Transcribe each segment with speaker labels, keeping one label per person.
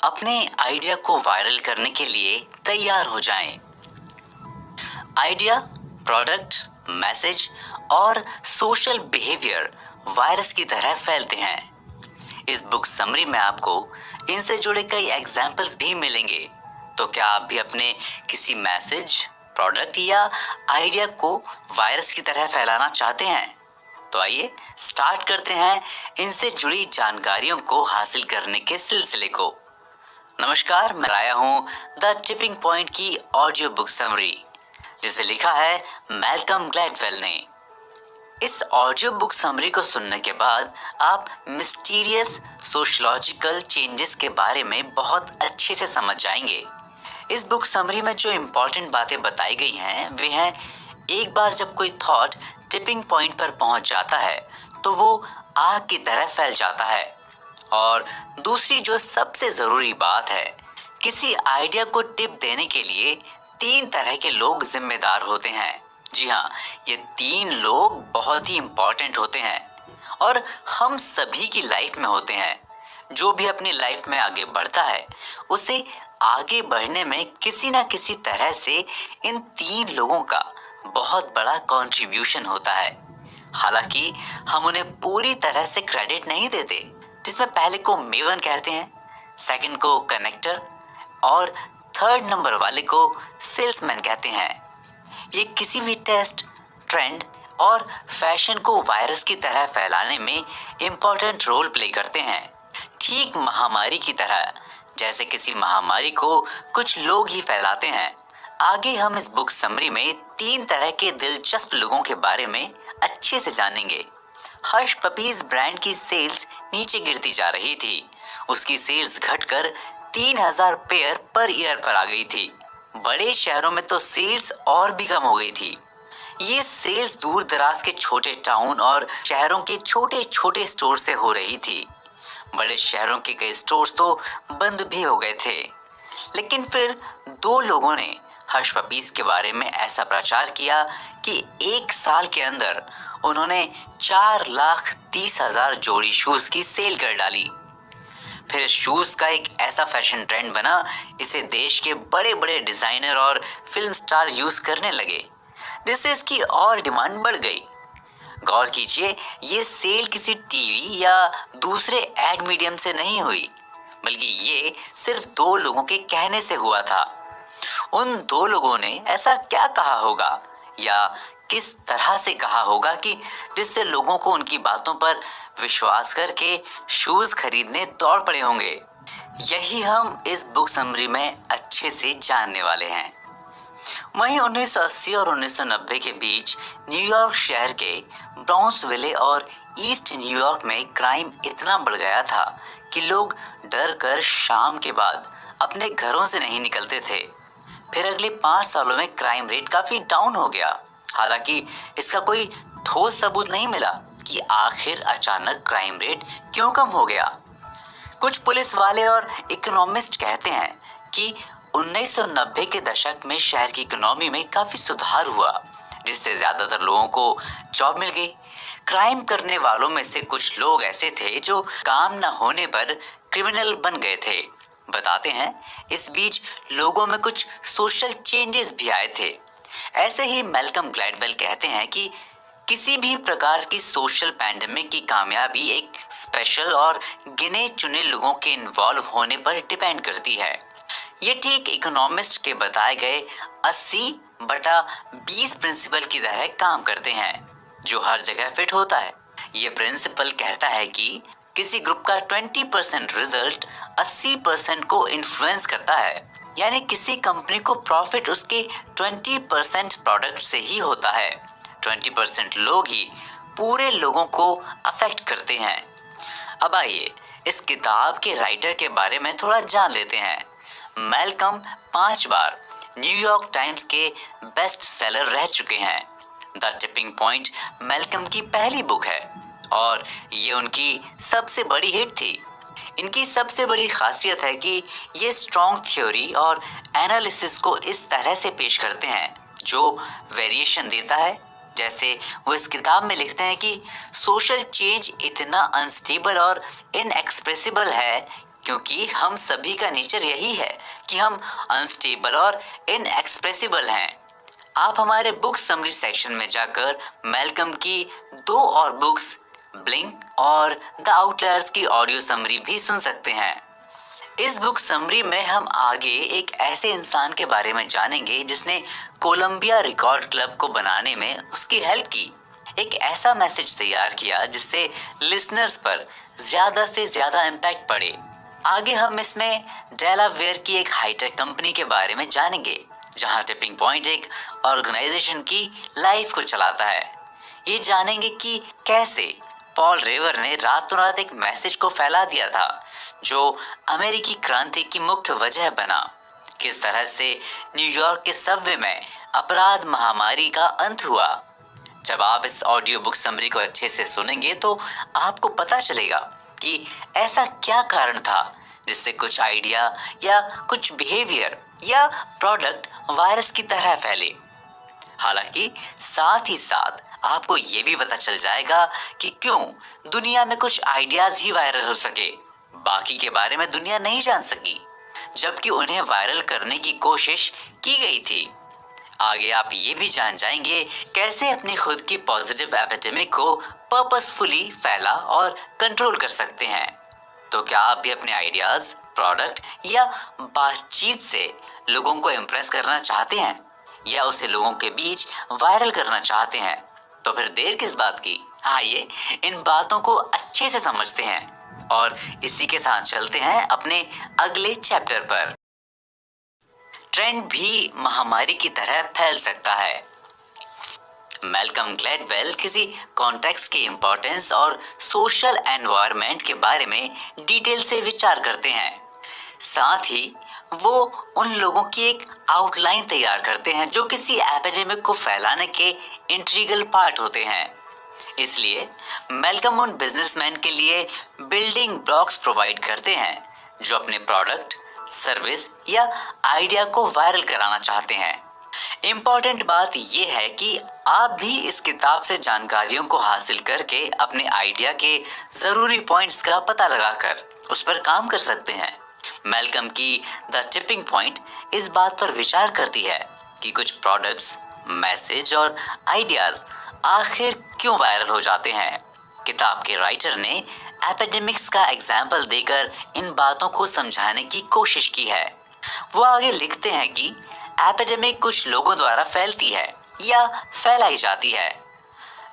Speaker 1: अपने आइडिया को वायरल करने के लिए तैयार हो जाएं। आइडिया, प्रोडक्ट, मैसेज और सोशल बिहेवियर वायरस की तरह फैलते हैं। इस बुक समरी में आपको इनसे जुड़े कई एग्जाम्पल्स भी मिलेंगे। तो क्या आप भी अपने किसी मैसेज, प्रोडक्ट या आइडिया को वायरस की तरह फैलाना चाहते हैं? तो आइए स्टार्ट करते हैं इनसे जुड़ी जानकारियों को हासिल करने के सिलसिले को। नमस्कार, मैं आया हूँ द टिपिंग पॉइंट की ऑडियो बुक समरी, जिसे लिखा है मैल्कम ग्लैडवेल ने। इस ऑडियो बुक समरी को सुनने के बाद आप मिस्टीरियस सोशलॉजिकल चेंजेस के बारे में बहुत अच्छे से समझ जाएंगे। इस बुक समरी में जो इम्पोर्टेंट बातें बताई गई हैं वे हैं, एक बार जब कोई थॉट टिपिंग पॉइंट पर पहुंच जाता है तो वो आग की तरह फैल जाता है। और दूसरी जो सबसे ज़रूरी बात है, किसी आइडिया को टिप देने के लिए 3 तरह के लोग जिम्मेदार होते हैं। जी हाँ, ये 3 लोग बहुत ही इम्पोर्टेंट होते हैं और हम सभी की लाइफ में होते हैं। जो भी अपनी लाइफ में आगे बढ़ता है उसे आगे बढ़ने में किसी ना किसी तरह से इन 3 लोगों का बहुत बड़ा कंट्रीब्यूशन होता है। हालांकि हम उन्हें पूरी तरह से क्रेडिट नहीं देते, जिसमें पहले को मेवन कहते हैं, सेकंड को कनेक्टर और थर्ड नंबर वाले को सेल्समैन कहते हैं। ये किसी भी टेस्ट, ट्रेंड और फैशन को वायरस की तरह फैलाने में इम्पोर्टेंट रोल प्ले करते हैं। ठीक महामारी की तरह, जैसे किसी महामारी को कुछ लोग ही फैलाते हैं। आगे हम इस बुक समरी में 3 तरह के दिलचस्प लोगों के बारे में अच्छे से जानेंगे। हर्ष पपीज ब्रांड की सेल्स नीचे गिरती जा रही थी। उसकी सेल्स घटकर 3000 पेयर पर ईयर पर आ गई थी। बड़े शहरों में तो सेल्स और भी कम हो गई थी। ये सेल्स दूर दराज के छोटे टाउन और शहरों के छोटे छोटे स्टोर से हो रही थी। बड़े शहरों के कई स्टोर्स तो बंद भी हो गए थे। लेकिन फिर 2 लोगों ने हर्ष पपीज के बारे में ऐसा प्रचार किया कि 1 साल के अंदर उन्होंने 4,30,000 जोड़ी शूज की सेल कर डाली। फिर शूज का एक ऐसा फैशन ट्रेंड बना, इसे देश के बड़े बड़े डिजाइनर और फिल्म स्टार यूज करने लगे, जिससे इसकी और डिमांड बढ़ गई। गौर कीजिए, ये सेल किसी टीवी या दूसरे एड मीडियम से नहीं हुई, बल्कि ये सिर्फ 2 लोगों के कहने से हुआ था। उन 2 लोगों ने ऐसा क्या कहा होगा या किस तरह से कहा होगा कि जिससे लोगों को उनकी बातों पर विश्वास करके शूज खरीदने दौड़ पड़े होंगे। यही हम इस बुक समरी में अच्छे से जानने वाले हैं। वहीं 1980 और 1990 के बीच न्यूयॉर्क शहर के ब्राउंसविले और ईस्ट न्यूयॉर्क में क्राइम इतना बढ़ गया था कि लोग डर कर शाम के बाद अपने घरों से नहीं निकलते थे। फिर अगले 5 सालों में क्राइम रेट काफी डाउन हो गया। हालांकि इसका कोई ठोस सबूत नहीं मिला कि आखिर अचानक क्राइम रेट क्यों कम हो गया। कुछ पुलिस वाले और इकोनॉमिस्ट कहते हैं कि 1990 के दशक में शहर की इकोनॉमी में काफी सुधार हुआ, जिससे ज्यादातर लोगों को जॉब मिल गई। क्राइम करने वालों में से कुछ लोग ऐसे थे जो काम न होने पर क्रिमिनल बन गए थे। बताते हैं, इस बीच लोगों में कुछ सोशल चेंजेस भी आए थे। ऐसे ही मैल्कम ग्लैडवेल कहते हैं कि किसी भी प्रकार की सोशल पैंडेमिक की कामयाबी एक स्पेशल और गिने चुने लोगों के इन्वॉल्व होने पर डिपेंड करती है। ये ठीक इकोनॉमिस्ट के बताए गए 80/20 प्रिंसिपल की तरह काम करते हैं, जो हर जगह फिट होता है। ये प्रिंसिपल कहता है कि किसी ग्रुप का 20% रिजल्ट 80% को इन्फ्लुएंस करता है। यानी किसी कंपनी को प्रॉफिट उसके 20% प्रोडक्ट से ही होता है। 20% लोग ही पूरे लोगों को अफेक्ट करते हैं। अब आइए इस किताब के राइटर के बारे में थोड़ा जान लेते हैं। मैल्कम 5 बार न्यूयॉर्क टाइम्स के बेस्ट सेलर रह चुके हैं। द टिपिंग पॉइंट मैल्कम की पहली बुक है और ये उनकी सबसे बड़ी हिट थी। इनकी सबसे बड़ी खासियत है कि ये स्ट्रॉन्ग थ्योरी और एनालिसिस को इस तरह से पेश करते हैं जो वेरिएशन देता है। जैसे वो इस किताब में लिखते हैं कि सोशल चेंज इतना अनस्टेबल और इनएक्सप्रेसिबल है क्योंकि हम सभी का नेचर यही है कि हम अनस्टेबल और इनएक्सप्रेसिबल हैं। आप हमारे बुक समरी सेक्शन में जाकर मैल्कम की 2 और बुक्स ब्लिंक और द आउटलायर्स की ऑडियो समरी भी सुन सकते हैं। इस बुक समरी में हम आगे एक ऐसे इंसान के बारे में जानेंगे जिसने कोलंबिया रिकॉर्ड क्लब को बनाने में उसकी हेल्प की। एक ऐसा मैसेज तैयार किया जिससे लिसनर्स पर ज्यादा से ज्यादा इम्पैक्ट पड़े। आगे हम इसमें डेलावेयर की एक हाईटेक कंपनी के बारे में जानेंगे जहां टिपिंग पॉइंट एक ऑर्गेनाइजेशन की लाइफ को चलाता है। ये जानेंगे कि कैसे पॉल रेवर ने रातों रात एक मैसेज को फैला दिया था जो अमेरिकी क्रांति की मुख्य वजह बना। किस तरह से न्यूयॉर्क के सबवे में अपराध महामारी का अंत हुआ। जब आप इस ऑडियो बुक समरी को अच्छे से सुनेंगे तो आपको पता चलेगा कि ऐसा क्या कारण था जिससे कुछ आइडिया या कुछ बिहेवियर या प्रोडक्ट वायरस की तरह फैले। हालांकि साथ ही साथ आपको ये भी पता चल जाएगा कि क्यों दुनिया में कुछ आइडियाज ही वायरल हो सके, बाकी के बारे में दुनिया नहीं जान सकी, जबकि उन्हें वायरल करने की कोशिश की गई थी। आगे आप ये भी जान जाएंगे कैसे अपनी खुद की पॉजिटिव एपिडेमिक को पर्पसफुली फैला और कंट्रोल कर सकते हैं। तो क्या आप भी अपने आइडियाज, प्रोडक्ट या बातचीत से लोगों को इम्प्रेस करना चाहते हैं या उसे लोगों के बीच वायरल करना चाहते हैं? तो फिर देर किस बात की, आइए इन बातों को अच्छे से समझते हैं और इसी के साथ चलते हैं अपने अगले चैप्टर पर। ट्रेंड भी महामारी की तरह फैल सकता है। मैल्कम ग्लैडवेल किसी कॉन्टेक्स्ट के इम्पोर्टेंस और सोशल एनवायरनमेंट के बारे में डिटेल से विचार करते हैं। साथ ही वो उन लोगों की एक आउटलाइन तैयार करते हैं जो किसी एपिडेमिक को फैलाने के इंट्रीगल पार्ट होते हैं। इसलिए मैल्कम उन बिजनेसमैन के लिए बिल्डिंग ब्लॉक्स प्रोवाइड करते हैं जो अपने प्रोडक्ट, सर्विस या आइडिया को वायरल कराना चाहते हैं। इम्पॉर्टेंट बात यह है कि आप भी इस किताब से जानकारियों को हासिल करके अपने आइडिया के जरूरी पॉइंट्स का पता लगाकर उस पर काम कर सकते हैं। मैल्कम की द टिपिंग पॉइंट इस बात पर विचार करती है कि कुछ प्रोडक्ट्स, मैसेज और आइडियाज आखिर क्यों वायरल हो जाते हैं। किताब के राइटर ने एपिडेमिक्स का एग्जाम्पल देकर इन बातों को समझाने की कोशिश की है। वो आगे लिखते हैं कि एपिडेमिक कुछ लोगों द्वारा फैलती है या फैलाई जाती है।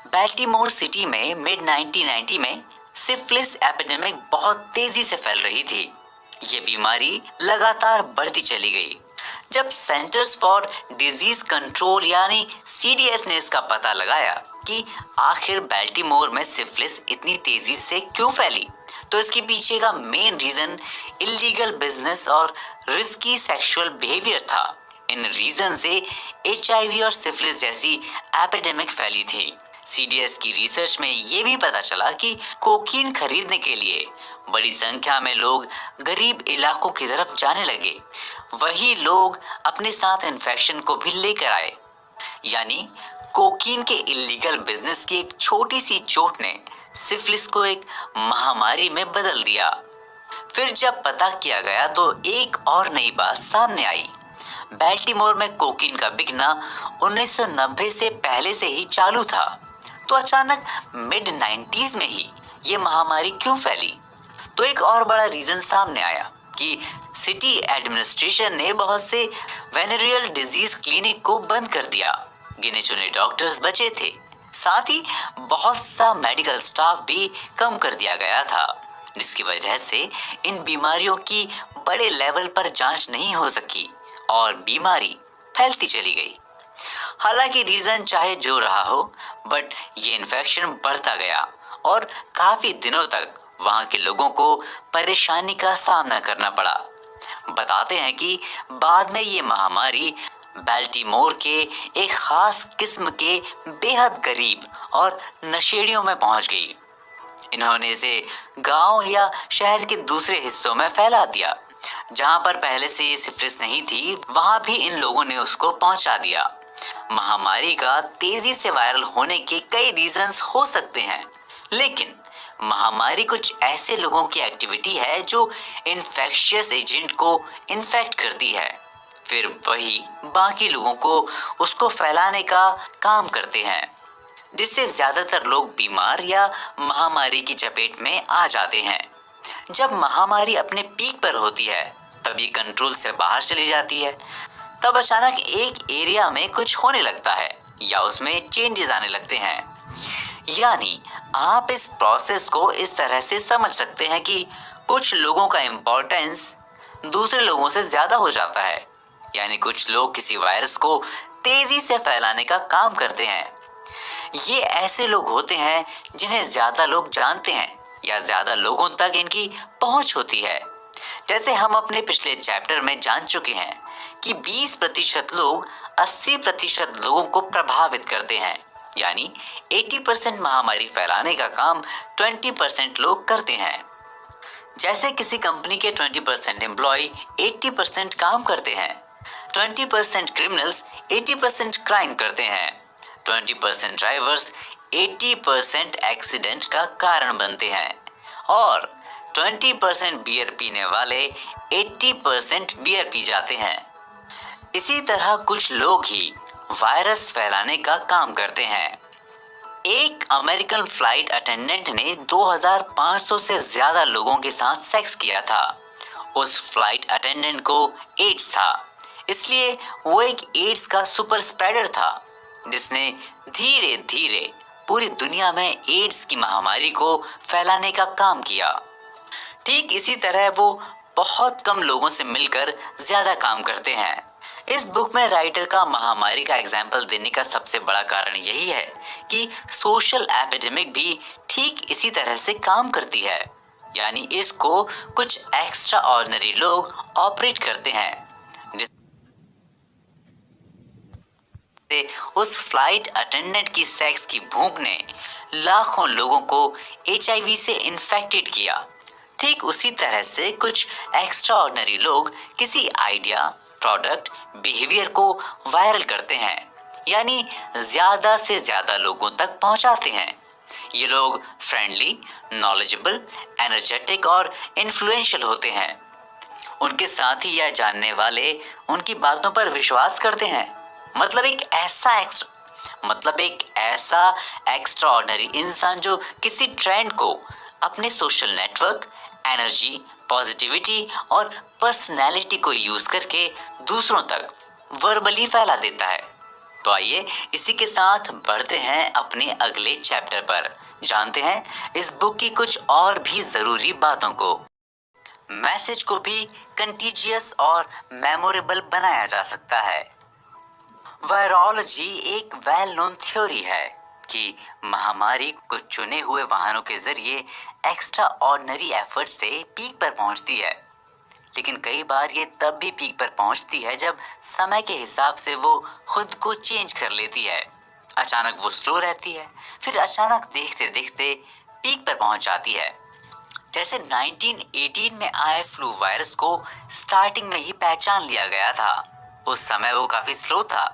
Speaker 1: बैल्टीमोर सिटी में मिड 1990 में सिफिलिस एपिडेमिक बहुत तेजी से फैल रही थी। ये बीमारी लगातार बढ़ती चली गई। जब सेंटर्स फॉर डिजीज कंट्रोल यानी CDC ने इसका पता लगाया कि आखिर बैल्टीमोर में सिफिलिस इतनी तेजी से क्यों फैली, तो इसके पीछे का मेन रीजन इलीगल बिजनेस और रिस्की सेक्सुअल बिहेवियर था। इन रीजन से HIV और सिफिलिस जैसी एपिडेमिक फैली थी। CDC की रिसर्च में ये भी पता चला कि कोकीन खरीदने के लिए बड़ी संख्या में लोग गरीब इलाकों की तरफ जाने लगे। वही लोग अपने साथ इन्फेक्शन को भी लेकर आए। यानी कोकीन के इलीगल बिजनेस की एक छोटी सी चोट ने सिफिलिस को एक महामारी में बदल दिया। फिर जब पता किया गया तो एक और नई बात सामने आई। बैल्टीमोर में कोकीन का बिकना 1990 से पहले से ही चालू था, तो अचानक मिड 90s में ही ये महामारी क्यों फैली? तो एक और बड़ा रीजन सामने आया कि सिटी एडमिनिस्ट्रेशन ने बहुत से वेनेरियल डिजीज क्लिनिक को बंद कर दिया। गिने चुने डॉक्टर्स बचे थे, साथ ही बहुत सा मेडिकल स्टाफ भी कम कर दिया गया था, जिसकी वजह से इन बीमारियों की बड़े लेवल पर जांच नहीं हो सकी और बीमारी फैलती चली गई। हालांकि रीजन चाहे जो रहा हो, बट ये इन्फेक्शन बढ़ता गया और काफी दिनों तक वहां के लोगों को परेशानी का सामना करना पड़ा। बताते हैं कि बाद में ये महामारी बैल्टीमोर के एक खास किस्म के बेहद गरीब और नशेड़ियों में पहुंच गई। इन्होंने इसे गांव या शहर के दूसरे हिस्सों में फैला दिया। जहां पर पहले से ये सिफिलिस नहीं थी, वहां भी इन लोगों ने उसको पहुंचा दिया। महामारी का तेजी से वायरल होने के कई रीजंस हो सकते हैं, लेकिन महामारी कुछ ऐसे लोगों की एक्टिविटी है जो इन्फेक्शियस एजेंट को इन्फेक्ट करती है, फिर वही बाकी लोगों को उसको फैलाने का काम करते हैं, जिससे ज्यादातर लोग बीमार या महामारी की चपेट में आ जाते हैं। जब महामारी अपने पीक पर होती है तब ये कंट्रोल से बाहर चली जाती है। तब अचानक एक एरिया में कुछ होने लगता है या उसमें चेंजेस आने लगते हैं। यानी आप इस प्रोसेस को इस तरह से समझ सकते हैं कि कुछ लोगों का इम्पोर्टेंस दूसरे लोगों से ज्यादा हो जाता है। यानी कुछ लोग किसी वायरस को तेजी से फैलाने का काम करते हैं। ये ऐसे लोग होते हैं जिन्हें ज्यादा लोग जानते हैं या ज्यादा लोगों तक इनकी पहुंच होती है। जैसे हम अपने पिछले चैप्टर में जान चुके हैं कि 20% लोग 80% लोगों को प्रभावित करते हैं। यानी 80% महामारी फैलाने का काम 20% लोग करते हैं। जैसे किसी कंपनी के 20% एम्प्लॉय 80% काम करते हैं, 20% क्रिमिनल्स 80% क्राइम करते हैं, 20% ड्राइवर्स 80% एक्सीडेंट का कारण बनते हैं और 20% बियर पीने वाले 80% बियर पी जाते हैं। इसी तरह कुछ लोग ही वायरस फैलाने का काम करते हैं। एक अमेरिकन फ्लाइट अटेंडेंट ने 2500 से ज्यादा लोगों के साथ सेक्स किया था। उस फ्लाइट अटेंडेंट को एड्स था, इसलिए वो एक एड्स का सुपर स्प्रेडर था, जिसने धीरे धीरे पूरी दुनिया में एड्स की महामारी को फैलाने का काम किया। ठीक इसी तरह वो बहुत कम लोगों से मिलकर ज्यादा काम करते हैं। इस बुक में राइटर का महामारी का एग्जाम्पल देने का सबसे बड़ा कारण यही है कि सोशल एपिडेमिक भी ठीक इसी तरह से काम करती है। यानी इसको कुछ एक्स्ट्रा ऑर्डिनरी लोग ऑपरेट करते हैं, जिससे उस फ्लाइट अटेंडेंट की सेक्स की भूख ने लाखों लोगों को HIV से इन्फेक्टेड किया। ठीक उसी तरह से कुछ एक्स्ट्रा ऑर्डिनरी लोग किसी आइडिया, प्रोडक्ट, बिहेवियर को वायरल करते हैं, यानी ज्यादा से ज्यादा लोगों तक पहुंचाते हैं। ये लोग फ्रेंडली, नॉलेजेबल, एनर्जेटिक और इन्फ्लुएंशियल होते हैं। उनके साथी या जानने वाले उनकी बातों पर विश्वास करते हैं। मतलब एक ऐसा एक्स्ट्रा ऑर्डिनरी इंसान जो किसी ट्रेंड को अपने सोशल नेटवर्क, एनर्जी, पॉजिटिविटी और पर्सनैलिटी को यूज करके दूसरों तक वर्बली फैला देता है। तो आइए इसी के साथ बढ़ते हैं अपने अगले चैप्टर पर, जानते हैं इस बुक की कुछ और भी जरूरी बातों को। मैसेज को भी कंटीजियस और मेमोरेबल बनाया जा सकता है। वायरोलॉजी एक वेल नोन थ्योरी है कि महामारी कुछ चुने हुए वाहनों के जरिए एक्स्ट्रा ऑर्डिनरी एफर्ट से पीक पर पहुंचती है। लेकिन कई बार ये तब भी पीक पर पहुंचती है जब समय के हिसाब से वो खुद को चेंज कर लेती है। अचानक वो स्लो रहती है, फिर अचानक देखते देखते पीक पर पहुंच जाती है। जैसे 1918 में आए फ्लू वायरस को स्टार्टिंग में ही पहचान लिया गया था। उस समय वो काफी स्लो था,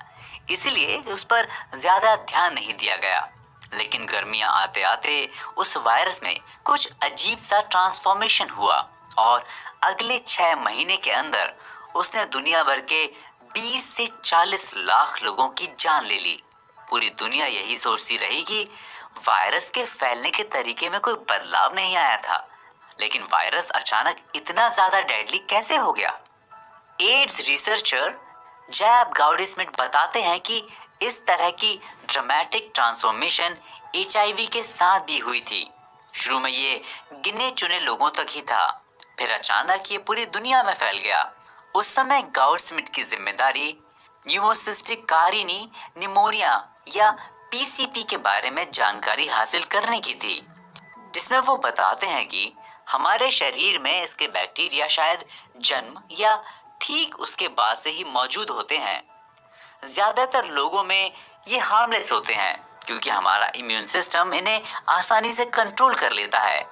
Speaker 1: इसीलिए उस पर ज्यादा ध्यान नहीं दिया गया। लेकिन गर्मियां आते आते उस वायरस में कुछ अजीब सा ट्रांसफॉर्मेशन हुआ और अगले 6 महीने के अंदर उसने दुनिया भर के 20 से 40 लाख लोगों की जान ले ली। पूरी दुनिया यही सोचती रही कि वायरस के फैलने के तरीके में कोई बदलाव नहीं आया था, लेकिन वायरस अचानक इतना ज्यादा डेडली कैसे हो गया? एड्स रिसर्चर जैब गाउडस्मिथ बताते हैं कि इस तरह की ड्रामेटिक ट्रांसफॉर्मेशन HIV के साथ भी हुई थी। शुरू में ये गिने चुने लोगों तक ही था, फिर अचानक ये पूरी दुनिया में फैल गया। उस समय गाउडस्मिथ की जिम्मेदारी न्यूमोसिस्टिक कारिनी निमोनिया या PCP के बारे में जानकारी हासिल करने की थी, जिसमें वो बताते हैं कि हमारे शरीर में इसके बैक्टीरिया शायद जन्म या ठीक उसके बाद से ही मौजूद होते हैं। ज्यादातर लोगों में ये हार्मलेस होते हैं क्योंकि हमारा इम्यून सिस्टम इन्हें आसानी से कंट्रोल कर लेता है।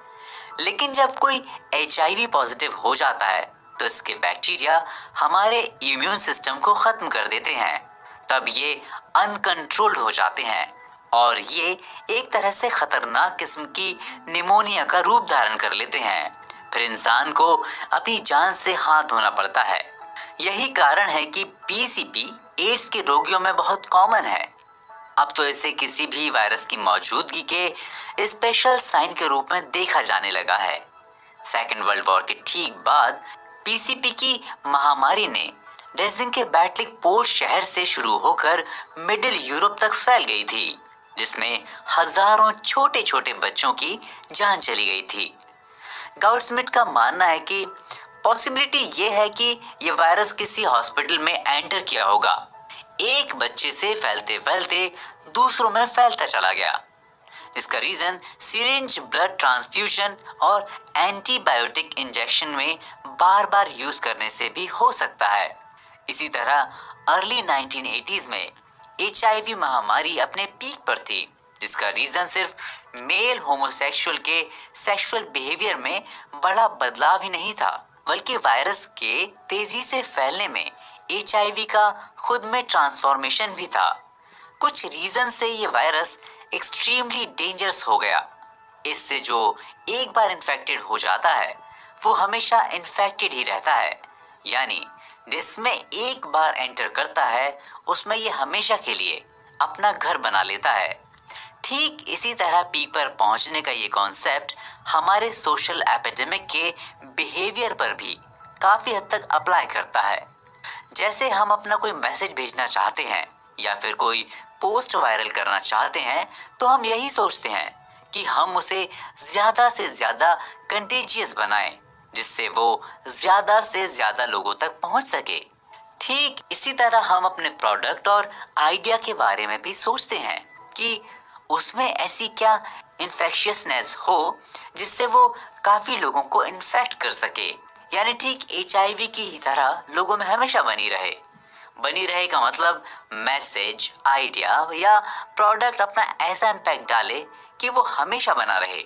Speaker 1: लेकिन जब कोई HIV पॉजिटिव हो जाता है तो इसके बैक्टीरिया हमारे इम्यून सिस्टम को खत्म कर देते हैं। तब ये अनकंट्रोल्ड हो जाते हैं और ये एक तरह से खतरनाक किस्म की निमोनिया का रूप धारण कर लेते हैं। फिर इंसान को अपनी जान से हाथ धोना पड़ता है। यही कारण है कि पीसीपी एड्स के रोगियों में बहुत कॉमन है। अब तो इसे किसी भी वायरस की मौजूदगी के स्पेशल साइन के रूप में देखा जाने लगा है। सेकेंड वर्ल्ड वॉर के ठीक बाद पीसीपी की महामारी ने ड्रेजिंग के बैटलिक पोर्ट शहर से शुरू होकर मिडिल यूरोप तक फैल गई थी, जिसमें हजारों छोटे छोटे बच्चों की जान चली गई थी। गाउडस्मिट का मानना है कि पॉसिबिलिटी ये है कि ये वायरस किसी हॉस्पिटल में एंटर किया होगा, एक बच्चे से फैलते फैलते दूसरों में फैलता चला गया। इसका रीजन सिरिंज ब्लड ट्रांसफ्यूजन और एंटीबायोटिक इंजेक्शन में बार बार यूज करने से भी हो सकता है। इसी तरह अर्ली 1980s में HIV महामारी अपने पीक पर थी, जिसका रीजन सिर्फ मेल होमोसेक्सुअल के सेक्सुअल बिहेवियर में बड़ा बदलाव ही नहीं था, बल्कि वायरस के तेजी से फैलने में HIV का खुद में ट्रांसफॉर्मेशन भी था। कुछ रीजन से ये वायरस एक्सट्रीमली डेंजरस हो गया। इससे जो एक बार इन्फेक्टेड हो जाता है वो हमेशा इन्फेक्टेड ही रहता है, यानी जिसमें एक बार एंटर करता है उसमें ये हमेशा के लिए अपना घर बना लेता है। ठीक इसी तरह पीक पर पहुंचने का ये कॉन्सेप्ट हमारे सोशल एपिडेमिक के बिहेवियर पर भी काफी हद तक अप्लाई करता है। जैसे हम अपना कोई मैसेज भेजना चाहते हैं या फिर कोई पोस्ट वायरल करना चाहते हैं, तो हम यही सोचते हैं कि हम उसे ज्यादा से ज्यादा कंटेजियस बनाएं, जिससे वो ज्यादा से ज्यादा लोगों तक पहुंच सके। ठीक इसी तरह हम अपने प्रोडक्ट और आइडिया के बारे में भी सोचते हैं कि उसमें ऐसी क्या इन्फेक्शियसनेस हो जिससे वो काफी लोगों को इन्फेक्ट कर सके, यानी ठीक HIV की ही तरह लोगों में हमेशा बनी रहे। बनी रहे का मतलब मैसेज, आइडिया या प्रोडक्ट अपना ऐसा इम्पैक्ट डाले कि वो हमेशा बना रहे,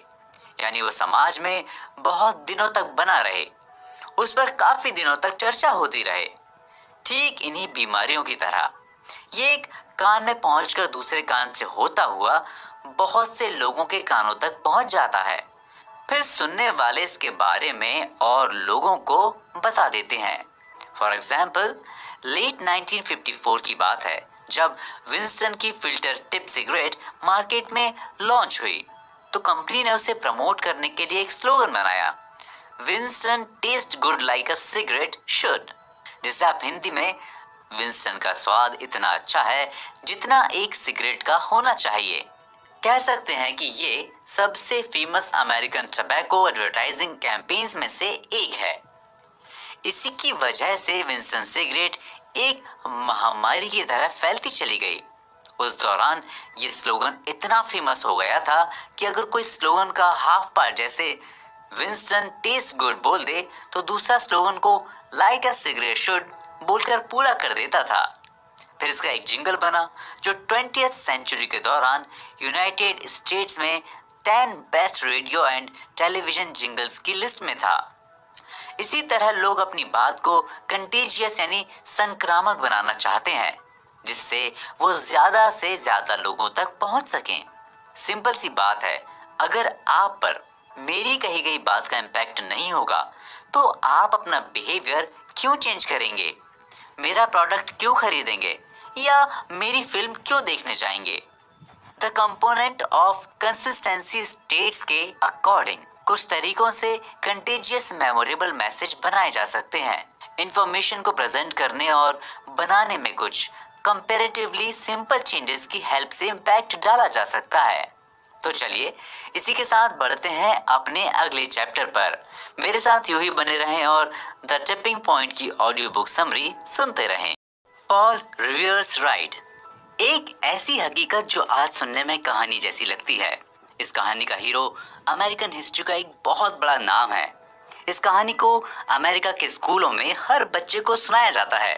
Speaker 1: यानी वो समाज में बहुत दिनों तक बना रहे, उस पर काफी दिनों तक चर्चा होती रहे। ठीक इन्हीं बीमारियों की तरह ये एक कान में पहुंचकर दूसरे कान से होता हुआ बहुत से लोगों के कानों तक पहुंच जाता है। फिर सुनने वाले इसके बारे में और लोगों को बता देते हैं। फॉर एग्जाम्पल, लेट 1954 की बात है जब विंस्टन की फिल्टर टिप सिगरेट मार्केट में लॉन्च हुई, तो कंपनी ने उसे प्रमोट करने के लिए एक स्लोगन बनाया, Winston taste good like a cigarette should, जिसे आप हिंदी में विंस्टन का स्वाद इतना अच्छा है जितना एक सिगरेट का होना चाहिए कह सकते हैं कि ये सबसे famous American tobacco advertising campaigns में से एक है। इसी की वजह से विंस्टन सिगरेट एक महामारी की तरह फैलती चली गई। उस दौरान ये स्लोगन इतना फेमस हो गया था कि अगर कोई स्लोगन का हाफ पार्ट जैसे विंस्टन टेस्ट गुड बोल दे तो दूसरा स्लोगन को लाइक अ सिगरेट शुड बोलकर पूरा कर देता था। फिर इसका एक जिंगल बना जो 20th सेंचुरी के दौरान यूनाइटेड स्टेट्स में 10 best radio and television jingles की लिस्ट में था। इसी तरह लोग अपनी बात को कंटेजियस यानी संक्रामक बनाना चाहते हैं, जिससे वो ज्यादा से ज्यादा लोगों तक पहुंच सकें। सिंपल सी बात है, अगर आप पर मेरी कही गई बात का इम्पैक्ट नहीं होगा तो आप अपना बिहेवियर क्यों चेंज करेंगे, मेरा प्रोडक्ट क्यों खरीदेंगे या मेरी फिल्म क्यों देखने जाएंगे। The component of consistency states के अकॉर्डिंग कुछ तरीकों से कंटेजियस मेमोरेबल मैसेज बनाए जा सकते हैं। इंफॉर्मेशन को प्रेजेंट करने और बनाने में कुछ कंपैरेटिवली सिंपल चेंजेस की हेल्प से इम्पैक्ट डाला जा सकता है। तो चलिए इसी के साथ बढ़ते हैं अपने अगले चैप्टर पर। मेरे साथ यूं ही बने रहें और द टिपिंग पॉइंट की ऑडियो बुक समरी सुनते रहें। पॉल रिवियर्स राइट, एक ऐसी हकीकत जो आज सुनने में कहानी जैसी लगती है। इस कहानी का हीरो अमेरिकन हिस्ट्री का एक बहुत बड़ा नाम है। इस कहानी को अमेरिका के स्कूलों में हर बच्चे को सुनाया जाता है।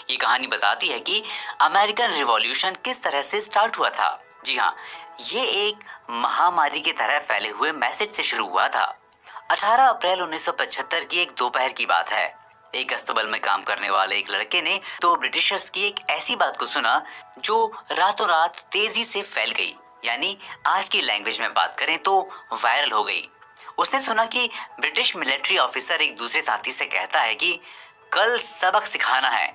Speaker 1: ये कहानी बताती है कि अमेरिकन रिवॉल्यूशन किस तरह से स्टार्ट हुआ था। जी हाँ, ये एक महामारी की तरह फैले हुए मैसेज से शुरू हुआ था। 18 अप्रैल 1975 की एक दोपहर की बात है। एक अस्तबल में काम करने वाले एक लड़के ने तो ब्रिटिशर्स की एक ऐसी बात को सुना जो रातों रात तेजी से फैल गई यानी आज की लैंग्वेज में बात करें तो वायरल हो गई। उसने सुना कि ब्रिटिश मिलिट्री ऑफिसर एक दूसरे साथी से कहता है कि कल सबक सिखाना है।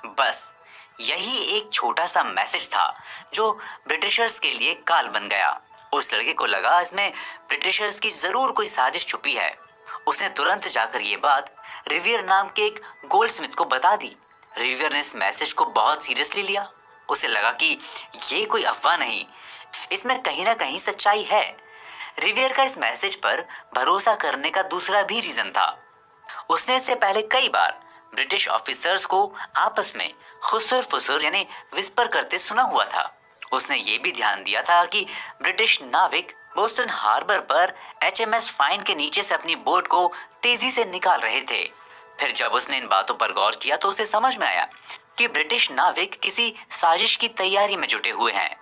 Speaker 1: बस यही एक छोटा सा मैसेज था जो ब्रिटिशर्स के लिए काल बन गया। उस लड़के को लगा इसमें ब्रिटिशर्स की जरूर कोई साजिश छुपी है। उसने तुरंत जाकर ये बात रिवियर नाम के एक गोल्डस्मिथ को बता दी। रिवियर ने इस मैसेज को बहुत सीरियसली लिया। उसे लगा कि ये कोई अफवाह नहीं, इसमें कहीं ना कहीं सच्चाई है। रिवियर का इस मैसेज पर भरोसा करने का दूसरा भी रीजन था। उसने इससे पहले कई बार ब्रिटिश ऑफिसर्स को आपस में खुसुर फुसुर यानी विस्पर करते सुना हुआ था। उसने ये भी ध्यान दिया था कि ब्रिटिश नाविक बोस्टन हार्बर पर HMS फाइन के नीचे से अपनी बोट को तेजी से निकाल रहे थे। फिर जब उसने इन बातों पर गौर किया तो उसे समझ में आया कि ब्रिटिश नाविक किसी साजिश की तैयारी में जुटे हुए हैं।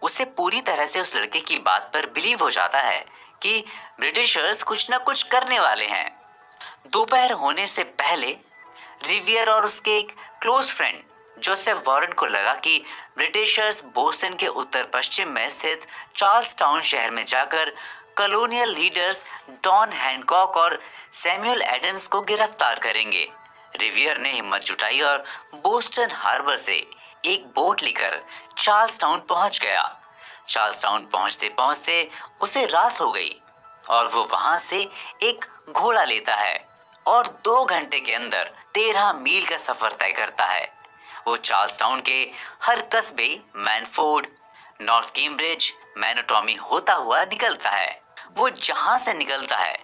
Speaker 1: उसे पूरी तरह से उस लड़के की बात पर बिलीव हो जाता है कि ब्रिटिशर्स कुछ न कुछ करने वाले हैं। दोपहर होने से पहले रिवियर और उसके एक क्लोज फ्रेंड जोसेफ वॉरेन को लगा कि ब्रिटिशर्स बोस्टन के उत्तर पश्चिम में स्थित चार्ल्स टाउन शहर में जाकर कॉलोनियल लीडर्स डॉन हैनकॉक और सैमुअल एडम्स को गिरफ्तार करेंगे। रिवियर ने हिम्मत जुटाई और बोस्टन हार्बर से एक बोट लेकर चार्ल्स टाउन पहुंच गया। चार्ल्स टाउन पहुंचते पहुंचते उसे रात हो गई और वो वहां से एक घोड़ा लेता है और 2 घंटे के अंदर 13 मील का सफर तय करता है। वो चार्ल्स टाउन के हर कस्बे मैनफोर्ड, नॉर्थ कैम्ब्रिज, मैनोटॉमी होता हुआ निकलता है। वो जहां से निकलता है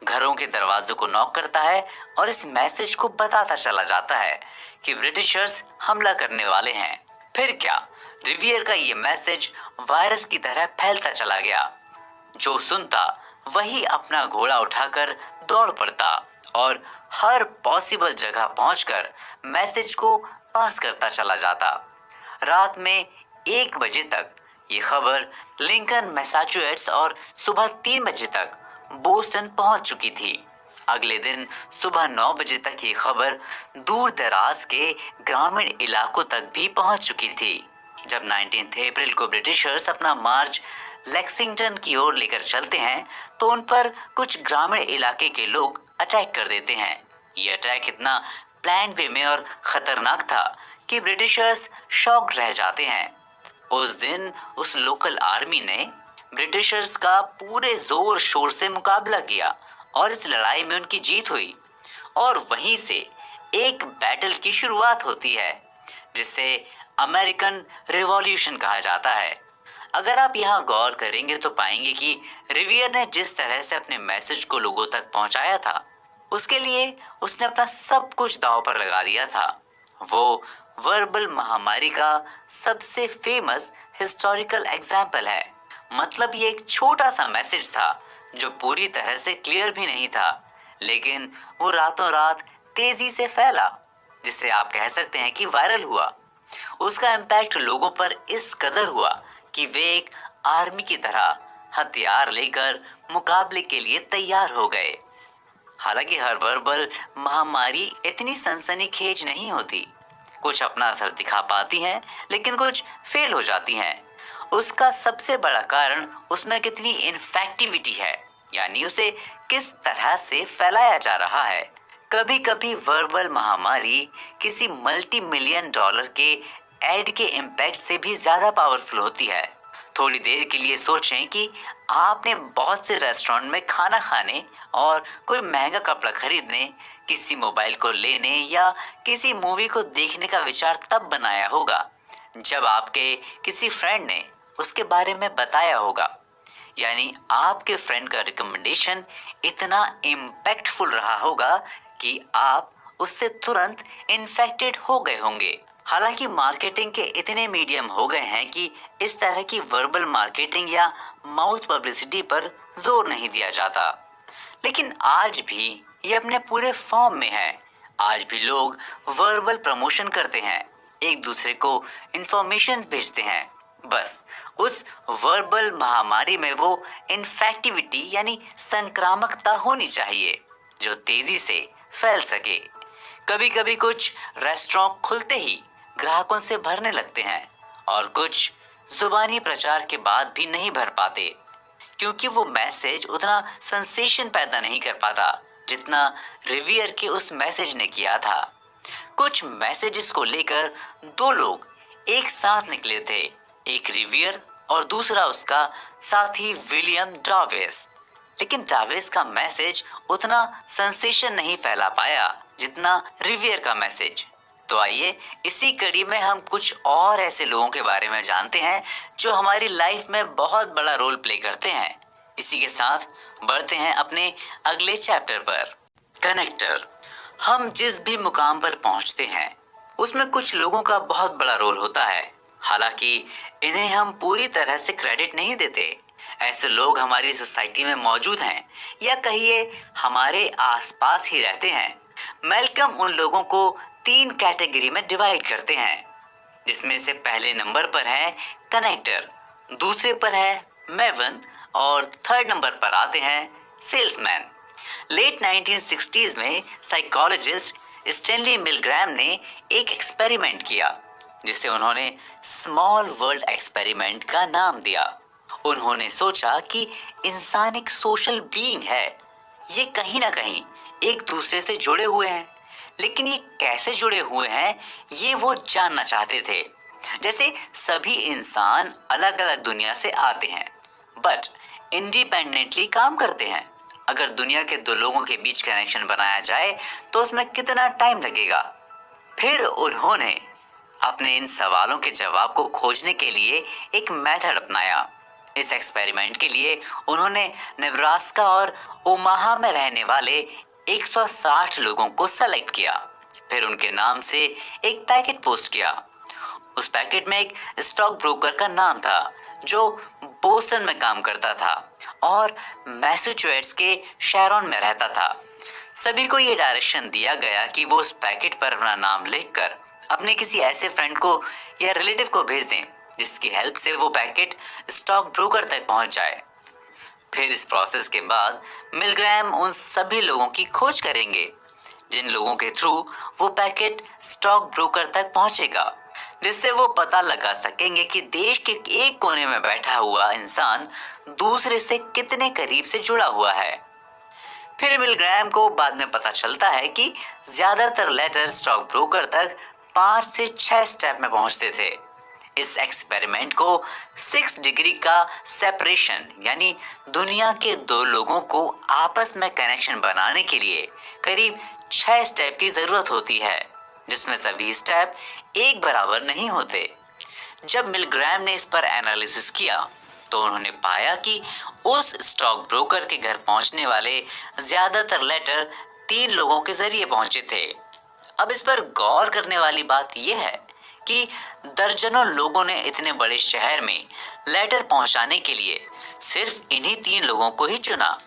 Speaker 1: घरों के दरवाजों को नॉक करता है और इस मैसेज को बताता चला जाता है कि ब्रिटिशर्स हमला करने वाले हैं। फिर क्या, रिवियर का ये मैसेज वायरस की तरह फैलता चला गया। जो सुनता वही अपना घोड़ा उठाकर दौड़ पड़ता और हर पॉसिबल जगह पहुंचकर मैसेज को पास करता चला जाता। रात में 1 बजे तक ये खबर लिंकन मैसाचुसेट्स और सुबह 3 बजे तक बोस्टन पहुंच चुकी थी। अगले दिन सुबह 9 बजे तक ये खबर दूर दराज के ग्रामीण इलाकों तक भी पहुंच चुकी थी। जब 19 अप्रैल को ब्रिटिशर्स अपना मार्च लेक्सिंगटन की ओर लेकर चलते हैं तो उन पर कुछ ग्रामीण इलाके के लोग अटैक कर देते हैं। ये अटैक इतना प्लान वे में और खतरनाक था कि ब्रिटिशर्स शॉक्ड रह जाते हैं। उस दिन उस लोकल आर्मी ने ब्रिटिशर्स का पूरे जोर शोर से मुकाबला किया और इस लड़ाई में उनकी जीत हुई और वहीं से एक बैटल की शुरुआत होती है जिसे अमेरिकन रिवॉल्यूशन कहा जाता है। अगर आप यहाँ गौर करेंगे तो पाएंगे कि रिवियर ने जिस तरह से अपने मैसेज को लोगों तक पहुंचाया था उसके लिए उसने अपना सब कुछ दांव पर लगा दिया था। वो वर्बल महामारी का सबसे फेमस हिस्टोरिकल एग्जाम्पल है। मतलब ये एक छोटा सा मैसेज था जो पूरी तरह से क्लियर भी नहीं था, लेकिन वो रातों रात तेजी से फैला, जिसे आप कह सकते हैं कि वायरल हुआ। उसका इम्पैक्ट लोगों पर इस कदर हुआ कि वे एक आर्मी की तरह हथियार लेकर मुकाबले के लिए तैयार हो गए। हालांकि हर वर्बल महामारी इतनी सनसनीखेज नहीं होती। कुछ अपना असर दिखा पाती हैं लेकिन कुछ फेल हो जाती हैं। उसका सबसे बड़ा कारण उसमें कितनी इन्फेक्टिविटी है, यानी उसे किस तरह से फैलाया जा रहा है। कभी कभी वर्बल महामारी किसी मल्टी मिलियन डॉलर के एड के इम्पैक्ट से भी ज्यादा पावरफुल होती है। थोड़ी देर के लिए सोचें कि आपने बहुत से रेस्टोरेंट में खाना खाने और कोई महंगा कपड़ा खरीदने, किसी मोबाइल को लेने या किसी मूवी को देखने का विचार तब बनाया होगा जब आपके किसी फ्रेंड ने उसके बारे में बताया होगा। यानी आपके फ्रेंड का रिकमेंडेशन इतना इम्पैक्टफुल रहा होगा कि आप उससे तुरंत इन्फेक्टेड हो गए होंगे। हालांकि मार्केटिंग के इतने मीडियम हो गए हैं कि इस तरह की वर्बल मार्केटिंग या माउथ पब्लिसिटी पर जोर नहीं दिया जाता, लेकिन आज भी ये अपने पूरे फॉर्म में है। आज भी लोग वर्बल प्रमोशन करते हैं, एक दूसरे को इंफॉर्मेशन भेजते हैं। बस उस वर्बल महामारी में वो इन्फेक्टिविटी यानी संक्रामकता होनी चाहिए जो तेजी से फैल सके। कभी कभी कुछ रेस्टोरेंट खुलते ही ग्राहकों से भरने लगते हैं और कुछ जुबानी प्रचार के बाद भी नहीं भर पाते, क्योंकि वो मैसेज उतना सेंसेशन पैदा नहीं कर पाता जितना रिवियर के उस मैसेज ने किया था। कुछ मैसेजेस को लेकर दो लोग एक साथ निकले थे, एक रिवियर और दूसरा उसका साथी विलियम डाविस। लेकिन डाविस का मैसेज उतना सेंसेशन नहीं फैला पाया जितना रिवियर का मैसेज। तो आइए इसी कड़ी में हम कुछ और ऐसे लोगों के बारे में जानते हैं जो हमारी लाइफ में बहुत बड़ा रोल प्ले करते हैं। इसी के साथ बढ़ते हैं अपने अगले चैप्टर पर। कनेक्टर। हम जिस भी मुकाम पर पहुंचते हैं उसमें कुछ लोगों का बहुत बड़ा रोल होता है, हालांकि इन्हें हम पूरी तरह से क्रेडिट नहीं देते। ऐसे लोग हमारी सोसाइटी में मौजूद हैं या कहिए हमारे आसपास ही रहते हैं। मैल्कम उन लोगों को 3 कैटेगरी में डिवाइड करते हैं, जिसमें से पहले नंबर पर है कनेक्टर, दूसरे पर है मेवन और थर्ड नंबर पर आते हैं सेल्समैन। लेट 1960s में साइकोलॉजिस्ट स्टैनली मिलग्रैम ने एक एक्सपेरिमेंट किया जिसे उन्होंने स्मॉल वर्ल्ड एक्सपेरिमेंट का नाम दिया। उन्होंने सोचा कि इंसान एक सोशल बीइंग है, ये कहीं ना कहीं एक दूसरे से जुड़े हुए हैं, लेकिन ये कैसे जुड़े हुए हैं ये वो जानना चाहते थे। जैसे सभी इंसान अलग अलग दुनिया से आते हैं बट इंडिपेंडेंटली काम करते हैं। अगर दुनिया के दो लोगों के बीच कनेक्शन बनाया जाए तो उसमें कितना टाइम लगेगा। फिर उन्होंने अपने इन सवालों के जवाब को खोजने के लिए एक मेथड अपनाया। इस एक्सपेरिमेंट के लिए उन्होंने नेब्रास्का और ओमाहा में रहने वाले 160 लोगों को सेलेक्ट किया। फिर उनके नाम से एक पैकेट पोस्ट किया। उस पैकेट में एक स्टॉक ब्रोकर का नाम था जो बोस्टन में काम करता था और मैसाचुसेट्स के शैरॉन में रहता था। सभी को ये डायरेक्शन दिया गया कि वो उस पैकेट पर अपना नाम लिखकर अपने किसी ऐसे फ्रेंड को या रिलेटिव को भेज दें जिसकी हेल्प से वो पैकेट स्टॉक ब्रोकर तक पहुंच जाए। फिर इस प्रोसेस के बाद मिलग्रैम उन सभी लोगों की खोज करेंगे जिन लोगों के थ्रू वो पैकेट स्टॉक ब्रोकर तक पहुंचेगा, जिससे वो पता लगा सकेंगे कि देश के एक कोने में बैठा हुआ इंसान दूसरे से कितने करीब से जुड़ा हुआ है। फिर मिलग्रैम को बाद में पता चलता है कि ज्यादातर लेटर स्टॉक ब्रोकर तक 5 से 6 स्टेप में पहुंचते थे। इस एक्सपेरिमेंट को 6 डिग्री का सेपरेशन यानी दुनिया के दो लोगों को आपस में कनेक्शन बनाने के लिए करीब 6 स्टेप की जरूरत होती है, जिसमें सभी स्टेप एक बराबर नहीं होते। जब मिलग्रैम ने इस पर एनालिसिस किया तो उन्होंने पाया कि उस स्टॉक ब्रोकर के घर पहुंचने वाले ज्यादातर लेटर 3 लोगों के जरिए पहुंचे थे। अब इस पर गौर करने वाली बात यह है कि दर्जनों लोगों ने इतने बड़े शहर में लेटर पहुंचाने के लिए सिर्फ इन्हीं 3 लोगों को ही चुना।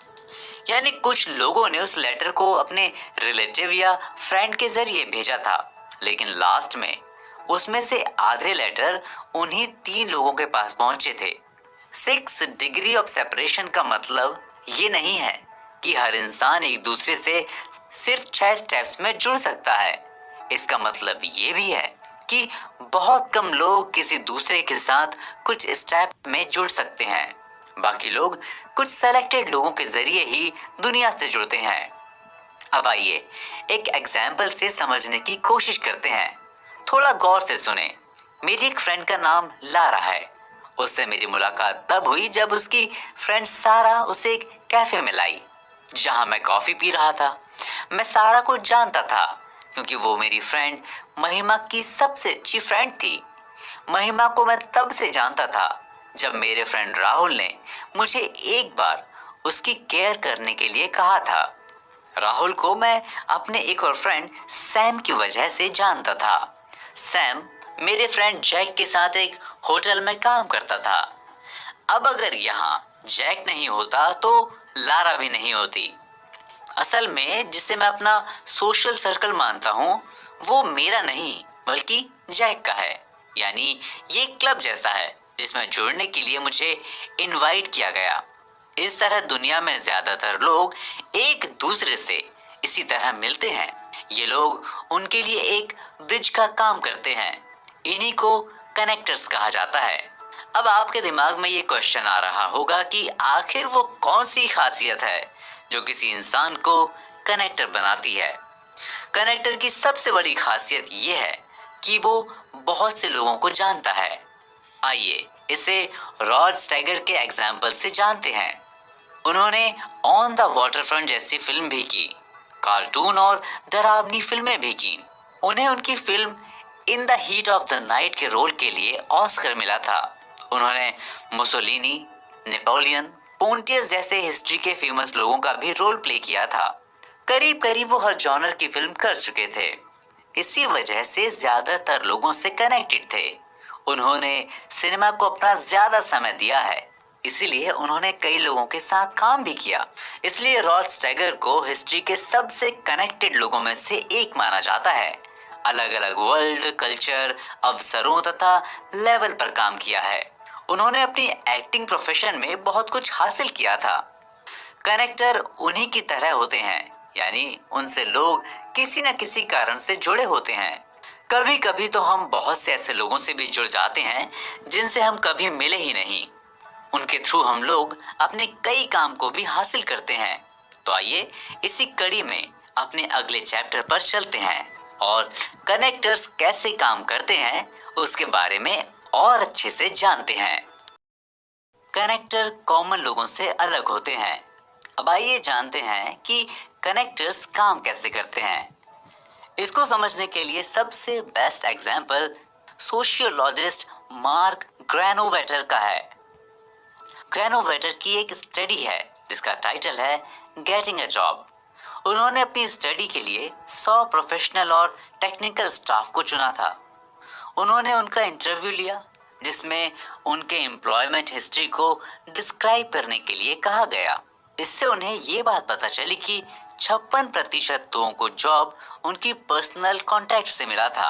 Speaker 1: यानी कुछ लोगों ने उस लेटर को अपने रिलेटिव या फ्रेंड के जरिए भेजा था, लेकिन लास्ट में उसमें से आधे लेटर उन्हीं 3 लोगों के पास पहुंचे थे। 6 डिग्री ऑफ सेपरेशन का मतलब ये नहीं है कि हर इंसान एक दूसरे से सिर्फ 6 स्टेप्स में जुड़ सकता है। इसका मतलब ये भी है कि बहुत कम लोग किसी दूसरे के साथ कुछ स्टेप में जुड़ सकते हैं। बाकी लोग कुछ सेलेक्टेड लोगों के जरिए ही दुनिया से जुड़ते हैं। अब आइए एक एग्जाम्पल से समझने की कोशिश करते हैं। थोड़ा गौर से सुने। मेरी एक फ्रेंड का नाम लारा है। उससे मेरी मुलाकात तब हुई जब उसकी फ्रेंड सारा उसे एक कैफे में लाई जहां मैं कॉफी पी रहा था। मैं सारा को जानता था क्योंकि वो मेरी फ्रेंड महिमा की सबसे अच्छी फ्रेंड थी। महिमा को मैं तब से जानता था जब मेरे फ्रेंड राहुल ने मुझे एक बार उसकी केयर करने के लिए कहा था। राहुल को मैं अपने एक और फ्रेंड सैम की वजह से जानता था। सैम मेरे फ्रेंड जैक के साथ एक होटल में काम करता था। अब अगर यहाँ जैक नहीं होता तो लारा भी नहीं होती। असल में जिसे मैं अपना सोशल सर्कल मानता हूँ वो मेरा नहीं बल्कि जैक का है। यानी ये क्लब जैसा है जिसमें जुड़ने के लिए मुझे इनवाइट किया गया। इस तरह दुनिया में ज्यादातर लोग एक दूसरे से इसी तरह मिलते हैं। ये लोग उनके लिए एक ब्रिज का काम करते हैं। इन्हीं को कनेक्टर्स कहा जाता है। अब आपके दिमाग में ये क्वेश्चन आ रहा होगा कि आखिर वो कौन सी खासियत है जो किसी इंसान को कनेक्टर बनाती है। कनेक्टर की सबसे बड़ी खासियत ये है कि वो बहुत से लोगों को जानता है। आइए इसे रॉड स्टैगर के एग्जाम्पल से जानते हैं। उन्होंने ऑन द वाटरफ्रंट जैसी फिल्म भी की, कार्टून और डरावनी फिल्में भी की। उन्हें उनकी film in the heat of the night के रोल के लिए ऑस्कर मिला था। उन्होंने मुसोलिनी, नेपोलियन, पोंटियस जैसे हिस्ट्री के फेमस लोगों का भी रोल प्ले किया था। करीब करीब वो हर जॉनर की फिल्म कर चुके थे। इसी वजह से ज्यादातर लोगों से कनेक्टेड थे। उन्होंने सिनेमा को अपना ज्यादा समय दिया है, इसीलिए उन्होंने कई लोगों के साथ काम भी किया। इसलिए रॉड स्टैगर को हिस्ट्री के सबसे कनेक्टेड लोगों में से एक माना जाता है। अलग अलग वर्ल्ड, कल्चर, अवसरों तथा लेवल पर काम किया है। उन्होंने अपनी एक्टिंग प्रोफेशन में बहुत कुछ हासिल किया था। कनेक्टर उन्हीं की तरह होते हैं, यानी उनसे लोग किसी न किसी कारण से जुड़े होते हैं। कभी कभी तो हम बहुत से ऐसे लोगों से भी जुड़ जाते हैं जिनसे हम कभी मिले ही नहीं। उनके थ्रू हम लोग अपने कई काम को भी हासिल करते हैं। तो आइए इसी कड़ी में अपने अगले चैप्टर पर चलते हैं और कनेक्टर्स कैसे काम करते हैं उसके बारे में और अच्छे से जानते हैं। कनेक्टर कॉमन लोगों से अलग होते हैं। अब आइए जानते हैं कि कनेक्टर्स काम कैसे करते हैं। इसको समझने के लिए सबसे बेस्ट एग्जाम्पल सोशियोलॉजिस्ट मार्क ग्रेनोवेटर का है। ग्रेनोवेटर की एक स्टडी है जिसका टाइटल है गेटिंग अ जॉब। उन्होंने अपनी स्टडी के लिए 100 प्रोफेशनल और टेक्निकल स्टाफ को चुना था। उन्होंने उनका इंटरव्यू लिया जिसमें उनके एम्प्लॉयमेंट हिस्ट्री को डिस्क्राइब करने के लिए कहा गया। इससे उन्हें ये बात पता चली कि 56% लोगों को जॉब उनकी पर्सनल कॉन्टैक्ट से मिला था।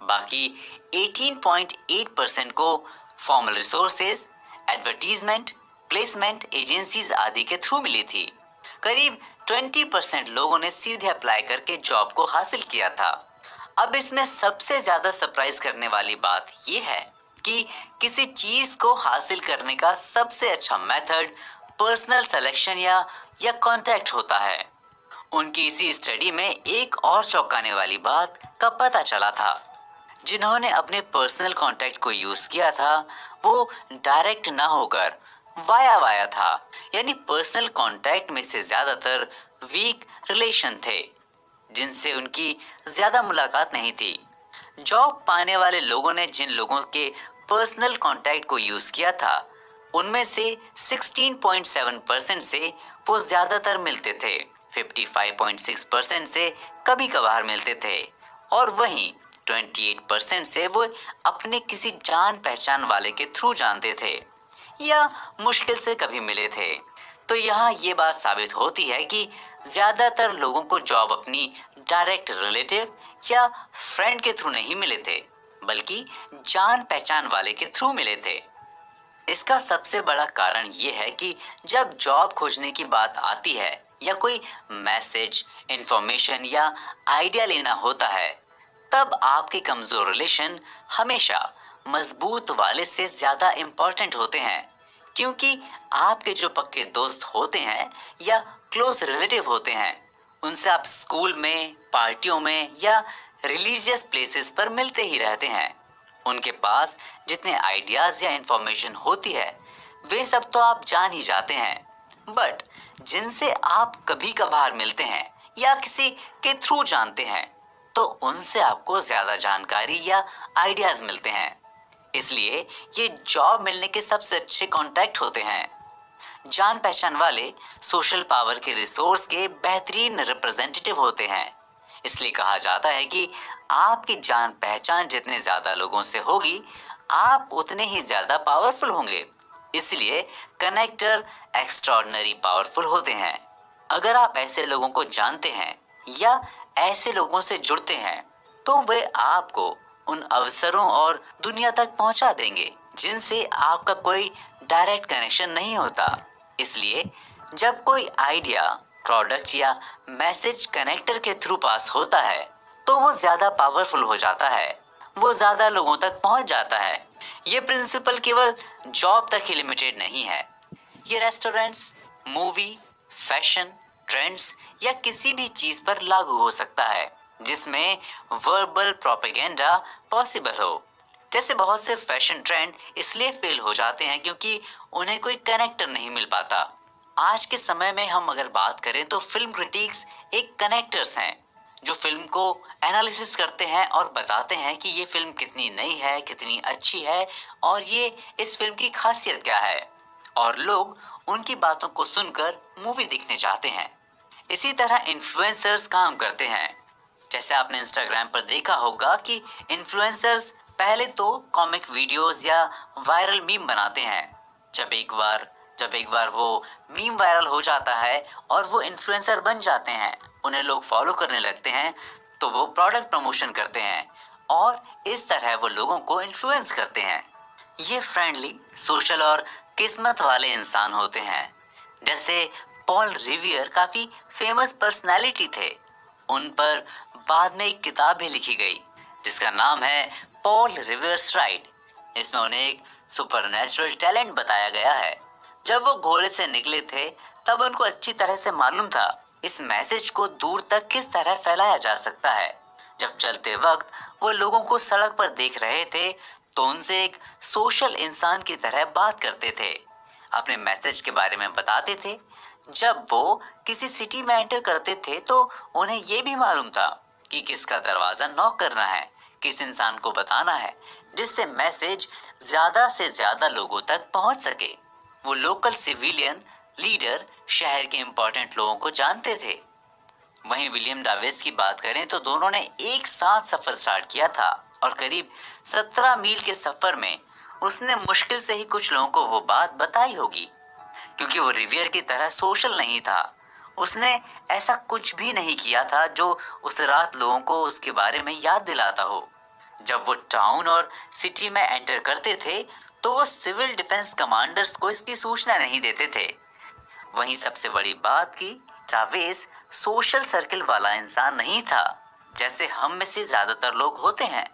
Speaker 1: बाकी 18.8% को formal resources, advertisement, placement agencies आदि के थ्रू मिली थी। करीब 20% लोगों ने सीधे अप्लाई करके जॉब को हासिल किया था। अब इसमें सबसे ज्यादा सरप्राइज करने वाली बात यह है कि किसी चीज को हासिल करने का सबसे अच्छा मेथड पर्सनल सिलेक्शन या कांटेक्ट होता है। उनकी इसी स्टडी में एक और चौंकाने वाली बात का पता चला था। जिन्होंने अपने पर्सनल कांटेक्ट को यूज किया था वो डायरेक्ट ना होकर वाया था, यानी पर्सनल कांटेक्ट में से ज्यादातर वीक रिलेशन थे जिनसे उनकी ज्यादा मुलाकात नहीं थी। जॉब पाने वाले लोगों ने जिन लोगों के पर्सनल कांटेक्ट को यूज किया था उनमें से 16.7% से वो ज्यादातर मिलते थे, 55.6% से कभी कभार मिलते थे और वहीं 28% से वो अपने किसी जान पहचान वाले के थ्रू जानते थे या मुश्किल से कभी मिले थे। तो यहाँ ये बात साबित होती है कि ज्यादातर लोगों को जॉब अपनी डायरेक्ट रिलेटिव या फ्रेंड के थ्रू नहीं मिले थे, बल्कि जान पहचान वाले के थ्रू मिले थे। इसका सबसे बड़ा कारण ये है कि जब जॉब खोजने की बात आती है या कोई मैसेज, इंफॉर्मेशन या आइडिया लेना होता है, तब आपके कमजोर रिलेशन हमेशा मजबूत वाले से ज्यादा इम्पोर्टेंट होते हैं, क्योंकि आपके जो पक्के दोस्त होते हैं या क्लोज रिलेटिव होते हैं उनसे आप स्कूल में, पार्टियों में या रिलीजियस प्लेसेस पर मिलते ही रहते हैं। उनके पास जितने आइडियाज या इंफॉर्मेशन होती है वे सब तो आप जान ही जाते हैं, बट जिनसे आप कभी कभार मिलते हैं या किसी के थ्रू जानते हैं तो उनसे आपको ज्यादा जानकारी या आइडियाज मिलते हैं। इसलिए ये जॉब मिलने के सबसे अच्छे कांटेक्ट होते हैं। जान पहचान वाले सोशल पावर के रिसोर्स के बेहतरीन रिप्रेजेंटेटिव होते हैं। इसलिए कहा जाता है कि आपकी जान पहचान जितने ज्यादा लोगों से होगी आप उतने ही ज्यादा पावरफुल होंगे। इसलिए कनेक्टर एक्स्ट्राऑर्डिनरी पावरफुल होते हैं। अगर आप ऐसे लोगों को जानते हैं या ऐसे लोगों से जुड़ते हैं तो वे आपको उन अवसरों और दुनिया तक पहुंचा देंगे जिनसे आपका कोई डायरेक्ट कनेक्शन नहीं होता। इसलिए जब कोई आइडिया, प्रोडक्ट या मैसेज कनेक्टर के थ्रू पास होता है तो वो ज्यादा पावरफुल हो जाता है, वो ज्यादा लोगों तक पहुंच जाता है। ये प्रिंसिपल केवल जॉब तक ही लिमिटेड नहीं है। ये रेस्टोरेंट्स, मूवी, फैशन, ट्रेंड्स या किसी भी चीज पर लागू हो सकता है जिसमें वर्बल प्रोपेगेंडा पॉसिबल हो। जैसे बहुत से फैशन ट्रेंड इसलिए फेल हो जाते हैं क्योंकि उन्हें कोई कनेक्टर नहीं मिल पाता। आज के समय में हम अगर बात करें तो फिल्म क्रिटिक्स एक कनेक्टर्स हैं जो फिल्म को एनालिसिस करते हैं और बताते हैं कि ये फिल्म कितनी नई है, कितनी अच्छी है और ये इस फिल्म की खासियत क्या है, और लोग उनकी बातों को सुनकर मूवी देखने जाते हैं। इसी तरह इन्फ्लुएंसर्स काम करते हैं। जैसे आपने इंस्टाग्राम पर देखा होगा कि इन्फ्लुएंसर्स पहले तो कॉमिक वीडियोस या वायरल मीम बनाते हैं। जब एक बार वो मीम वायरल हो जाता है और वो इन्फ्लुएंसर बन जाते हैं, उन्हें लोग फॉलो करने लगते हैं, तो वो प्रोडक्ट प्रमोशन करते हैं और इस तरह वो लोगों को इन्फ्लुएंस करते हैं। ये फ्रेंडली, सोशल और किस्मत वाले इंसान होते हैं। जैसे पॉल रिवियर काफी फेमस पर्सनालिटी थे। उन पर बाद में एक किताब भी लिखी गई जिसका नाम है पॉल रिवियर्स राइड। इसमें उन्हें एक सुपरनैचुरल टैलेंट बताया गया है। जब वो घोड़े से निकले थे तब उनको अच्छी तरह से मालूम था इस मैसेज को दूर तक किस तरह फैलाया जा सकता है। जब चलते वक्त वो लोगों को सड़क पर देख रहे थे तो उनसे एक सोशल इंसान की तरह बात करते थे, अपने मैसेज के बारे में बताते थे। जब वो किसी सिटी में एंटर करते थे तो उन्हें ये भी मालूम था कि किसका दरवाजा नॉक करना है, किस इंसान को बताना है, जिससे मैसेज ज्यादा से ज्यादा लोगों तक पहुंच सके। वो लोकल सिविलियन लीडर शहर के इंपॉर्टेंट लोगों को जानते थे। वहीं विलियम डाविस की बात करें तो दोनों ने एक साथ सफर स्टार्ट किया था और करीब 17 मील के सफर में उसने मुश्किल से ही कुछ लोगों को वो बात बताई होगी। क्योंकि वो रिवियर की तरह सोशल नहीं था, उसने ऐसा कुछ भी नहीं किया था जो उस रात लोगों को उसके बारे में याद दिलाता हो। जब वो टाउन और सिटी में एंटर करते थे तो वो सिविल डिफेंस कमांडर्स को इसकी सूचना नहीं देते थे। वहीं सबसे बड़ी बात कि चावेस सोशल सर्कल वाला इंसान नहीं था जैसे हम में से ज्यादातर लोग होते हैं।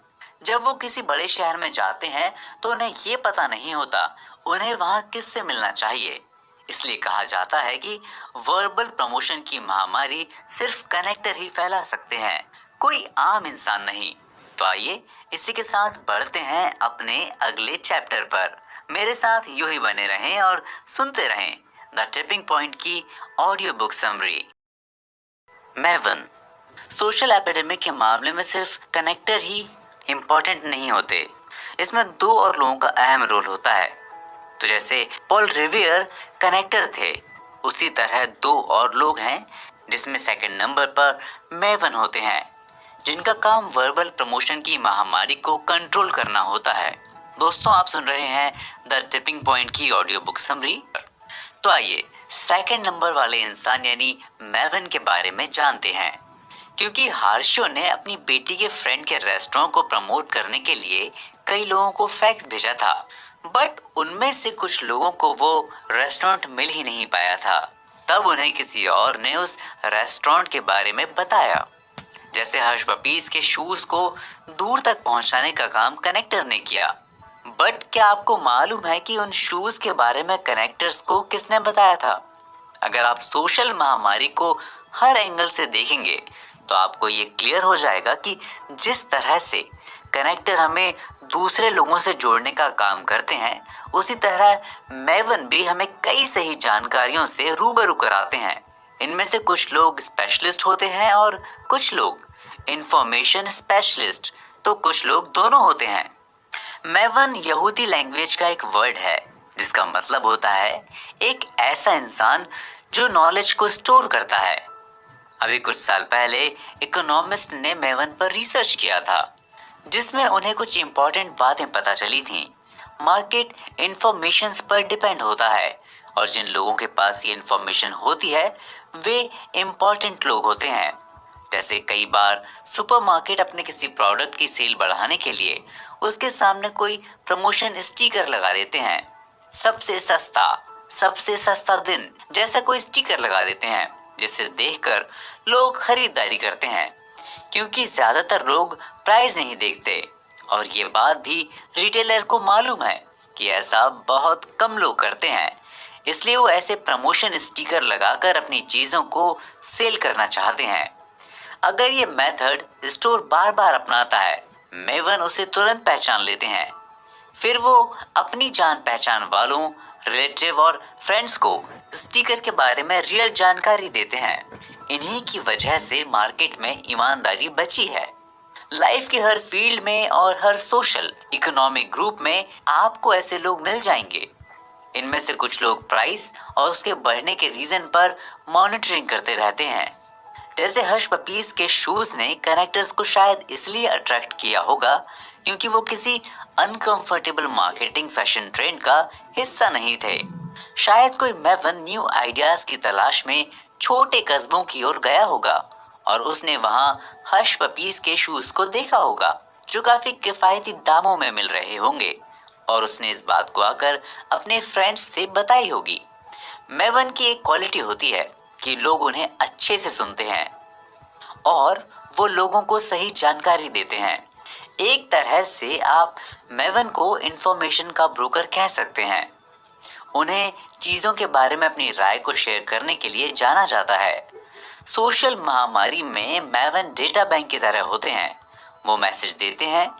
Speaker 1: जब वो किसी बड़े शहर में जाते हैं तो उन्हें ये पता नहीं होता उन्हें वहां किससे मिलना चाहिए। इसलिए कहा जाता है कि वर्बल प्रमोशन की महामारी सिर्फ कनेक्टर ही फैला सकते हैं, कोई आम इंसान नहीं। तो आइए इसी के साथ बढ़ते हैं अपने अगले चैप्टर पर। मेरे साथ यूं ही बने रहें और सुनते रहें द टिपिंग पॉइंट की audio book summary. Maven, social epidemic के मामले में सिर्फ कनेक्टर ही इम्पोर्टेंट नहीं होते, इसमें दो और लोगों का अहम रोल होता है। तो जैसे पॉल रिवियर कनेक्टर थे, उसी तरह दो और लोग हैं जिसमें सेकंड नंबर पर मैवन होते हैं जिनका काम वर्बल प्रमोशन की महामारी को कंट्रोल करना होता है। दोस्तों, आप सुन रहे हैं द टिपिंग पॉइंट की ऑडियो बुक समरी। तो आइए सेकंड नंबर वाले इंसान यानी मैवन के बारे में जानते हैं। क्योंकि हार्शो ने अपनी बेटी के फ्रेंड के रेस्टोरेंट को प्रमोट करने के लिए कई लोगों को फैक्स भेजा था, बट उनमें से कुछ लोगों को वो रेस्टोरेंट मिल ही नहीं पाया था। तब उन्हें किसी और ने उस रेस्टोरेंट के बारे में बताया। जैसे हर्ष पपीज के शूज को दूर तक पहुंचाने का काम कनेक्टर ने किया। बट क्या आपको मालूम है कि उन शूज के बारे में कनेक्टर्स को किसने बताया था? अगर आप सोशल महामारी को हर एंगल से देखेंगे तो आपको ये क्लियर हो जाएगा कि जिस तरह से कनेक्टर हमें दूसरे लोगों से जोड़ने का काम करते हैं, उसी तरह मैवन भी हमें कई सही जानकारियों से रूबरू कराते हैं। इनमें से कुछ लोग स्पेशलिस्ट होते हैं और कुछ लोग इंफॉर्मेशन स्पेशलिस्ट, तो कुछ लोग दोनों होते हैं। मैवन यहूदी लैंग्वेज का एक वर्ड है जिसका मतलब होता है एक ऐसा इंसान जो नॉलेज को स्टोर करता है। अभी कुछ साल पहले इकोनॉमिस्ट ने मैवन पर रिसर्च किया था जिसमें उन्हें कुछ इंपॉर्टेंट बातें पता चली थी। मार्केट इंफॉर्मेशन पर डिपेंड होता है और जिन लोगों के पास ये इंफॉर्मेशन होती है वे इम्पोर्टेंट लोग होते हैं। जैसे कई बार सुपरमार्केट अपने किसी प्रोडक्ट की सेल बढ़ाने के लिए उसके सामने कोई प्रमोशन स्टिकर लगा देते हैं। सबसे सस्ता दिन जैसा कोई स्टिकर लगा देते हैं जिसे देखकर लोग खरीदारी करते हैं। क्योंकि ज्यादातर लोग प्राइस नहीं देखते और ये बात भी रिटेलर को मालूम है कि ऐसा बहुत कम लोग करते हैं, इसलिए वो ऐसे प्रमोशन स्टिकर लगाकर अपनी चीजों को सेल करना चाहते हैं। अगर ये मेथड स्टोर बार बार अपनाता है, मेवन उसे तुरंत पहचान लेते हैं। फिर वो अपनी जान पहचान वालों, रिलेटिव और फ्रेंड्स को स्टिकर के बारे में रियल जानकारी देते हैं। इन्हीं की वजह से मार्केट में ईमानदारी बची है। लाइफ के हर फील्ड में और हर सोशल इकोनॉमिक ग्रुप में आपको ऐसे लोग मिल जाएंगे। इनमें से कुछ लोग प्राइस और उसके बढ़ने के रीजन पर मॉनिटरिंग करते रहते हैं। जैसे हर्ष पपीज के शूज ने कनेक्टर्स को शायद इसलिए अट्रैक्ट किया होगा क्योंकि वो किसी अनकंफर्टेबल मार्केटिंग फैशन ट्रेंड का हिस्सा नहीं थे। शायद कोई मेवन न्यू आइडियाज की तलाश में छोटे कस्बों की ओर गया होगा और उसने वहां हर्ष पपीज के शूज को देखा होगा जो काफी किफायती दामों में मिल रहे होंगे, और उसने इस बात को आकर अपने फ्रेंड्स से बताई होगी। मेवन की एक क्वालिटी होती है कि लोग उन्हें अच्छे से सुनते हैं और वो लोगों को सही जानकारी देते हैं। एक तरह से आप मेवन को इंफॉर्मेशन का ब्रोकर कह सकते हैं। उन्हें चीजों के बारे में अपनी राय को शेयर करने के लिए जाना जाता है। सोशल महामारी में मेवन डेटा बैंक की तरह होते हैं। वो मैसेज देते हैं।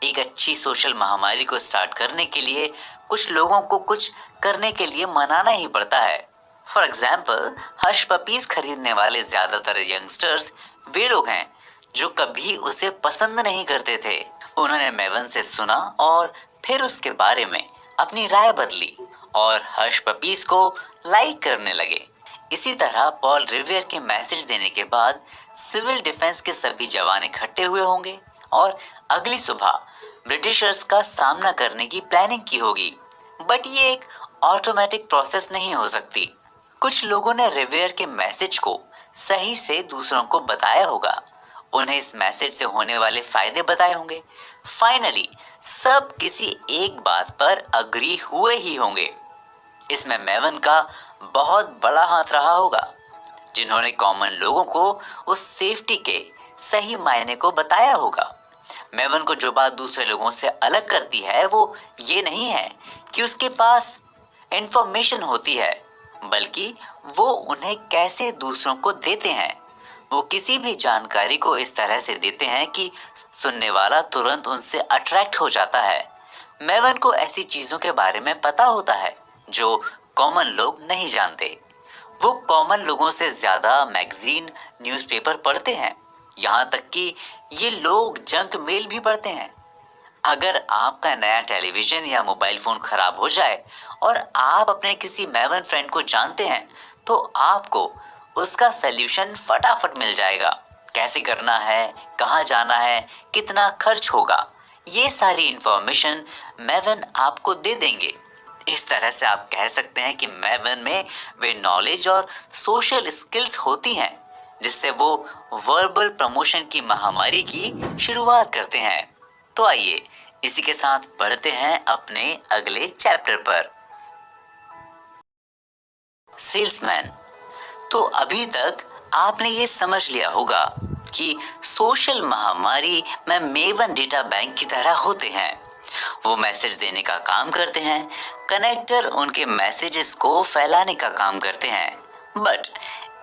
Speaker 1: एक अच्छी सोशल महामारी को स्टार्ट करने के लिए कुछ लोगों को कुछ करने के लिए मनाना ही पड़ता है। फॉर एग्जाम्पल, हर्ष पपीज खरीदने वाले ज्यादातर यंगस्टर्स वे लोग हैं जो कभी उसे पसंद नहीं करते थे। उन्होंने मेवन से सुना और फिर उसके बारे में अपनी राय बदली और हर्ष पपीज को लाइक करने लगे। इसी तरह पॉल रिवियर के मैसेज देने के बाद सिविल डिफेंस के सभी जवान इकट्ठे हुए होंगे और अगली सुबह ब्रिटिशर्स का सामना करने की प्लानिंग की होगी। बट ये एक ऑटोमेटिक प्रोसेस नहीं हो सकती। कुछ लोगों ने रिवियर के मैसेज को सही से दूसरों को बताया होगा, उन्हें इस मैसेज से होने वाले फायदे बताए होंगे। फाइनली सब किसी एक बात पर अग्री हुए ही होंगे। इसमें मेवन का बहुत बड़ा हाथ रहा होगा, जिन्होंने कॉमन लोगों को उस सेफ्टी के सही मायने को बताया होगा। मेवन को जो बात दूसरे लोगों से अलग करती है वो ये नहीं है कि उसके पास इंफॉर्मेशन होती है, बल्कि वो उन्हें कैसे दूसरों को देते हैं। वो किसी भी जानकारी को इस तरह से देते हैं कि सुनने वाला तुरंत उनसे अट्रैक्ट हो जाता है। मेवन को ऐसी चीजों के बारे में पता होता है जो कॉमन लोग नहीं जानते। वो कॉमन लोगों से ज्यादा मैगजीन, न्यूज़पेपर पढ़ते हैं, यहाँ तक कि ये लोग जंक मेल भी पढ़ते हैं। अगर आपका नया टेलीविजन या मोबाइल फोन खराब हो जाए और आप अपने किसी मेवन फ्रेंड को जानते हैं तो आपको उसका सल्यूशन फटाफट मिल जाएगा। कैसे करना है, कहाँ जाना है, कितना खर्च होगा, ये सारी इंफॉर्मेशन मेवन आपको दे देंगे। इस तरह से आप कह सकते हैं कि मेवन में वे नॉलेज और सोशल स्किल्स होती हैं जिससे वो वर्बल प्रमोशन की महामारी की शुरुआत करते हैं। तो आइए इसी के साथ बढ़ते हैं अपने अगले चैप्टर पर। सेल्समैन। तो अभी तक आपने ये समझ लिया होगा कि सोशल महामारी में मेवन डेटा बैंक की तरह होते हैं। वो मैसेज देने का काम करते हैं, कनेक्टर उनके मैसेजेस को फैलाने का काम करते हैं। बट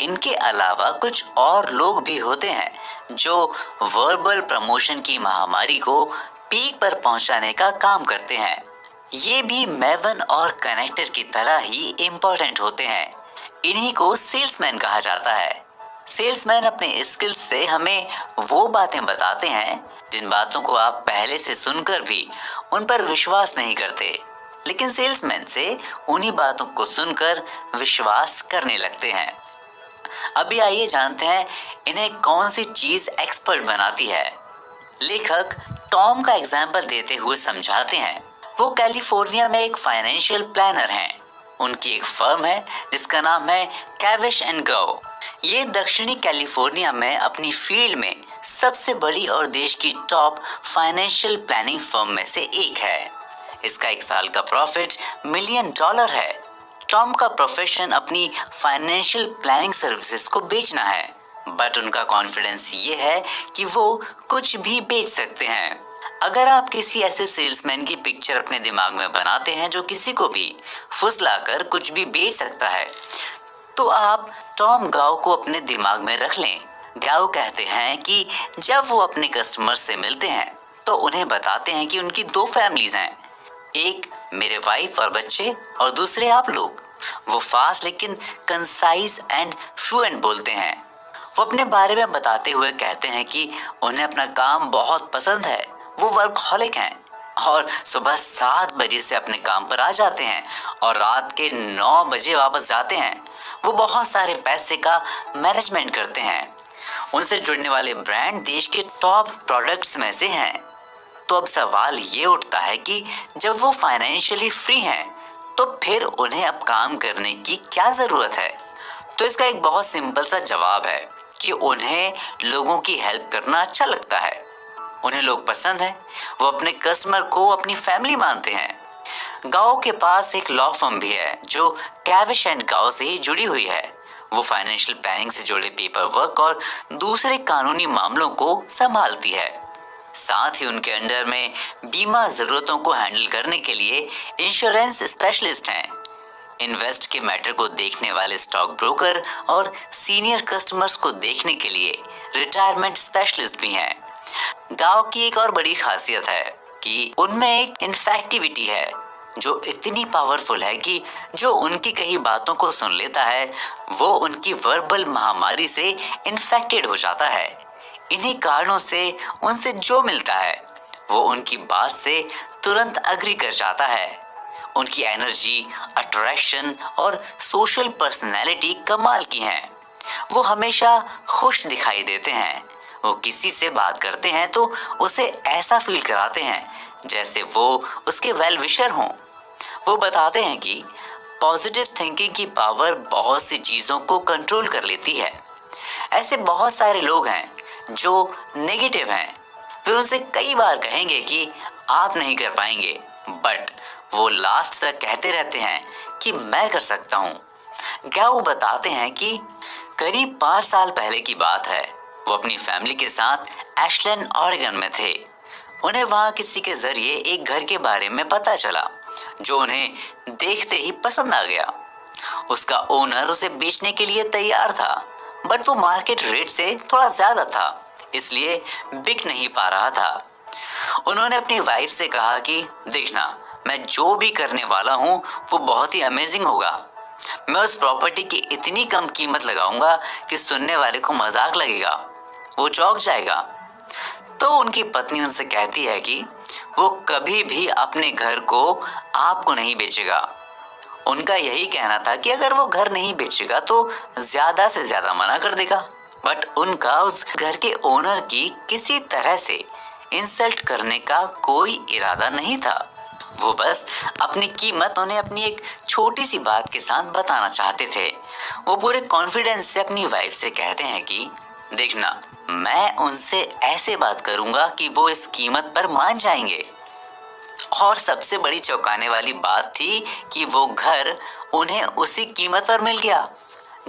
Speaker 1: इनके अलावा कुछ और लोग भी होते हैं जो वर्बल प्रमोशन की महामारी को पीक पर पहुंचाने का काम करते हैं। ये भी मेवन और कनेक्टर की तरह ही इम्पोर्टेंट होते हैं। इन्हीं को सेल्समैन कहा जाता है। सेल्समैन अपने स्किल्स से हमें वो बातें बताते हैं जिन बातों को आप पहले से सुनकर भी उन पर विश्वास नहीं करते, लेकिन सेल्समैन से उन्हीं बातों को सुनकर विश्वास करने लगते हैं। अभी आइए जानते हैं इन्हें कौन सी चीज एक्सपर्ट बनाती है। लेखक टॉम का एग्जाम्पल देते हुए समझाते हैं। वो कैलिफोर्निया में एक फाइनेंशियल प्लानर हैं। उनकी एक फर्म है जिसका नाम है कैविश एंड गो। ये दक्षिणी कैलिफोर्निया में अपनी फील्ड में सबसे बड़ी और देश की टॉप फाइनेंशियल प्लानिंग फर्म में से एक है। इसका एक साल का प्रॉफिट $1 मिलियन है। टॉम का प्रोफेशन अपनी फाइनेंशियल प्लानिंग सर्विसेज को बेचना है, बट उनका कॉन्फिडेंस ये है कि वो कुछ भी बेच सकते हैं। अगर आप किसी ऐसे सेल्समैन की पिक्चर अपने दिमाग में बनाते हैं जो किसी को भी फुसलाकर कुछ भी बेच सकता है, तो आप टॉम गाओ को अपने दिमाग में रख लें। गाओ कहते हैं कि जब वो अपने कस्टमर से मिलते हैं तो उन्हें बताते हैं कि उनकी 2 फैमिलीज हैं, एक मेरे वाइफ और बच्चे और दूसरे आप लोग। वो फास्ट लेकिन कंसाइज एंड फ्लुएंट बोलते हैं। वो अपने बारे में बताते हुए कहते हैं कि उन्हें अपना काम बहुत पसंद है, वो वर्कहॉलिक हैं और सुबह 7 बजे से अपने काम पर आ जाते हैं और रात के 9 बजे वापस जाते हैं। वो बहुत सारे पैसे का मैनेजमेंट करते हैं। उनसे जुड़ने वाले ब्रांड देश के टॉप प्रोडक्ट्स में से हैं। तो अब सवाल ये उठता है कि जब वो फाइनेंशियली फ्री हैं तो फिर उन्हें अब काम करने की क्या ज़रूरत है? तो इसका एक बहुत सिंपल सा जवाब है कि उन्हें लोगों की हेल्प करना अच्छा लगता है। उन्हें लोग पसंद हैं। वो अपने कस्टमर को अपनी फैमिली मानते हैं। गाओ के पास एक लॉ फर्म भी है जो कैविश एंड गाओ से ही जुड़ी हुई है। वो फाइनेंशियल प्लानिंग से जुड़े पेपर वर्क और दूसरे कानूनी मामलों को संभालती है। साथ ही उनके अंडर में बीमा जरूरतों को हैंडल करने के लिए इंश्योरेंस स्पेशलिस्ट हैं, इन्वेस्ट के मैटर को देखने वाले स्टॉक ब्रोकर और सीनियर कस्टमर्स को देखने के लिए रिटायरमेंट स्पेशलिस्ट भी हैं। गांव की एक और बड़ी खासियत है कि उनमें एक इन्फेक्टिविटी है जो इतनी पावरफुल है कि जो उनकी कही बातों को सुन लेता है वो उनकी वर्बल महामारी से इन्फेक्टेड हो जाता है। इन्हीं कारणों से उनसे जो मिलता है वो उनकी बात से तुरंत अग्री कर जाता है। उनकी एनर्जी, अट्रैक्शन और सोशल पर्सनैलिटी कमाल की हैं। वो हमेशा खुश दिखाई देते हैं। वो किसी से बात करते हैं तो उसे ऐसा फील कराते हैं जैसे वो उसके वेल विशर हों। वो बताते हैं कि पॉजिटिव थिंकिंग की पावर बहुत सी चीज़ों को कंट्रोल कर लेती है। ऐसे बहुत सारे लोग हैं जो नेगेटिव हैं। वे उनसे कई बार कहेंगे कि आप नहीं कर पाएंगे, बट वो लास्ट तक कहते रहते हैं कि मैं कर सकता हूँ। गाओ बताते हैं कि करीब 5 साल पहले की बात है। वो अपनी फैमिली के साथ एशलैंड ऑरेगन में थे। उन्हें वहाँ किसी के जरिए एक घर के बारे में पता चला जो उन्हें देखते ही पसंद आ गया। उसका ओनर उसे बेचने के लिए तैयार था, बट वो मार्केट रेट से थोड़ा ज्यादा था, इसलिए बिक नहीं पा रहा था। उन्होंने अपनी वाइफ से कहा कि देखना, मैं जो भी करने वाला हूँ वो बहुत ही अमेजिंग होगा। मैं उस प्रॉपर्टी की इतनी कम कीमत लगाऊंगा कि सुनने वाले को मजाक लगेगा, वो चौंक जाएगा। तो उनकी पत्नी उनसे कहती है कि वो कभी भी अपने घर को आपको नहीं बेचेगा। उनका यही कहना था कि अगर वो घर नहीं बेचेगा तो ज्यादा से ज्यादा मना कर देगा, बट उनका उस घर के ओनर की किसी तरह से इंसल्ट करने का कोई इरादा नहीं था। वो बस अपनी कीमत उन्हें अपनी एक छोटी सी बात के साथ बताना चाहते थे। वो पूरे कॉन्फिडेंस से अपनी वाइफ से कहते हैं कि देखना, मैं उनसे ऐसे बात करूंगा कि वो इस कीमत पर मान जाएंगे। और सबसे बड़ी चौंकाने वाली बात थी कि वो घर उन्हें उसी कीमत पर मिल गया।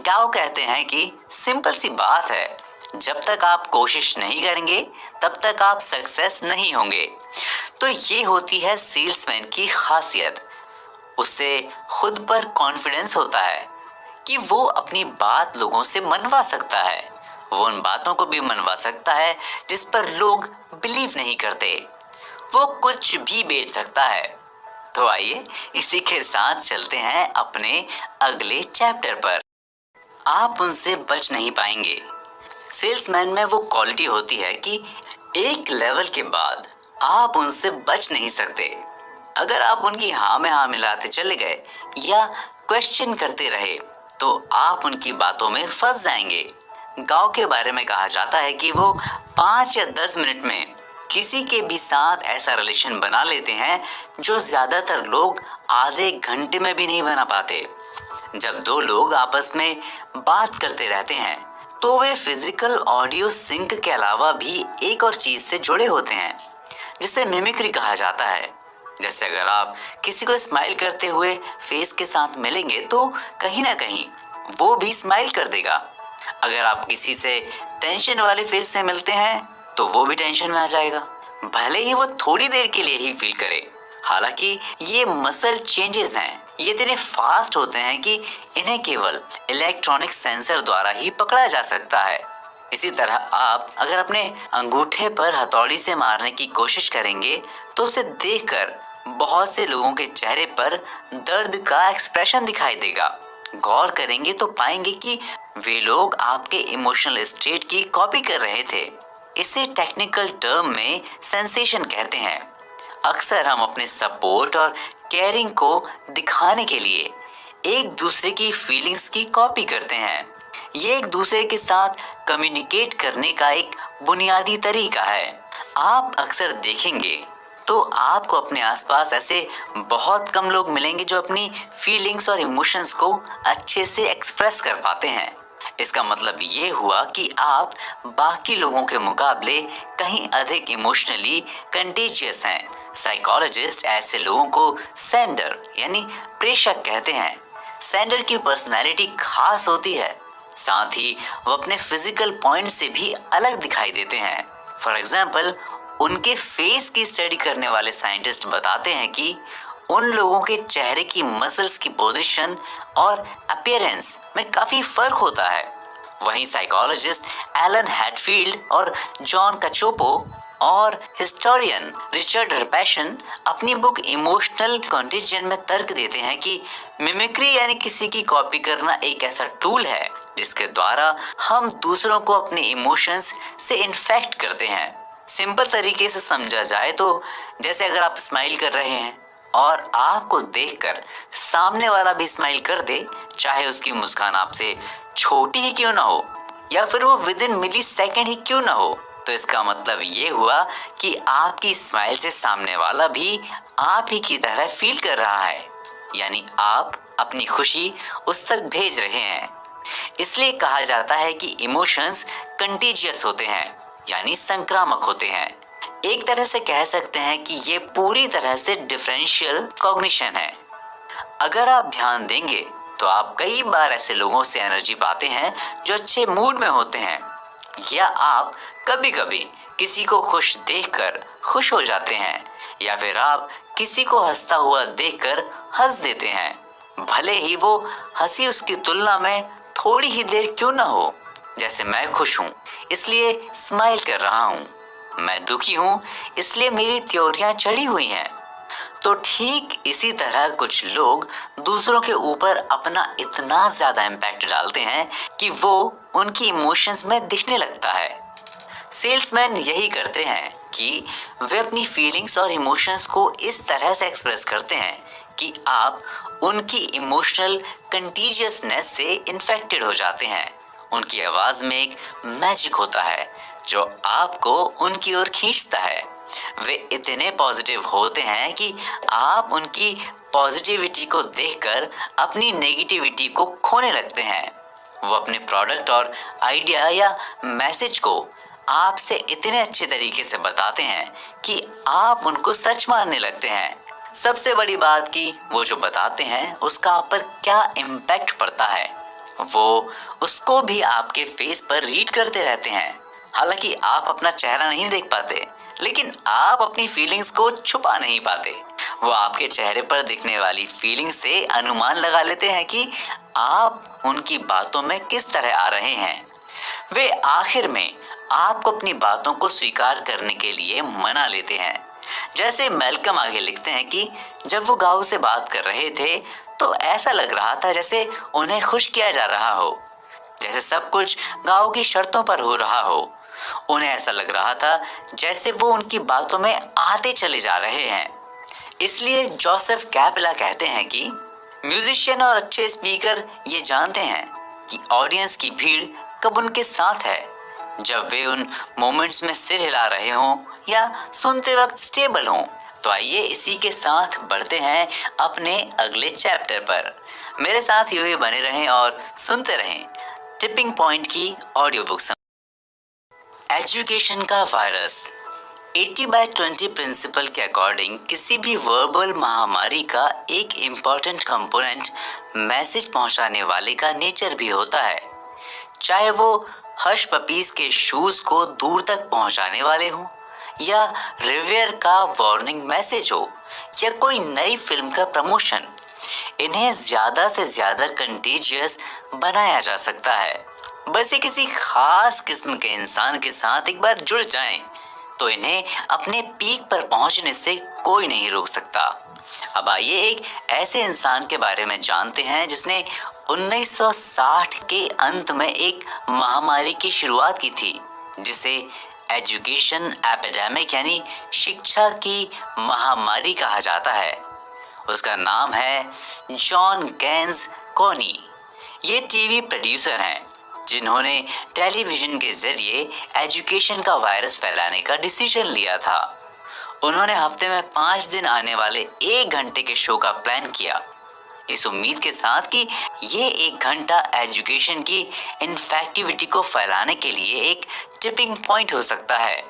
Speaker 1: गाओ कहते हैं कि सिंपल सी बात है, जब तक आप कोशिश नहीं करेंगे तब तक आप सक्सेस नहीं होंगे। तो ये होती है सेल्समैन की खासियत। उसे खुद पर कॉन्फिडेंस होता है कि वो अपनी बात लोगों से मनवा सकता है। वो उन बातों को भी मनवा सकता है जिस पर लोग बिलीव नहीं करते। वो कुछ भी बेच सकता है। तो आइए इसी के साथ चलते हैं अपने अगले चैप्टर पर। आप उनसे बच नहीं पाएंगे। सेल्समैन में वो क्वालिटी होती है कि एक लेवल के बाद आप उनसे बच नहीं सकते। अगर आप उनकी हाँ में हाँ मिलाते चले गए या क्वेश्चन करते रहे तो आप उनकी बातों में फंस जाएंगे। गांव के बारे में कहा जाता है कि वो 5 या 10 मिनट में किसी के भी साथ ऐसा रिलेशन बना लेते हैं जो ज्यादातर लोग आधे घंटे में भी नहीं बना पाते। जब 2 लोग आपस में बात करते रहते हैं तो वे फिजिकल ऑडियो सिंक के अलावा भी एक और चीज से जुड़े होते हैं जिसे मिमिक्री कहा जाता है। जैसे अगर आप किसी को स्माइल करते हुए फेस के साथ मिलेंगे तो कहीं ना कहीं वो भी स्माइल कर देगा। अगर आप किसी से टेंशन वाले फेस से मिलते हैं तो वो भी टेंशन में आ जाएगा। भले ही वो थोड़ी देर के लिए ही फील करे। हालांकि ये मसल चेंजेस हैं, ये इतने फास्ट होते हैं कि इन्हें केवल इलेक्ट्रॉनिक सेंसर द्वारा ही पकड़ा जा सकता है। इसी तरह आप अगर अपने अंगूठे पर हथौड़ी से मारने की कोशिश करेंगे तो उसे देखकर बहुत से लोगों के चेहरे पर दर्द का एक्सप्रेशन दिखाई देगा। गौर करेंगे तो पाएंगे कि वे लोग आपके इमोशनल स्टेट की कॉपी कर रहे थे। इसे टेक्निकल टर्म में सेंसेशन कहते हैं। अक्सर हम अपने सपोर्ट और केयरिंग को दिखाने के लिए एक दूसरे की फीलिंग्स की कॉपी करते हैं। ये एक दूसरे के साथ कम्युनिकेट करने का एक बुनियादी तरीका है। आप अक्सर देखेंगे तो आपको अपने आसपास ऐसे बहुत कम लोग मिलेंगे जो अपनी फीलिंग्स और इमोशंस को अच्छे से एक्सप्रेस कर पाते हैं। इसका मतलब ये हुआ कि आप बाकी लोगों के मुकाबले कहीं अधिक इमोशनली कंटेजियस हैं। साइकोलॉजिस्ट ऐसे लोगों को सेंडर यानी प्रेषक कहते हैं। सेंडर की पर्सनैलिटी खास होती है, साथ ही वो अपने फिजिकल पॉइंट से भी अलग दिखाई देते हैं। फॉर एग्जाम्पल, उनके फेस की स्टडी करने वाले साइंटिस्ट बताते हैं कि उन लोगों के चेहरे की मसल्स की पोजीशन और अपीयरेंस में काफी फर्क होता है। वहीं साइकोलॉजिस्ट एलन हैटफील्ड और जॉन कचोपो और हिस्टोरियन रिचर्ड हर्पैशन अपनी बुक इमोशनल कंटेजियन में तर्क देते हैं कि मिमिक्री यानी किसी की कॉपी करना एक ऐसा टूल है जिसके द्वारा हम दूसरों को अपने इमोशंस से इन्फेक्ट करते हैं। सिंपल तरीके से समझा जाए तो जैसे अगर आप स्माइल कर रहे हैं और आपको देखकर सामने वाला भी स्माइल कर दे, चाहे उसकी मुस्कान आपसे छोटी ही क्यों ना हो या फिर वो विद इन मिली सेकेंड ही क्यों ना हो, तो इसका मतलब ये हुआ कि आपकी स्माइल से सामने वाला भी आप ही की तरह फील कर रहा है, यानी आप अपनी खुशी उस तक भेज रहे हैं। इसलिए कहा जाता है कि इमोशंस कंटेजियस होते हैं, यानी संक्रामक होते हैं। एक तरह से कह सकते हैं कि ये पूरी तरह से डिफरेंशियल कॉग्निशन है। अगर आप ध्यान देंगे तो आप कई बार ऐसे लोगों से एनर्जी पाते हैं जो अच्छे मूड में होते हैं, या आप कभी कभी किसी को खुश देखकर खुश हो जाते हैं, या फिर आप किसी को हंसता हुआ देखकर हंस देते हैं, भले ही वो हंसी उसकी तुलना में थोड़ी ही देर क्यों ना हो। जैसे मैं खुश हूँ इसलिए स्माइल कर रहा हूँ, मैं दुखी हूँ इसलिए मेरी त्योरियां चढ़ी हुई हैं। तो ठीक इसी तरह कुछ लोग दूसरों के ऊपर अपना इतना ज्यादा इम्पैक्ट डालते हैं कि वो उनकी इमोशंस में दिखने लगता है। सेल्समैन यही करते हैं कि वे अपनी फीलिंग्स और इमोशंस को इस तरह से एक्सप्रेस करते हैं कि आप उनकी इमोशनल कंटीजियसनेस से इन्फेक्टेड हो जाते हैं। उनकी आवाज में एक मैजिक होता है जो आपको उनकी ओर खींचता है। वे इतने पॉजिटिव होते हैं कि आप उनकी पॉजिटिविटी को देखकर अपनी नेगेटिविटी को खोने लगते हैं। वो अपने प्रोडक्ट और आइडिया या मैसेज को आपसे इतने अच्छे तरीके से बताते हैं कि आप उनको सच मानने लगते हैं। सबसे बड़ी बात कि वो जो बताते हैं उसका आप पर क्या इम्पैक्ट पड़ता है, वो उसको भी आपके फेस पर रीड करते रहते हैं। हालांकि आप अपना चेहरा नहीं देख पाते, लेकिन आप अपनी फीलिंग्स को छुपा नहीं पाते। वो आपके चेहरे पर दिखने वाली फीलिंग्स से अनुमान लगा लेते हैं कि आप उनकी बातों में किस तरह आ रहे हैं। वे आखिर में आपको अपनी बातों को स्वीकार करने के लिए मना लेते हैं। जैसे मैल्कम आगे लिखते हैं कि जब वो गांव से बात कर रहे थे तो ऐसा लग रहा था जैसे उन्हें खुश किया जा रहा हो, जैसे सब कुछ गांव की शर्तों पर हो रहा हो। उन्हें ऐसा लग रहा था जैसे वो उनकी बातों में आते चले जा रहे हैं। इसलिए जोसेफ कैपेला कहते हैं कि म्यूजिशियन और अच्छे स्पीकर ये जानते हैं कि ऑडियंस की भीड़ कब उनके साथ है, जब वे उन मोमेंट्स में सिर हिला रहे हों या सुनते वक्त स्टेबल हों। तो आइए इसी के साथ बढ़ते हैं अपने अगले चैप्टर पर। मेरे साथ यूं ही बने रहें और सुनते रहें टिपिंग पॉइंट की ऑडियो बुक। एजुकेशन का वायरस 80/20 प्रिंसिपल के अकॉर्डिंग किसी भी वर्बल महामारी का एक इम्पॉर्टेंट कंपोनेंट मैसेज पहुंचाने वाले का नेचर भी होता है, चाहे वो हश पपीज के शूज को दूर तक पहुंचाने वाले हों या रिव्यूअर का वार्निंग मैसेज हो या कोई नई फिल्म का प्रमोशन, इन्हें ज्यादा से ज्यादा कंटेजियस बनाया जा सकता है। बस ये किसी खास किस्म के इंसान के साथ एक बार जुड़ जाएं, तो इन्हें अपने पीक पर पहुंचने से कोई नहीं रोक सकता। अब आइए एक ऐसे इंसान के बारे में जानते हैं जिसने 1960 के अंत में एक महामारी की शुरुआत की थी, जिसे एजुकेशन एपिडेमिक यानी शिक्षा की महामारी कहा जाता है। उसका नाम है जॉन गेन्स कोनी। ये टीवी प्रोड्यूसर हैं जिन्होंने टेलीविजन के जरिए एजुकेशन का वायरस फैलाने का डिसीजन लिया था। उन्होंने हफ्ते में 5 दिन आने वाले 1 घंटे के शो का प्लान किया, इस उम्मीद के साथ कि ये 1 घंटा एजुकेशन की इन्फेक्टिविटी को फैलाने के लिए एक टिपिंग पॉइंट हो सकता है।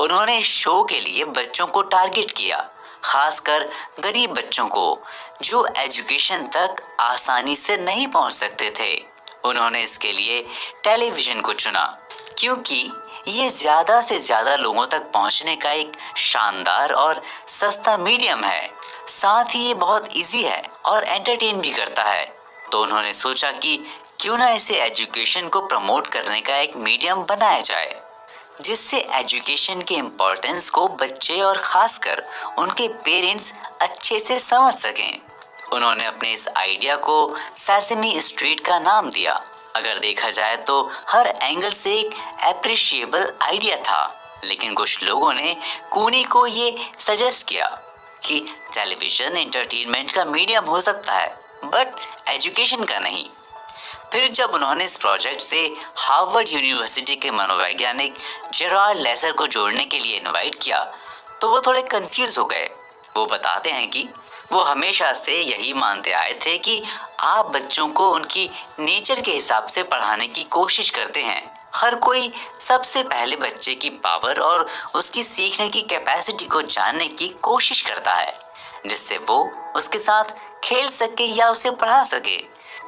Speaker 1: उन्होंने शो के लिए बच्चों को टारगेट किया, खासकर गरीब बच्चों को जो एजुकेशन तक आसानी से नहीं पहुंच सकते थे। उन्होंने इसके लिए टेलीविजन को चुना क्योंकि ये ज्यादा से ज्यादा लोगों तक पहुंचने का एक शानदार और सस्ता मीडियम है। साथ ही ये बहुत इजी है और एंटरटेन भी करता है। तो उन्होंने सोचा कि क्यों ना इसे एजुकेशन को प्रमोट करने का एक मीडियम बनाया जाए, जिससे एजुकेशन के इम्पोर्टेंस को बच्चे और खासकर उनके पेरेंट्स अच्छे से समझ सकें। उन्होंने अपने इस आइडिया को सेसेमी स्ट्रीट का नाम दिया। अगर देखा जाए तो हर एंगल से एक एप्रिशिएबल आइडिया था, लेकिन कुछ लोगों ने कूनी को ये सजेस्ट किया कि टेलीविजन एंटरटेनमेंट का मीडियम हो सकता है बट एजुकेशन का नहीं। फिर जब उन्होंने इस प्रोजेक्ट से हार्वर्ड यूनिवर्सिटी के मनोवैज्ञानिक जेराल्ड लेसर को जोड़ने के लिए इनवाइट किया तो वो थोड़े कंफ्यूज हो गए। वो बताते हैं कि वो हमेशा से यही मानते आए थे कि आप बच्चों को उनकी नेचर के हिसाब से पढ़ाने की कोशिश करते हैं। हर कोई सबसे पहले बच्चे की पावर और उसकी सीखने की कैपेसिटी को जानने की कोशिश करता है, जिससे वो उसके साथ खेल सके या उसे पढ़ा सके।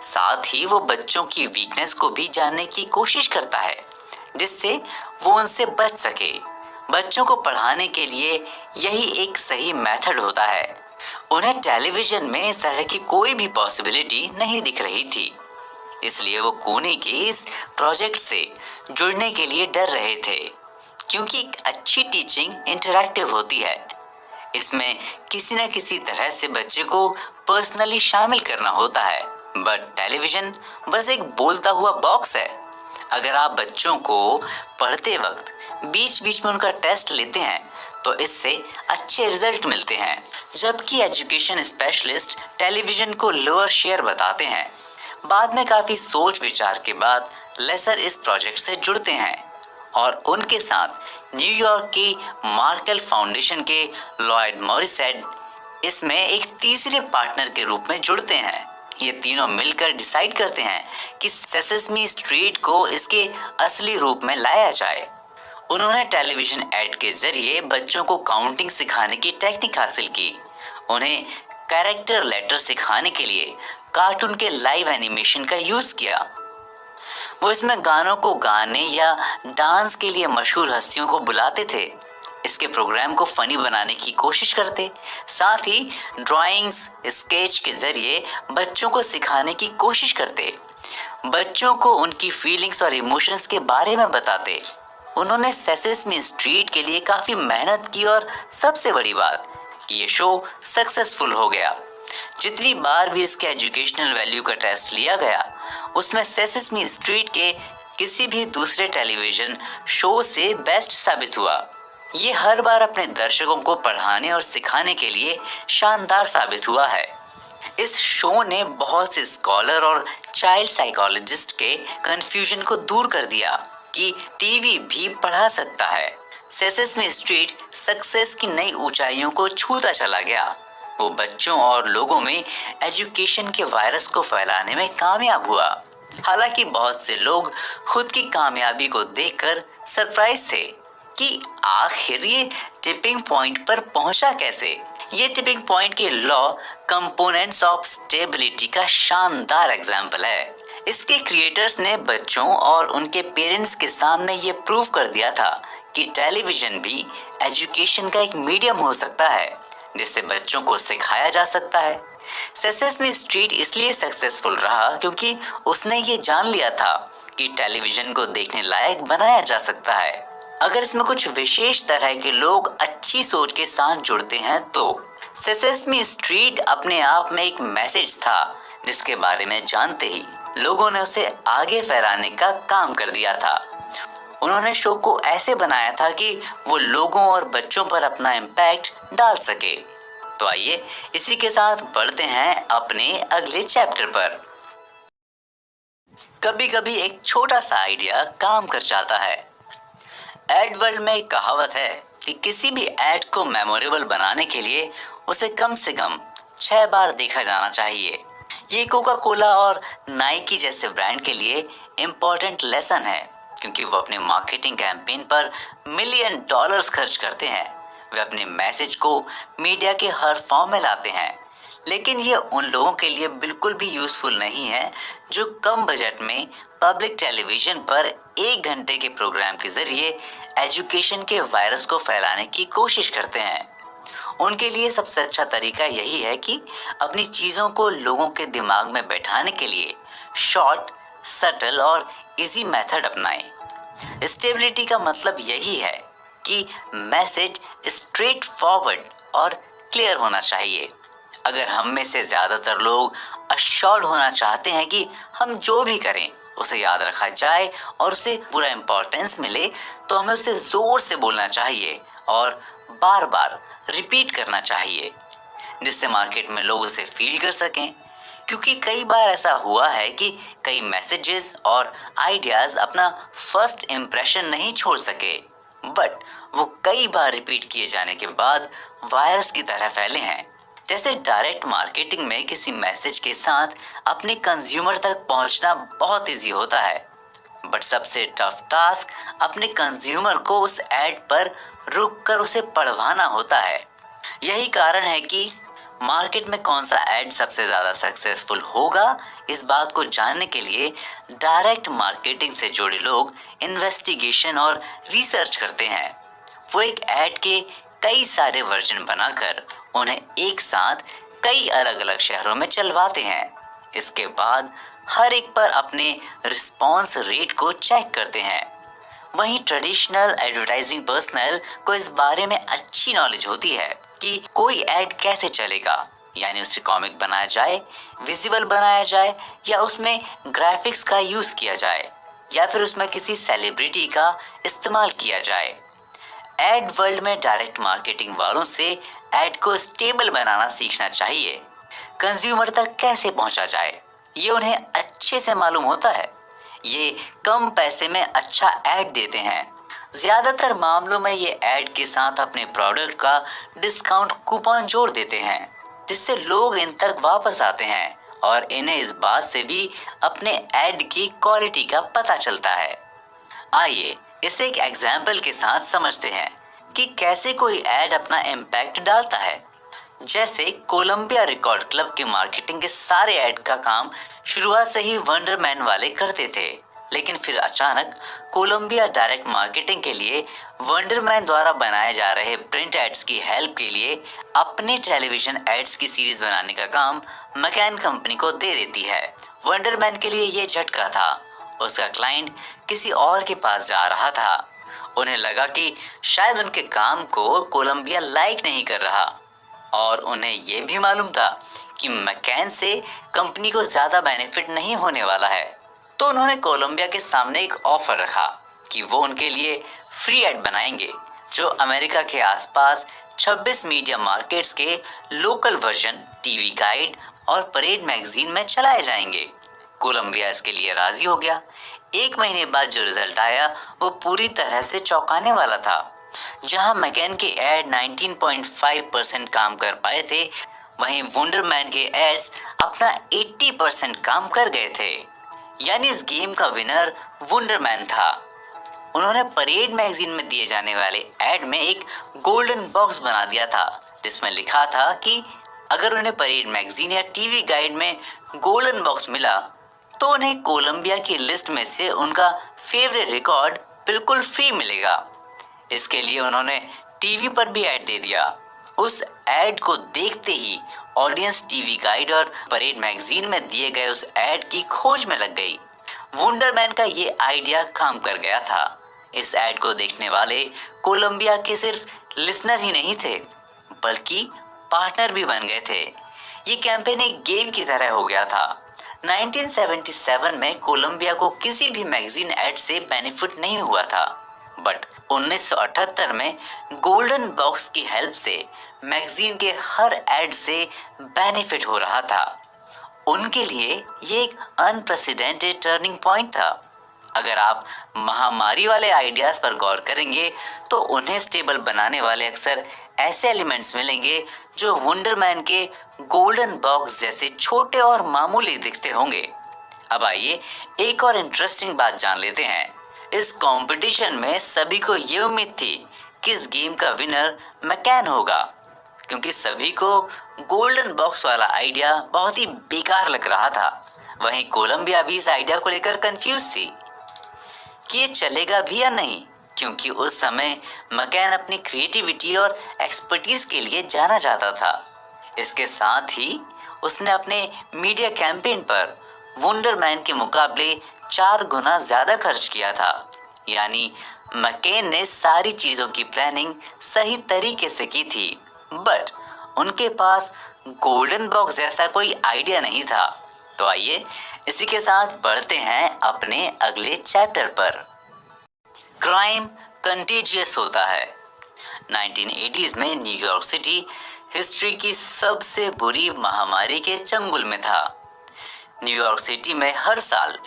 Speaker 1: साथ ही वो बच्चों की वीकनेस को भी जानने की कोशिश करता है, जिससे वो उनसे बच सके। बच्चों को पढ़ाने के लिए यही एक सही मेथड होता है। उन्हें टेलीविजन में इस तरह की कोई भी पॉसिबिलिटी नहीं दिख रही थी, इसलिए वो कूनी के इस प्रोजेक्ट से जुड़ने के लिए डर रहे थे, क्योंकि एक अच्छी टीचिंग इंटरैक्टिव होती है। इसमें किसी न किसी तरह से बच्चे को पर्सनली शामिल करना होता है, बट टेलीविजन बस एक बोलता हुआ बॉक्स है। अगर आप बच्चों को पढ़ते वक्त बीच बीच में उनका टेस्ट लेते हैं तो इससे अच्छे रिजल्ट मिलते हैं, जबकि एजुकेशन स्पेशलिस्ट टेलीविजन को लोअर शेयर बताते हैं। बाद में काफी सोच विचार के बाद लेसर इस प्रोजेक्ट से जुड़ते हैं और उनके साथ न्यूयॉर्क की मार्केल फाउंडेशन के लॉयड मॉरिसेट इसमें एक तीसरे पार्टनर के रूप में जुड़ते हैं। ये तीनों मिलकर डिसाइड करते हैं कि सेसेमी स्ट्रीट को इसके असली रूप में लाया जाए। उन्होंने टेलीविजन एड के जरिए बच्चों को काउंटिंग सिखाने की टेक्निक हासिल की। उन्हें कैरेक्टर लेटर सिखाने के लिए कार्टून के लाइव एनिमेशन का यूज किया। वो इसमें गानों को गाने या डांस के लिए मशहूर हस्तियों को बुलाते थे। इसके प्रोग्राम को फनी बनाने की कोशिश करते, साथ ही ड्राइंग्स, स्केच के जरिए बच्चों को सिखाने की कोशिश करते। बच्चों को उनकी फीलिंग्स और इमोशंस के बारे में बताते। उन्होंने सेसेमी स्ट्रीट के लिए काफी मेहनत की और सबसे बड़ी बात कि ये शो सक्सेसफुल हो गया। जितनी बार भी इसके एजुकेशनल वैल्यू का टेस्ट लिया गया, उसमें सेसेमी स्ट्रीट के किसी भी दूसरे टेलीविजन शो से बेस्ट साबित हुआ। ये हर बार अपने दर्शकों को पढ़ाने और सिखाने के लिए शानदार साबित हुआ है। इस शो ने बहुत से स्कॉलर और चाइल्ड साइकोलॉजिस्ट के कंफ्यूजन को दूर कर दिया कि टीवी भी पढ़ा सकता है। सेसेमी स्ट्रीट सक्सेस की नई ऊंचाइयों को छूता चला गया। वो बच्चों और लोगों में एजुकेशन के वायरस को फैलाने में कामयाब हुआ। हालांकि बहुत से लोग खुद की कामयाबी को देखकर सरप्राइज थे कि आखिर ये टिपिंग पॉइंट पर पहुंचा कैसे। ये टिपिंग पॉइंट के लॉ कंपोनेंट्स ऑफ स्टेबिलिटी का शानदार एग्जाम्पल है। इसके क्रिएटर्स ने बच्चों और उनके पेरेंट्स के सामने ये प्रूव कर दिया था कि टेलीविजन भी एजुकेशन का एक मीडियम हो सकता है जिससे बच्चों को सिखाया जा सकता है। सेसेमी स्ट्रीट इसलिए सक्सेसफुल रहा क्योंकि उसने ये जान लिया था कि टेलीविजन को देखने लायक बनाया जा सकता है अगर इसमें कुछ विशेष तरह के लोग अच्छी सोच के साथ जुड़ते हैं तो। सेसेमी स्ट्रीट अपने आप में एक मैसेज था जिसके बारे में जानते ही लोगों ने उसे आगे फैलाने का काम कर दिया था। उन्होंने शो को ऐसे बनाया था कि वो लोगों और बच्चों पर अपना इम्पैक्ट डाल सके। तो आइए इसी के साथ बढ़ते हैं अपने अगले चैप्टर पर। कभी कभी एक छोटा सा आइडिया काम कर जाता है। एड वर्ल्ड में एक कहावत है कि किसी भी एड को मेमोरेबल बनाने के लिए उसे कम से कम 6 बार देखा जाना चाहिए। ये कोका कोला और नाइकी जैसे ब्रांड के लिए इम्पोर्टेंट लेसन है क्योंकि वो अपने मार्केटिंग कैंपेन पर $मिलियन खर्च करते हैं। वे अपने मैसेज को मीडिया के हर फॉर्म में लाते हैं, लेकिन ये उन लोगों के लिए बिल्कुल भी यूजफुल नहीं है जो कम बजट में पब्लिक टेलीविजन पर 1 घंटे के प्रोग्राम के जरिए एजुकेशन के वायरस को फैलाने की कोशिश करते हैं। उनके लिए सबसे अच्छा तरीका यही है कि अपनी चीज़ों को लोगों के दिमाग में बैठाने के लिए शॉर्ट, सटल और इजी मेथड अपनाएं। स्टेबिलिटी का मतलब यही है कि मैसेज स्ट्रेट फॉरवर्ड और क्लियर होना चाहिए। अगर हम में से ज़्यादातर लोग अश्योर्ड होना चाहते हैं कि हम जो भी करें उसे याद रखा जाए और उसे पूरा इम्पोर्टेंस मिले, तो हमें उसे ज़ोर से बोलना चाहिए और बार बार रिपीट करना चाहिए जिससे मार्केट में लोग उसे फील कर सकें। क्योंकि कई बार ऐसा हुआ है कि कई मैसेजेस और आइडियाज़ अपना फर्स्ट इम्प्रेशन नहीं छोड़ सके, बट वो कई बार रिपीट किए जाने के बाद वायरस की तरह फैले हैं। जैसे डायरेक्ट मार्केटिंग में किसी मैसेज के साथ अपने कंज्यूमर तक पहुंचना बहुत इजी होता है, बट सबसे टफ टास्क अपने कंज्यूमर को उस एड पर रुककर उसे पढ़वाना होता है। यही कारण है कि मार्केट में कौन सा एड सबसे ज़्यादा सक्सेसफुल होगा, इस बात को जानने के लिए डायरेक्ट मार्केटिंग से जुड़े लोग इन्वेस्टिगेशन और रिसर्च करते हैं। वो एक एड के कई सारे वर्जन बनाकर उन्हें एक साथ कई अलग अलग शहरों में चलवाते हैं। इसके बाद हर एक पर अपने रिस्पॉन्स रेट को चेक करते हैं। वहीं ट्रेडिशनल एडवर्टाइजिंग पर्सनल को इस बारे में अच्छी नॉलेज होती है कि कोई ऐड कैसे चलेगा, यानी उसे कॉमिक बनाया जाए, विजुअल बनाया जाए या उसमें ग्राफिक्स का यूज़ किया जाए या फिर उसमें किसी सेलिब्रिटी का इस्तेमाल किया जाए। एड वर्ल्ड में डायरेक्ट मार्केटिंग वालों से एड को स्टेबल बनाना सीखना चाहिए। कंज्यूमर तक कैसे पहुंचा जाए ये उन्हें अच्छे से मालूम होता है। ये कम पैसे में अच्छा ऐड देते हैं। ज़्यादातर मामलों में ये ऐड के साथ अपने प्रोडक्ट का डिस्काउंट कूपन जोड़ देते हैं जिससे लोग इन तक वापस आते हैं और इन्हें इस बात से भी अपने ऐड की क्वालिटी का पता चलता है। आइए इसे एक एग्जाम्पल के साथ समझते हैं कि कैसे कोई ऐड अपना इम्पैक्ट डालता है। जैसे कोलंबिया रिकॉर्ड क्लब के मार्केटिंग के सारे ऐड का काम शुरुआत से ही वंडरमैन वाले करते थे, लेकिन फिर अचानक कोलंबिया डायरेक्ट मार्केटिंग के लिए वंडरमैन द्वारा बनाए जा रहे प्रिंट एड्स की हेल्प के लिए अपने टेलीविजन एड्स की सीरीज बनाने का काम मैकैन कंपनी को दे देती है। वंडरमैन के लिए ये झटका था। उसका क्लाइंट किसी और के पास जा रहा था। उन्हें लगा कि शायद उनके काम को कोलंबिया लाइक नहीं कर रहा और उन्हें यह भी मालूम था कि मैकैन से कंपनी को ज़्यादा बेनिफिट नहीं होने वाला है। तो उन्होंने कोलंबिया के सामने एक ऑफर रखा कि वो उनके लिए फ्री ऐड बनाएंगे जो अमेरिका के आसपास 26 मीडिया मार्केट्स के लोकल वर्जन टीवी गाइड और परेड मैगजीन में चलाए जाएंगे। कोलंबिया इसके लिए राजी हो गया। 1 महीने बाद जो रिजल्ट आया वो पूरी तरह से चौंकाने वाला था। जहां मैकैन के एड 19.5% काम कर पाए थे, वहीं वंडरमैन के एड्स अपना 80% काम कर गए थे। यानी इस गेम का विनर वंडरमैन था। उन्होंने परेड मैगजीन में दिए जाने वाले एड में एक गोल्डन बॉक्स बना दिया था जिसमें लिखा था कि अगर उन्हें परेड मैगजीन या टीवी गाइड में गोल्डन बॉक्स मिला तो उन्हें कोलंबिया की लिस्ट में से उनका फेवरेट रिकॉर्ड बिल्कुल फ्री मिलेगा। इसके लिए उन्होंने टीवी पर भी ऐड दे दिया। उस ऐड को देखते ही ऑडियंस टीवी गाइड और परेड मैगजीन में दिए गए उस ऐड की खोज में लग गई। वंडरमैन का ये आइडिया काम कर गया था। इस ऐड को देखने वाले कोलंबिया के सिर्फ लिसनर ही नहीं थे, बल्कि पार्टनर भी बन गए थे। ये कैंपेन एक गेम की तरह हो गया था। 1977 में कोलंबिया को किसी भी मैगजीन ऐड से बेनिफिट नहीं हुआ था, बट 1978 में गोल्डन बॉक्स की हेल्प से मैगजीन के हर ऐड से बेनिफिट हो रहा था। उनके लिए ये एक अनप्रेसिडेंटेड टर्निंग पॉइंट था। अगर आप महामारी वाले आइडियाज पर गौर करेंगे तो उन्हें स्टेबल बनाने वाले अक्सर ऐसे एलिमेंट्स मिलेंगे जो वंडरमैन के गोल्डन बॉक्स जैसे छोटे और मामूली दिखते होंगे। अब आइए एक और इंटरेस्टिंग बात जान लेते हैं। इस कंपटीशन में सभी को ये उम्मीद थी कि इस गेम का विनर मैकैन होगा, क्योंकि सभी को गोल्डन बॉक्स वाला आइडिया बहुत ही बेकार लग रहा था। वहीं कोलंबिया भी इस आइडिया को लेकर कंफ्यूज थी कि ये चलेगा भी या नहीं, क्योंकि उस समय मैकैन अपनी क्रिएटिविटी और एक्सपर्टीज के लिए जाना जाता था। इसके साथ ही उसने अपने मीडिया कैंपेन पर वंडरमैन के मुकाबले 4 गुना ज्यादा खर्च किया था। यानी मैकैन ने सारी चीजों की प्लानिंग सही तरीके से की थी, बट उनके पास गोल्डन बॉक्स जैसा कोई आइडिया नहीं था। तो आइए इसी के साथ बढ़ते हैं अपने अगले चैप्टर पर। क्राइम कंटेजियस होता है। 1980s में न्यूयॉर्क सिटी हिस्ट्री की सबसे बुरी महामारी के चंगुल में था। न्यूयॉर्क सिटी में हर साल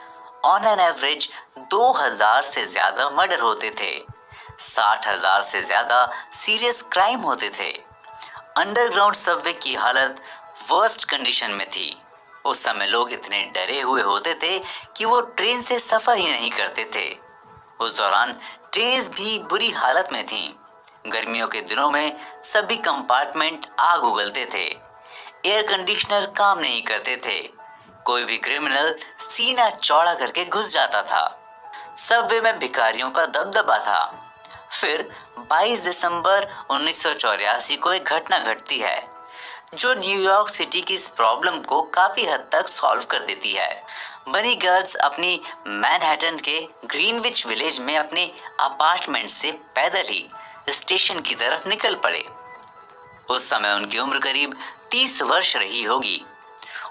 Speaker 1: ऑन एन एवरेज 2000 से ज्यादा मर्डर होते थे, 60,000 से ज्यादा सीरियस क्राइम होते थे। अंडरग्राउंड सबवे की हालत वर्स्ट कंडीशन में थी। उस समय लोग इतने डरे हुए होते थे कि वो ट्रेन से सफर ही नहीं करते थे। उस दौरान ट्रेन भी बुरी हालत में थीं। गर्मियों के दिनों में सभी कंपार्टमेंट आग उगलते थे, एयर कंडीशनर काम नहीं करते थे, कोई भी क्रिमिनल सीना चौड़ा करके घुस जाता था। सबवे में भिखारियों का दबदबा था। फिर 22 दिसंबर 1984 को एक घटना घटती है जो न्यूयॉर्क सिटी की इस प्रॉब्लम को काफी हद तक सॉल्व कर देती है। बनी गर्ल्स अपनी मैनहट्टन के ग्रीनविच विलेज में अपने अपार्टमेंट से पैदल ही स्टेशन की तरफ निकल पड़े। उस समय उनकी उम्र करीब 30 वर्ष रही होगी।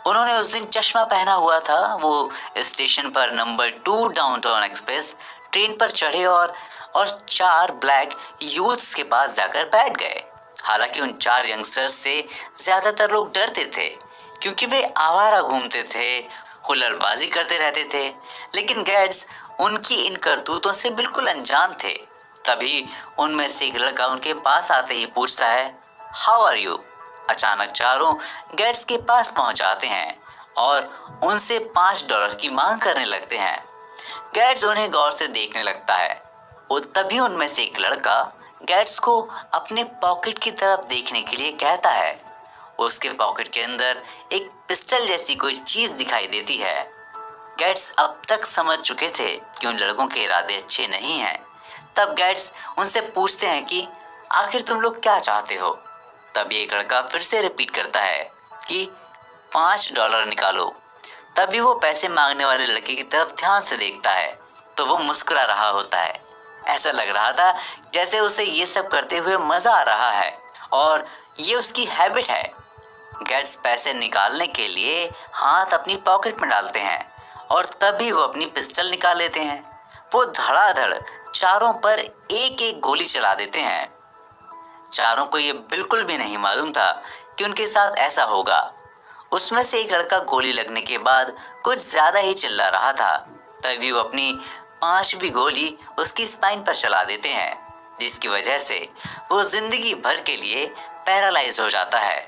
Speaker 1: उन्होंने उस दिन चश्मा पहना हुआ था। वो स्टेशन पर नंबर 2 डाउनटाउन एक्सप्रेस ट्रेन पर चढ़े और 4 ब्लैक यूथ्स के पास जाकर बैठ गए। हालांकि उन 4 यंगस्टर्स से ज्यादातर लोग डरते थे, क्योंकि वे आवारा घूमते थे, हुल्लड़बाजी करते रहते थे। लेकिन गार्ड्स उनकी इन करतूतों से बिल्कुल अनजान थे। तभी उनमें से एक लड़का उनके पास आते ही पूछता है, हाउ आर यू। अचानक चारों गार्ड्स के पास पहुंच जाते हैं और उनसे $5 की मांग करने लगते हैं। गार्ड्स उन्हें गौर से देखने लगता है और तभी उनमें से एक लड़का गार्ड्स को अपने पॉकेट की तरफ देखने के लिए कहता है। उसके पॉकेट के अंदर एक पिस्टल जैसी कोई चीज दिखाई देती है। गार्ड्स अब तक समझ चुके थे कि उन लड़कों के इरादे अच्छे नहीं हैं। तब गार्ड्स उनसे पूछते हैं कि आखिर तुम लोग क्या चाहते हो। तब एक लड़का फिर से रिपीट करता है कि $5 निकालो। तभी वो पैसे मांगने वाले लड़के की तरफ ध्यान से देखता है तो वो मुस्कुरा रहा होता है। ऐसा लग रहा था जैसे उसे ये सब करते हुए मजा आ रहा है और ये उसकी हैबिट है। गार्ड्स पैसे निकालने के लिए हाथ अपनी पॉकेट में डालते हैं और तभी वो अपनी पिस्टल निकाल लेते हैं। वो धड़ाधड़ चारों पर एक एक गोली चला देते हैं। चारों को ये बिल्कुल भी नहीं मालूम था कि उनके साथ ऐसा होगा। उसमें से एक लड़का गोली लगने के बाद कुछ ज्यादा ही चिल्ला रहा था। तभी वो अपनी 5वीं गोली उसकी स्पाइन पर चला देते हैं, जिसकी वजह से वो जिंदगी भर के लिए पैरालाइज हो जाता है।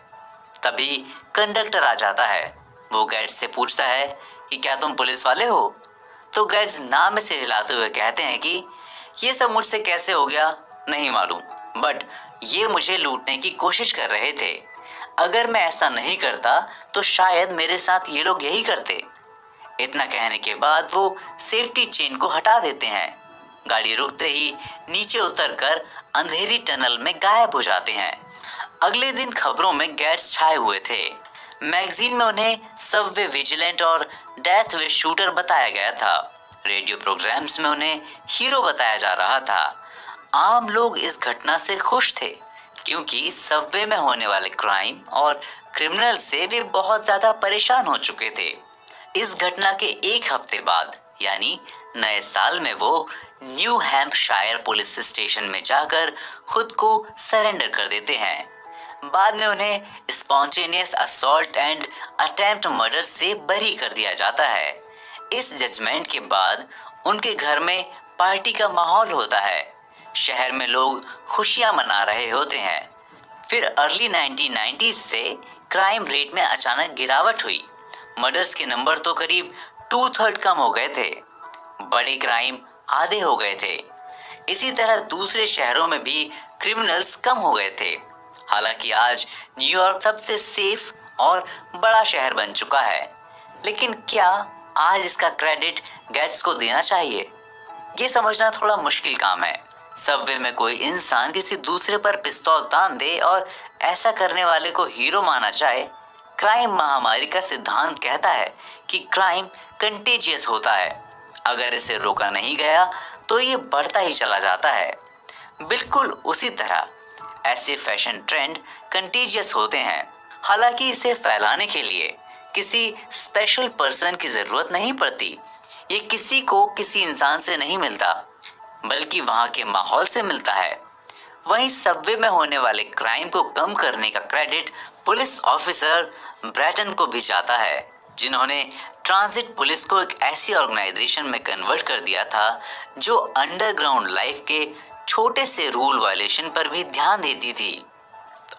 Speaker 1: तभी कंडक्टर आ जाता है। वो गार्ड्स से पूछता है कि क्या तुम पुलिस वाले हो। तो गार्ड्स नाम में से हिलाते हुए कहते हैं कि ये सब मुझसे कैसे हो गया नहीं मालूम, बट ये मुझे लूटने की कोशिश कर रहे थे। अगर मैं ऐसा नहीं करता तो शायद मेरे साथ ये लोग यही करते। इतना कहने के बाद वो सेफ्टी चेन को हटा देते हैं। गाड़ी रुकते ही नीचे उतरकर अंधेरी टनल में गायब हो जाते हैं। अगले दिन खबरों में गेट्स छाए हुए थे। मैगजीन में उन्हें सबवे विजिलेंट और डेथ विश शूटर बताया गया था। रेडियो प्रोग्राम्स में उन्हें हीरो बताया जा रहा था। आम लोग इस घटना से खुश थे क्योंकि सबवे में होने वाले क्राइम और क्रिमिनल से वे बहुत ज्यादा परेशान हो चुके थे। इस घटना के एक हफ्ते बाद यानी नए साल में वो न्यू हैम्पशायर पुलिस स्टेशन में जाकर खुद को सरेंडर कर देते हैं। बाद में उन्हें spontaneous assault and attempt murder से बरी कर दिया जाता है। इस जजमेंट के बाद उनके घर में पार्टी का माहौल होता है। शहर में लोग खुशियां मना रहे होते हैं। फिर अर्ली 1990s से क्राइम रेट में अचानक गिरावट हुई। मर्डर्स के नंबर तो करीब 2/3 कम हो गए थे। बड़े क्राइम आधे हो गए थे। इसी तरह दूसरे शहरों में भी क्रिमिनल्स कम हो गए थे। हालांकि आज न्यूयॉर्क सबसे सेफ और बड़ा शहर बन चुका है, लेकिन क्या आज इसका क्रेडिट गेट्स को देना चाहिए? ये समझना थोड़ा मुश्किल काम है। सबवे में कोई इंसान किसी दूसरे पर पिस्तौल तान दे और ऐसा करने वाले को हीरो माना जाए। क्राइम महामारी का सिद्धांत कहता है कि क्राइम कंटेजियस होता है। अगर इसे रोका नहीं गया तो ये बढ़ता ही चला जाता है। बिल्कुल उसी तरह ऐसे फैशन ट्रेंड कंटेजियस होते हैं। हालांकि इसे फैलाने के लिए किसी स्पेशल पर्सन की जरूरत नहीं पड़ती। ये किसी को किसी इंसान से नहीं मिलता, बल्कि वहां के माहौल से मिलता है। वहीं सबवे में होने वाले क्राइम को कम करने का क्रेडिट पुलिस ऑफिसर ब्रैटन को भी जाता है, जिन्होंने ट्रांजिट पुलिस को एक ऐसी ऑर्गेनाइजेशन में कन्वर्ट कर दिया था जो अंडरग्राउंड लाइफ के छोटे से रूल वायलेशन पर भी ध्यान देती थी।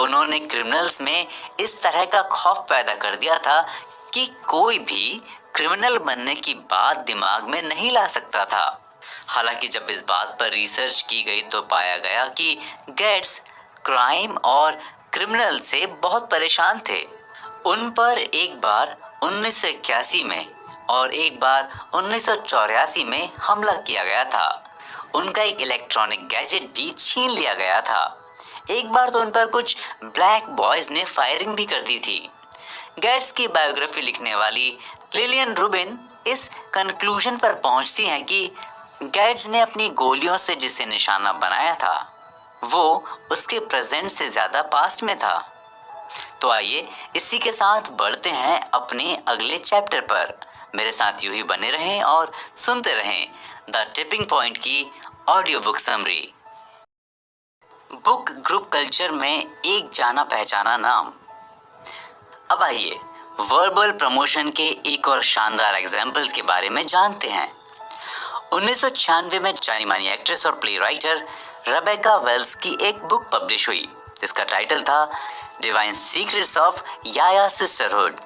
Speaker 1: उन्होंने क्रिमिनल्स में इस तरह का खौफ पैदा कर दिया था कि कोई भी क्रिमिनल बनने की बात दिमाग में नहीं ला सकता था। हालांकि जब इस बात पर रिसर्च की गई तो पाया गया कि गेट्स क्राइम और क्रिमिनल से बहुत परेशान थे। उन पर एक बार 1981 में और एक बार 1984 में हमला किया गया था। उनका एक इलेक्ट्रॉनिक गैजेट भी छीन लिया गया था। एक बार तो उन पर कुछ ब्लैक बॉयज ने फायरिंग भी कर दी थी। गेट्स की बायोग्राफी लिखने वाली लिलियन रूबिन इस कंक्लूजन पर पहुंचती हैं कि गेट्स ने अपनी गोलियों से जिसे निशाना बनाया था वो उसके प्रेजेंट से ज्यादा पास्ट में था। तो आइए इसी के साथ बढ़ते हैं अपने अगले चैप्टर पर। मेरे साथ यूं ही बने रहें और सुनते रहें द टिपिंग पॉइंट की audio book summary. Book group culture में एक जाना पहचाना नाम। अब आइए वर्बल प्रमोशन के एक और शानदार एग्जाम्पल्स के बारे में जानते हैं। 1996 में जानी मानी एक्ट्रेस और प्ले राइटर रेबेका वेल्स की एक बुक पब्लिश हुई जिसका टाइटल था divine secrets of Ya Ya sisterhood.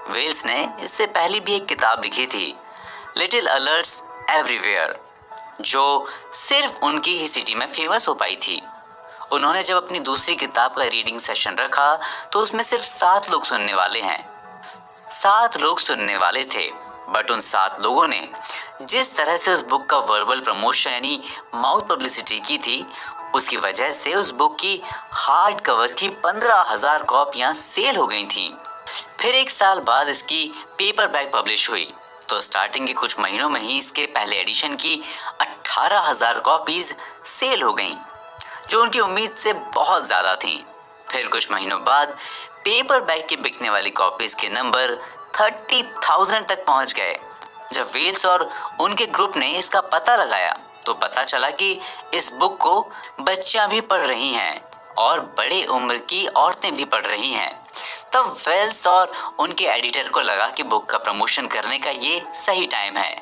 Speaker 1: Wells ने इससे पहले भी एक किताब लिखी थी लिटिल अलर्ट्स एवरीवेयर, जो सिर्फ उनकी ही सिटी में फेमस हो पाई थी। उन्होंने जब अपनी दूसरी किताब का रीडिंग सेशन रखा तो उसमें सिर्फ 7 लोग सुनने वाले हैं। 7 लोग सुनने वाले थे, बट उन 7 लोगों ने जिस तरह से उस बुक का वर्बल प्रमोशन यानी माउथ पब्लिसिटी की थी, उसकी वजह से उस बुक की हार्ड कवर की 15,000 कॉपियां सेल हो गई थीं। फिर 1 साल बाद इसकी पेपर बैक पब्लिश हुई तो स्टार्टिंग के कुछ महीनों में ही इसके पहले एडिशन की 18,000 कॉपीज सेल हो गईं, जो उनकी उम्मीद से बहुत ज़्यादा थी। फिर कुछ महीनों बाद पेपर बैग की बिकने वाली कॉपीज के नंबर 30,000 तक पहुंच गए। जब वेल्स और उनके ग्रुप ने इसका पता लगाया तो पता चला कि इस बुक को बच्चियां भी पढ़ रही हैं और बड़े उम्र की औरतें भी पढ़ रही हैं। तब वेल्स और उनके एडिटर को लगा कि बुक का प्रमोशन करने का ये सही टाइम है।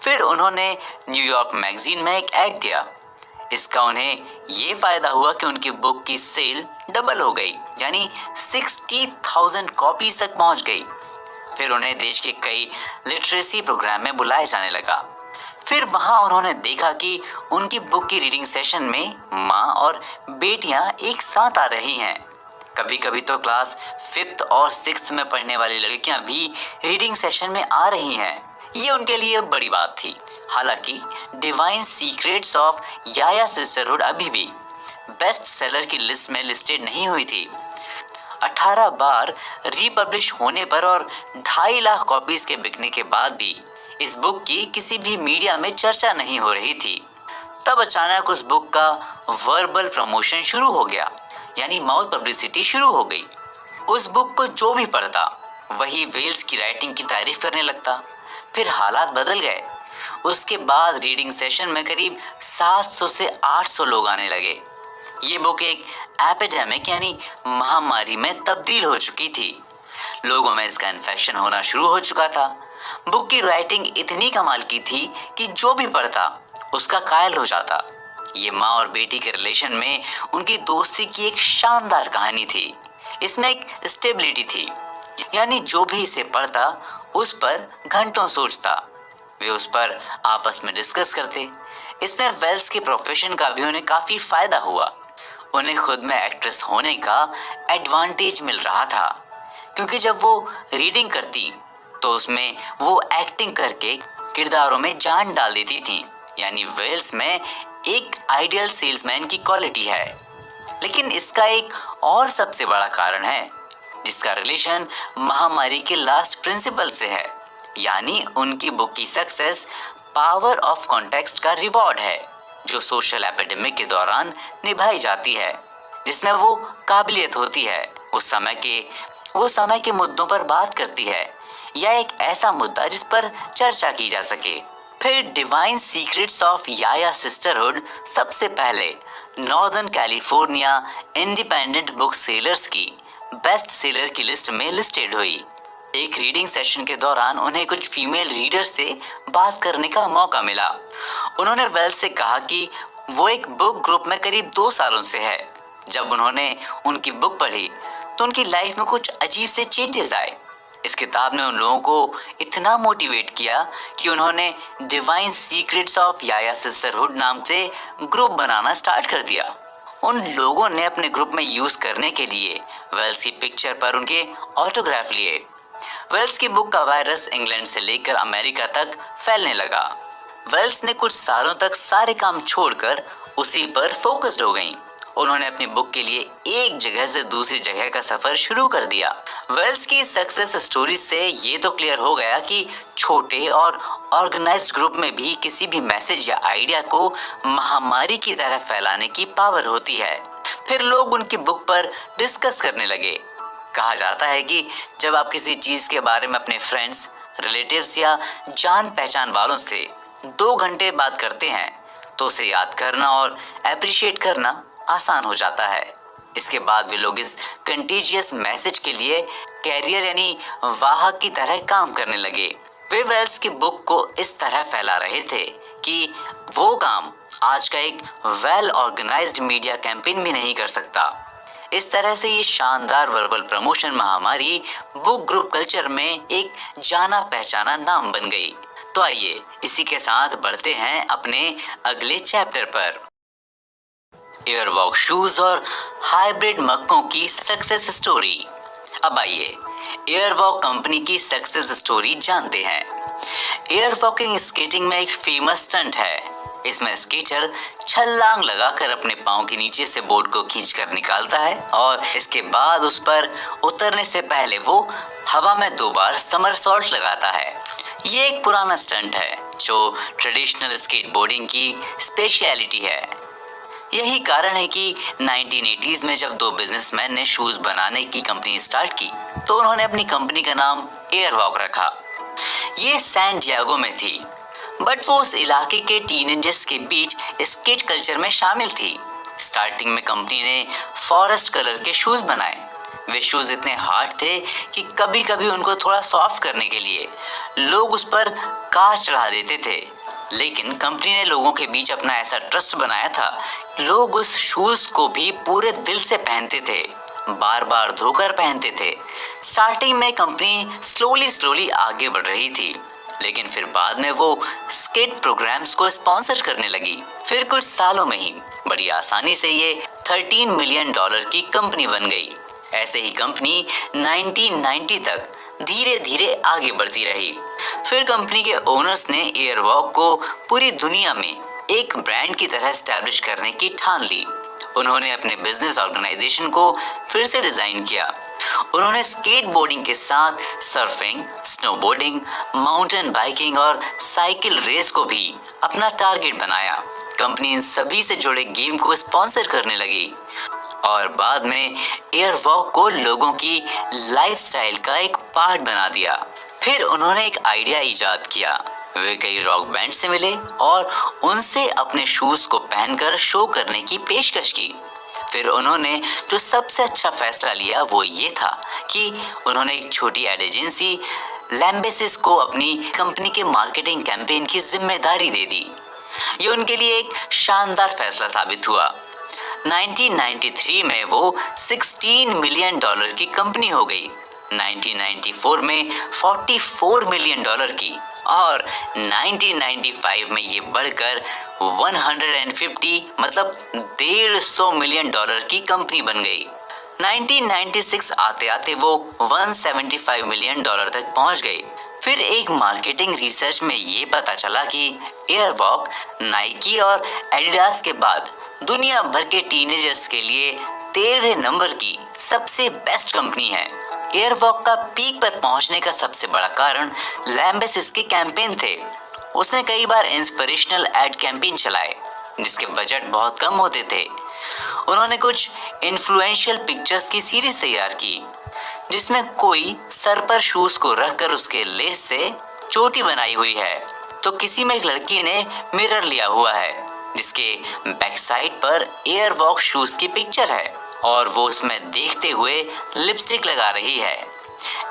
Speaker 1: फिर उन्होंने न्यूयॉर्क मैगजीन में एक ऐड दिया। इसका उन्हें ये फायदा हुआ कि उनकी बुक की सेल डबल हो गई, यानी 60,000 कॉपीज तक पहुंच गई। फिर उन्हें देश के कई लिटरेसी प्रोग्राम में बुलाया जाने लगा। फिर वहां उन्होंने देखा कि उनकी बुक की रीडिंग सेशन में माँ और बेटियां एक साथ आ रही हैं। कभी कभी तो क्लास 5th और 6th में पढ़ने वाली लड़कियां भी रीडिंग सेशन में आ रही हैं। ये उनके लिए बड़ी बात थी। हालांकि divine secrets of Ya Ya sisterhood अभी भी बेस्ट सेलर की लिस्ट में लिस्टेड नहीं हुई थी। 18 बार रीपब्लिश होने पर और 2.5 लाख कॉपीज के बिकने के बाद भी इस बुक की किसी भी मीडिया में चर्चा नहीं हो रही थी। तब अचानक उस बुक का वर्बल प्रमोशन शुरू हो गया, यानी माउथ पब्लिसिटी शुरू हो गई। उस बुक को जो भी पढ़ता वही वेल्स की राइटिंग की तारीफ करने लगता। फिर हालात बदल गए। उसके बाद रीडिंग सेशन में करीब 700 से 800 लोग आने लगे। ये बुक एक एपिडेमिक यानी महामारी में तब्दील हो चुकी थी। लोगों में इसका इन्फेक्शन होना शुरू हो चुका था। बुक की राइटिंग इतनी कमाल की थी कि जो भी पढ़ता उसका कायल हो जाता। ये माँ और बेटी के रिलेशन में उनकी दोस्ती की एक शानदार कहानी थी। इसमें एक स्टेबिलिटी थी, यानी जो भी इसे पढ़ता उस पर घंटों सोचता। वे उस पर आपस में डिस्कस करते। इसमें वेल्स के प्रोफेशन का भी उन्हें काफी फायदा हुआ। उन्हें खुद में एक्ट्रेस होने का एडवांटेज मिल रहा था, क्योंकि जब वो रीडिंग करती तो उसमें वो एक्टिंग करके किरदारों में जान डाल देती थी। यानी वेल्स में एक आइडियल सेल्समैन की क्वालिटी है। लेकिन इसका एक और सबसे बड़ा कारण है, जिसका रिलेशन महामारी के लास्ट प्रिंसिपल से है। यानी उनकी बुक की सक्सेस पावर ऑफ कॉन्टेक्स्ट का रिवॉर्ड है, जो सोशल एपिडेमिक के दौरान निभाई जाती है, जिसमें वो काबिलियत होती है वो समय के मुद्दों पर बात करती है, या एक ऐसा मुद्दा जिस पर चर्चा की जा सके। फिर divine secrets of Ya Ya sisterhood सबसे पहले northern California independent book sellers की बेस्ट सेलर की लिस्ट में लिस्टेड हुई। एक रीडिंग सेशन के दौरान उन्हें कुछ फीमेल रीडर से बात करने का मौका मिला। उन्होंने वेल्स से कहा कि वो एक बुक ग्रुप में करीब 2 सालों से है। जब उन्होंने उनकी बुक पढ़ी तो उनकी लाइफ में कुछ अजीब से चेंजेस आए। इस किताब ने उन लोगों को इतना मोटिवेट किया कि उन्होंने divine secrets of Ya Ya sisterhood नाम से ग्रुप बनाना स्टार्ट कर दिया। उन लोगों ने अपने ग्रुप में यूज करने के लिए वेल्स की पिक्चर पर उनके ऑटोग्राफ लिए। वेल्स की बुक का वायरस इंग्लैंड से लेकर अमेरिका तक फैलने लगा। वेल्स ने कुछ सालों तक सारे काम छोड़कर उसी पर फोकस्ड हो गईं। उन्होंने अपनी बुक के लिए एक जगह से दूसरी जगह का सफर शुरू कर दिया। वेल्स की सक्सेस स्टोरी से ये तो क्लियर हो गया कि छोटे और ऑर्गेनाइज्ड ग्रुप में भी किसी भी मैसेज या आइडिया को महामारी की तरह फैलाने की पावर होती है। फिर लोग उनकी बुक पर डिस्कस करने लगे। कहा जाता है कि जब आप किसी चीज के बारे में अपने फ्रेंड्स, रिलेटिव्स या जान पहचान वालों से 2 घंटे बात करते हैं तो उसे याद करना और एप्रिशिएट करना आसान हो जाता है। इसके बाद वे लोग इस कंटेजियस मैसेज के लिए कैरियर यानी वाहक की तरह काम करने लगे। वे वेल्स की बुक को इस तरह फैला रहे थे कि वो काम आज का एक वेल ऑर्गेनाइज्ड मीडिया कैंपेन भी नहीं कर सकता। इस तरह से ये शानदार वर्बल प्रमोशन महामारी बुक ग्रुप कल्चर में एक जाना पहचाना नाम बन गई। तो आइए इसी के साथ बढ़ते हैं अपने अगले चैप्टर पर। एयरवॉक शूज और हाइब्रिड मक्कों की सक्सेस स्टोरी। अब आइए एयरवॉक कंपनी की सक्सेस स्टोरी जानते हैं। एयरवॉकिंग स्केटिंग में एक फेमस स्टंट है। इसमें स्केटर छलांग लगाकर अपने पांव के नीचे से बोर्ड को खींचकर निकालता है और इसके बाद उस पर उतरने से पहले वो हवा में 2 बार समरसॉल्ट लगाता है। ये एक पुराना स्टंट है जो ट्रेडिशनल स्केटबोर्डिंग की स्पेशलिटी है। यही कारण है कि 1980s में जब 2 बिजनेसमैन ने शूज बनाने की कंपनी स्टार्ट की तो उन्होंने अपनी कंपनी का नाम एयरवॉक रखा। ये सैन डिएगो में थी, बट वो उस इलाके के टीनेजर्स के बीच स्केट कल्चर में शामिल थी। स्टार्टिंग में कंपनी ने फॉरेस्ट कलर के शूज बनाए। वे शूज इतने हार्ड थे कि कभी कभी उनको थोड़ा सॉफ्ट करने के लिए लोग उस पर कार चढ़ा देते थे। लेकिन कंपनी ने लोगों के बीच अपना ऐसा ट्रस्ट बनाया था, लोग उस शूज को भी पूरे दिल से पहनते थे, बार बार धोकर पहनते थे। स्टार्टिंग में कंपनी स्लोली आगे बढ़ रही थी, लेकिन फिर बाद में वो स्केट प्रोग्राम्स को स्पॉन्सर करने लगी। फिर कुछ सालों में ही बड़ी आसानी से ये $13 मिलियन की कंपनी बन गई। ऐसे ही कंपनी 1990 तक धीरे धीरे आगे बढ़ती रही। फिर कंपनी के ओनर्स ने एयरवॉक को पूरी दुनिया में एक ब्रांड की तरह एस्टैब्लिश करने की ठान ली। उन्होंने अपने बिजनेस ऑर्गेनाइजेशन को फिर से डिजाइन किया। उन्होंने स्केटबोर्डिंग के साथ सर्फिंग, स्नोबोर्डिंग, माउंटेन बाइकिंग और साइकिल रेस को भी अपना टारगेट बनाया। कंपनी इन सभी से जुड़े गेम को स्पॉन्सर करने लगी और बाद में एयरवॉक को लोगों की लाइफस्टाइल का एक पार्ट बना दिया। फिर उन्होंने एक आइडिया इजाद किया। वे कई रॉक बैंड से मिले और उनसे अपने शूज को पहनकर शो करने की पेशकश की। फिर उन्होंने जो सबसे अच्छा फैसला लिया वो ये था कि उन्होंने एक छोटी एड एजेंसी लैम्बेसिस को अपनी कंपनी के मार्केटिंग कैंपेन की जिम्मेदारी दे दी। ये उनके लिए एक शानदार फैसला साबित हुआ। 1993 में वो $16 मिलियन की कंपनी हो गई, 1994 में $44 मिलियन की और 1995 में ये बढ़कर 150 मतलब $150 मिलियन की कंपनी बन गई। 1996 आते आते वो 175 मिलियन तक पहुंच गई। फिर एक मार्केटिंग रिसर्च में ये पता चला कि एयरवॉक नाइकी और एडिडास के बाद दुनिया भर के टीनेजर्स के लिए 13वें नंबर की सबसे बेस्ट कंपनी है। एयरवॉक का पीक पर पहुंचने का सबसे बड़ा कारण लैम्बेसिस के कैंपेन थे। उसने कई बार इंस्पिरेशनल एड कैंपेन चलाए जिसके बजट बहुत कम होते थे। उन्होंने कुछ इन्फ्लुएंशियल पिक्चर्स की सीरीज तैयार की जिसमें कोई सर पर शूज को रखकर उसके लेस से चोटी बनाई हुई है, तो किसी में एक लड़की ने मिरर लिया हुआ है जिसके बैक साइड पर एयरवॉक शूज की पिक्चर है और वो उसमें देखते हुए लिपस्टिक लगा रही है।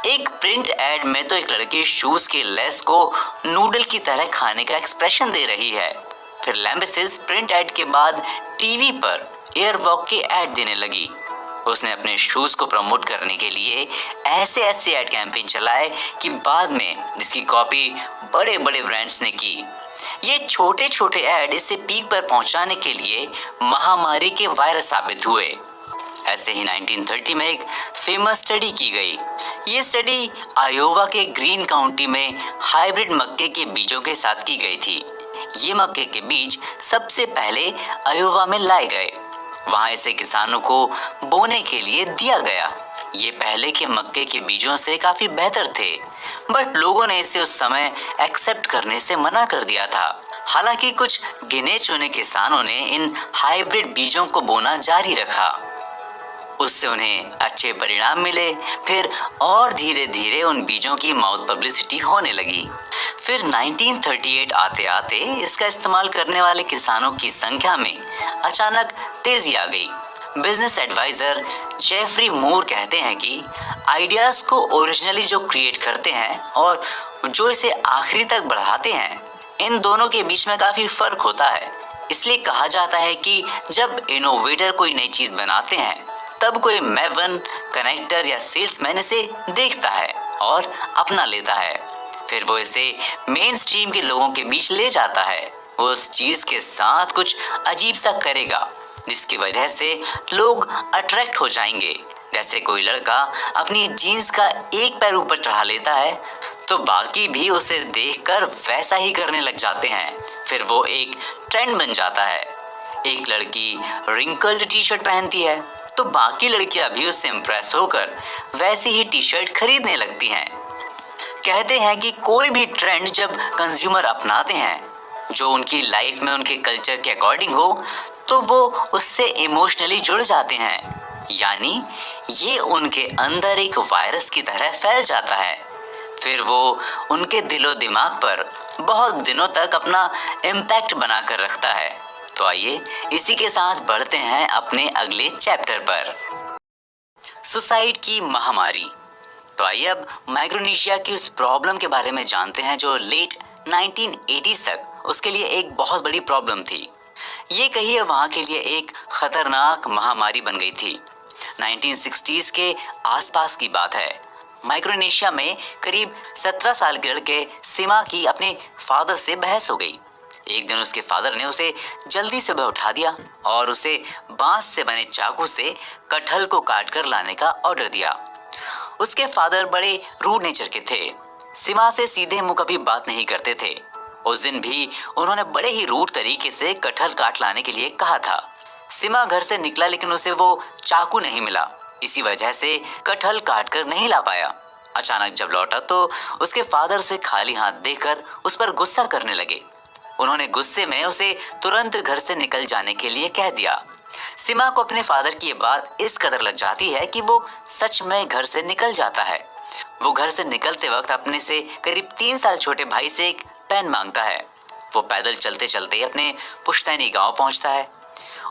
Speaker 1: एक प्रिंट एड में तो एक लड़की शूज के लेस को नूडल की तरह खाने का एक्सप्रेशन दे रही है। फिर लैम्बेसिस प्रिंट एड के बाद टीवी पर एयरवॉक के एड देने लगी। उसने अपने शूज को प्रमोट करने के लिए ऐसे एड कैंपेन चलाए कि बाद में जिसकी कॉपी बड़े बड़े ब्रांड्स ने की। ये छोटे छोटे एड इसे पीक पर पहुंचाने के लिए महामारी के वायरस साबित हुए। ऐसे ही 1930 में एक फेमस स्टडी की गई। ये स्टडी आयोवा के ग्रीन काउंटी में हाइब्रिड मक्के के बीजों के साथ की गई थी। ये मक्के के बीज सबसे पहले आयोवा में लाए गए, वहां इसे किसानों को बोने के लिए दिया गया। ये पहले के मक्के के बीजों से काफी बेहतर थे, बट लोगों ने इसे उस समय एक्सेप्ट करने से मना कर दिया था। हालांकि कुछ गिने चुने किसानों ने इन हाइब्रिड बीजों को बोना जारी रखा। उससे उन्हें अच्छे परिणाम मिले। फिर और धीरे धीरे उन बीजों की माउथ पब्लिसिटी होने लगी। फिर 1938 आते आते इसका इस्तेमाल करने वाले किसानों की संख्या में अचानक तेजी आ गई। बिजनेस एडवाइजर जेफरी मूर कहते हैं कि आइडियाज को ओरिजिनली जो क्रिएट करते हैं और जो इसे आखिरी तक बढ़ाते हैं, इन दोनों के बीच में काफी फर्क होता है। इसलिए कहा जाता है कि जब इनोवेटर कोई नई चीज बनाते हैं तब कोई मैवन, कनेक्टर या सेल्समैन इसे देखता है और अपना लेता है। फिर वो इसे मेन स्ट्रीम के लोगों के बीच ले जाता है। वो उस चीज के साथ कुछ अजीब सा करेगा जिसकी वजह से लोग अट्रैक्ट हो जाएंगे। जैसे कोई लड़का अपनी जीन्स का एक पैर ऊपर चढ़ा लेता है तो बाकी भी उसे देखकर वैसा ही करने लग जाते हैं। फिर वो एक ट्रेंड बन जाता है। एक लड़की रिंकल्ड टी शर्ट पहनती है तो बाकी लड़कियां भी उससे इंप्रेस होकर वैसी ही टी शर्ट खरीदने लगती हैं। कहते हैं कि कोई भी ट्रेंड जब कंज्यूमर अपनाते हैं जो उनकी लाइफ में उनके कल्चर के अकॉर्डिंग हो तो वो उससे इमोशनली जुड़ जाते हैं। यानी ये उनके अंदर एक वायरस की तरह फैल जाता है। फिर वो उनके दिलो दिमाग पर बहुत दिनों तक अपना इम्पैक्ट बनाकर रखता है। तो आइए इसी के साथ बढ़ते हैं अपने अगले चैप्टर पर, सुसाइड की महामारी। तो आइए अब माइक्रोनेशिया की उस प्रॉब्लम के बारे में जानते हैं जो लेट 1980s तक उसके लिए एक बहुत बड़ी प्रॉब्लम थी। ये कहिए वहाँ के लिए एक खतरनाक महामारी बन गई थी। 1960s के आसपास की बात है। माइक्रोनेशिया में करीब 17 साल के लड़के सिमा की अपने फादर से बहस हो गई। एक दिन उसके फादर ने उसे जल्दी सुबह उठा दिया और उसे बांस से बने चाकू से कटहल को काट कर लाने का ऑर्डर दिया। उसके फादर बड़े रूड नेचर के थे। सीमा से सीधे मुंह कभी बात नहीं करते थे। उस दिन भी उन्होंने बड़े ही रूड तरीके से कटहल काट लाने के लिए कहा था। सीमा घर से निकला लेकिन उसे वो चाकू नहीं मिला। इसी वजह से कटहल काट कर नहीं ला पाया। अचानक जब लौटा तो उसके फादर से खाली हाथ देखकर उस पर गुस्सा करने लगे। उन्होंने गुस्से में उसे तुरंत घर से निकल जाने के लिए कह दिया। सीमा को अपने फादर की ये बात इस कदर लग जाती है कि वो सच में घर से निकल जाता है। वो घर से निकलते वक्त अपने से करीब 3 साल छोटे भाई से एक पेन मांगता है। वो पैदल चलते चलते अपने पुश्तैनी गांव पहुंचता है।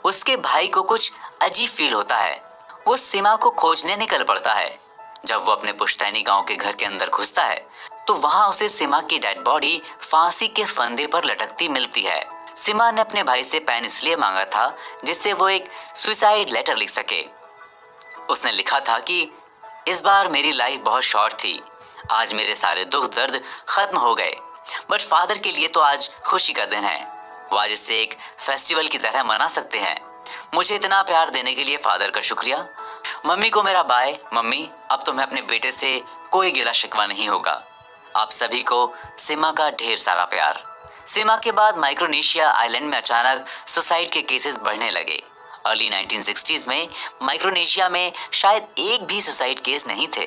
Speaker 1: उसके भाई को कुछ अजीब फील होता है। वो सीमा को खोजने निकल पड़ता है। जब वो अपने पुश्तैनी गांव के घर के अंदर घुसता है तो वहां उसे सीमा की डेड बॉडी फांसी के फंदे पर लटकती मिलती है। सीमा ने अपने भाई से पेन इसलिए मांगा था जिससे वो एक सुसाइड लेटर लिख सके। उसने लिखा था कि इस बार मेरी लाइफ बहुत शॉर्ट थी। आज मेरे सारे दुख दर्द खत्म हो गए, बट फादर के लिए तो आज खुशी का दिन है। वो आज इसे एक फेस्टिवल की तरह मना सकते हैं। मुझे इतना प्यार देने के लिए फादर का शुक्रिया। मम्मी को मेरा बाय। मम्मी, अब तुम्हें अपने बेटे से कोई गिला शिकवा नहीं होगा। आप सभी को सीमा का ढेर सारा प्यार। सीमा के बाद माइक्रोनेशिया आइलैंड में अचानक सुसाइड के केसेस बढ़ने लगे। अर्ली 1960s में माइक्रोनेशिया में शायद एक भी सुसाइड केस नहीं थे,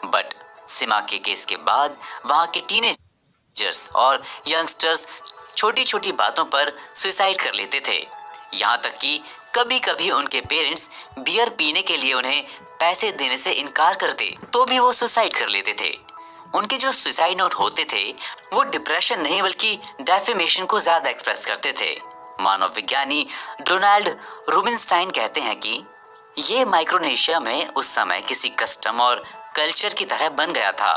Speaker 1: बट सीमा के केस के बाद वहां के टीनेजर्स और यंगस्टर्स छोटी छोटी बातों पर सुसाइड कर लेते थे। यहाँ तक कि कभी कभी उनके पेरेंट्स बियर पीने के लिए उन्हें पैसे देने से इनकार करते तो भी वो सुसाइड कर लेते थे। उनके जो सुसाइड नोट होते थे वो डिप्रेशन नहीं बल्कि डेफेमेशन को ज्यादा एक्सप्रेस करते थे। मानव विज्ञानी डोनाल्ड रूबिनस्टाइन कहते हैं कि ये माइक्रोनेशिया में उस समय किसी कस्टम और कल्चर की तरह बन गया था।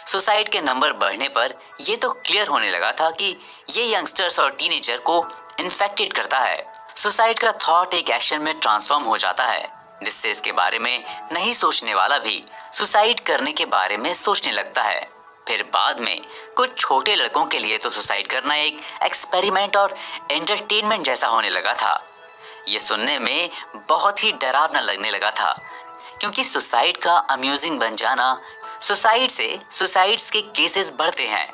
Speaker 1: सुसाइड के नंबर बढ़ने पर ये तो क्लियर होने लगा था कि ये यंगस्टर्स और टीनेजर को इन्फेक्टेड करता है। सुसाइड का थॉट एक एक्शन में ट्रांसफॉर्म हो जाता है, जिससे इसके बारे में नहीं सोचने वाला भी सुसाइड करने के बारे में सोचने लगता है। फिर बाद में कुछ छोटे लड़कों के लिए तो सुसाइड करना एक एक्सपेरिमेंट और एंटरटेनमेंट जैसा होने लगा था। ये सुनने में बहुत ही डरावना लगने लगा था, क्योंकि सुसाइड का अम्यूजिंग बन जाना सुसाइड से सुसाइड्स के केसेस बढ़ते हैं।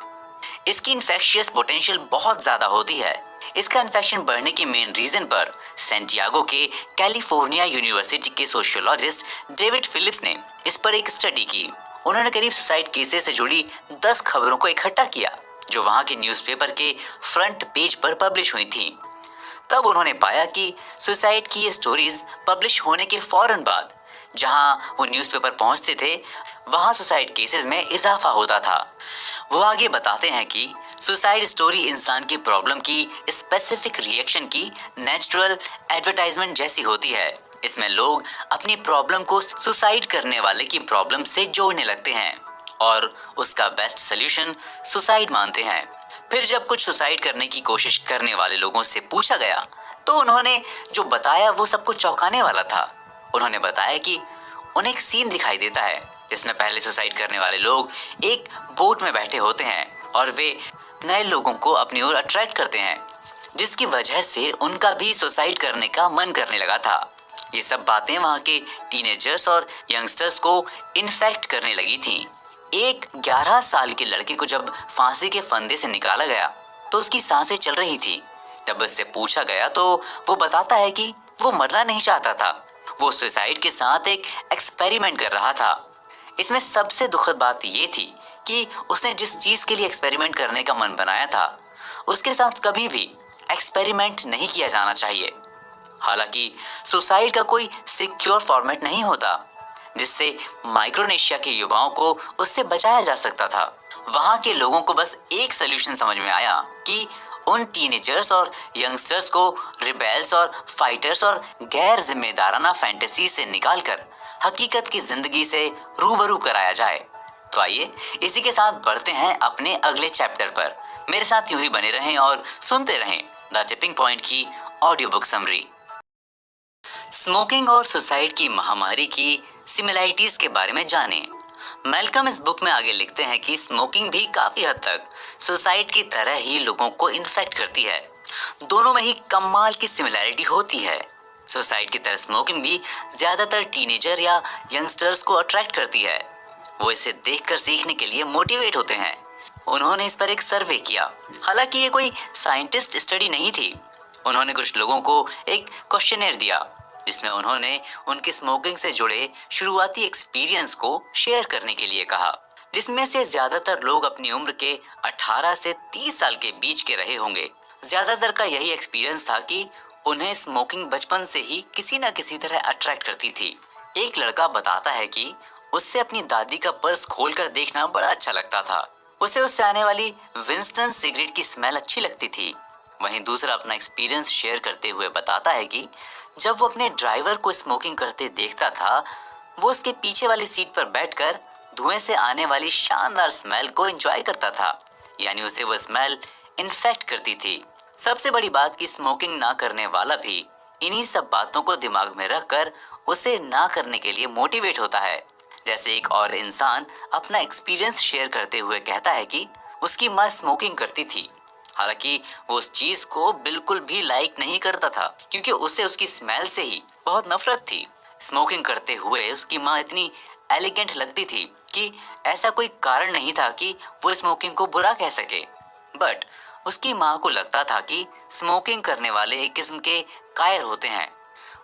Speaker 1: इसकी इन्फेक्शियस पोटेंशियल बहुत ज्यादा होती है। इसका इन्फेक्शन बढ़ने के मेन रीजन पर सैंटियागो के कैलिफोर्निया यूनिवर्सिटी के सोशियोलॉजिस्ट डेविड फिलिप्स ने इस पर एक स्टडी की। उन्होंने करीब सुसाइड केसेस से जुड़ी 10 खबरों को इकट्ठा किया जो वहां के न्यूज़पेपर के फ्रंट पेज पर पब्लिश हुई थी। तब उन्होंने पाया कि सुसाइड की ये स्टोरीज पब्लिश होने के फौरन बाद जहां वो न्यूज़पेपर पहुंचते थे वहां सुसाइड केसेस में इजाफा होता था। वो आगे बताते हैं कि सुसाइड स्टोरी इंसान की प्रॉब्लम की स्पेसिफिक रिएक्शन की नेचुरल एडवर्टाइजमेंट जैसी होती है। इसमें लोग अपनी प्रॉब्लम को सुसाइड करने वाले की प्रॉब्लम से जोड़ने लगते हैं और उसका बेस्ट सोल्यूशन सुसाइड मानते हैं। फिर जब कुछ सुसाइड करने की कोशिश करने वाले लोगों से पूछा गया तो उन्होंने जो बताया वो सब कुछ चौंकाने वाला था। उन्होंने बताया कि उन्हें एक सीन दिखाई देता है जिसमें पहले सुसाइड करने वाले लोग एक बोट में बैठे होते हैं और वे नए लोगों को अपनी ओर अट्रैक्ट करते हैं, जिसकी वजह से उनका भी सुसाइड करने का मन करने लगा था। ये सब बातें वहाँ के टीनेजर्स और यंगस्टर्स को इन्फेक्ट करने लगी थीं। एक 11 साल के लड़के को जब फांसी के फंदे से निकाला गया तो उसकी सांसें चल रही थी। जब उससे पूछा गया तो वो बताता है कि वो मरना नहीं चाहता था, वो सुसाइड के साथ एक एक्सपेरिमेंट कर रहा था। इसमें सबसे दुखद बात ये थी कि उसने जिस चीज के लिए एक्सपेरिमेंट करने का मन बनाया था उसके साथ कभी भी एक्सपेरिमेंट नहीं किया जाना चाहिए। हालांकि सुसाइड का कोई सिक्योर फॉर्मेट नहीं होता जिससे माइक्रोनेशिया के युवाओं को उससे बचाया जा सकता था। वहां के लोगों को बस एक सोल्यूशन समझ में आया कि उन टीनेजर्स और यंगस्टर्स को रिबेल्स और फाइटर्स और गैर जिम्मेदाराना फैंटेसी से निकालकर हकीकत की जिंदगी से रूबरू कराया जाए। तो आइए इसी के साथ बढ़ते हैं अपने अगले चैप्टर पर। मेरे साथ यूं ही बने रहें और सुनते रहें द टिपिंग पॉइंट की ऑडियो बुक समरी। स्मोकिंग और सुसाइड की महामारी की सिमिलैरिटीज के बारे में जानें। मैल्कम इस बुक में आगे लिखते हैं कि स्मोकिंग भी काफी हद तक सुसाइड की तरह ही लोगों को इन्फेक्ट करती है। दोनों में ही कमाल की सिमिलैरिटी होती है। सुसाइड की तरह स्मोकिंग भी ज्यादातर टीनेजर या यंगस्टर्स को अट्रैक्ट करती है। वो इसे देखकर सीखने के लिए मोटिवेट होते हैं। उन्होंने इस पर एक सर्वे किया। हालांकि ये कोई साइंटिस्ट स्टडी नहीं थी। उन्होंने कुछ लोगों को एक क्वेश्चनर दिया जिसमें उन्होंने उनकी स्मोकिंग से जुड़े शुरुआती एक्सपीरियंस को शेयर करने के लिए कहा, जिसमें से ज्यादातर लोग अपनी उम्र के 18 से 30 साल के बीच के रहे होंगे। ज्यादातर का यही एक्सपीरियंस था कि उन्हें स्मोकिंग बचपन से ही किसी न किसी तरह अट्रैक्ट करती थी। एक लड़का बताता है कि उससे अपनी दादी का पर्स खोलकर देखना बड़ा अच्छा लगता था। उसे उससे आने वाली विंस्टन सिगरेट की स्मेल अच्छी लगती थी। वहीं दूसरा अपना एक्सपीरियंस शेयर करते हुए बताता है कि जब वो अपने ड्राइवर को स्मोकिंग करते देखता था, वो उसके पीछे वाली सीट पर बैठकर धुएं से आने वाली शानदार स्मेल को एंजॉय करता था, यानी उसे वो स्मेल इन्फेक्ट करती थी। सबसे बड़ी बात कि स्मोकिंग ना करने वाला भी इन्हीं सब बातों को दिमाग में रखकर उसे ना करने के लिए मोटिवेट होता है। जैसे एक और इंसान अपना एक्सपीरियंस शेयर करते हुए कहता है कि उसकी माँ स्मोकिंग करती थी, हालांकि वो उस चीज को बिल्कुल भी लाइक नहीं करता था क्योंकि उसे उसकी स्मेल से ही बहुत नफरत थी। स्मोकिंग करते हुए उसकी माँ इतनी एलिगेंट लगती थी कि ऐसा कोई कारण नहीं था कि वो स्मोकिंग को बुरा कह सके। बट उसकी माँ को लगता था कि स्मोकिंग करने वाले एक किस्म के कायर होते हैं।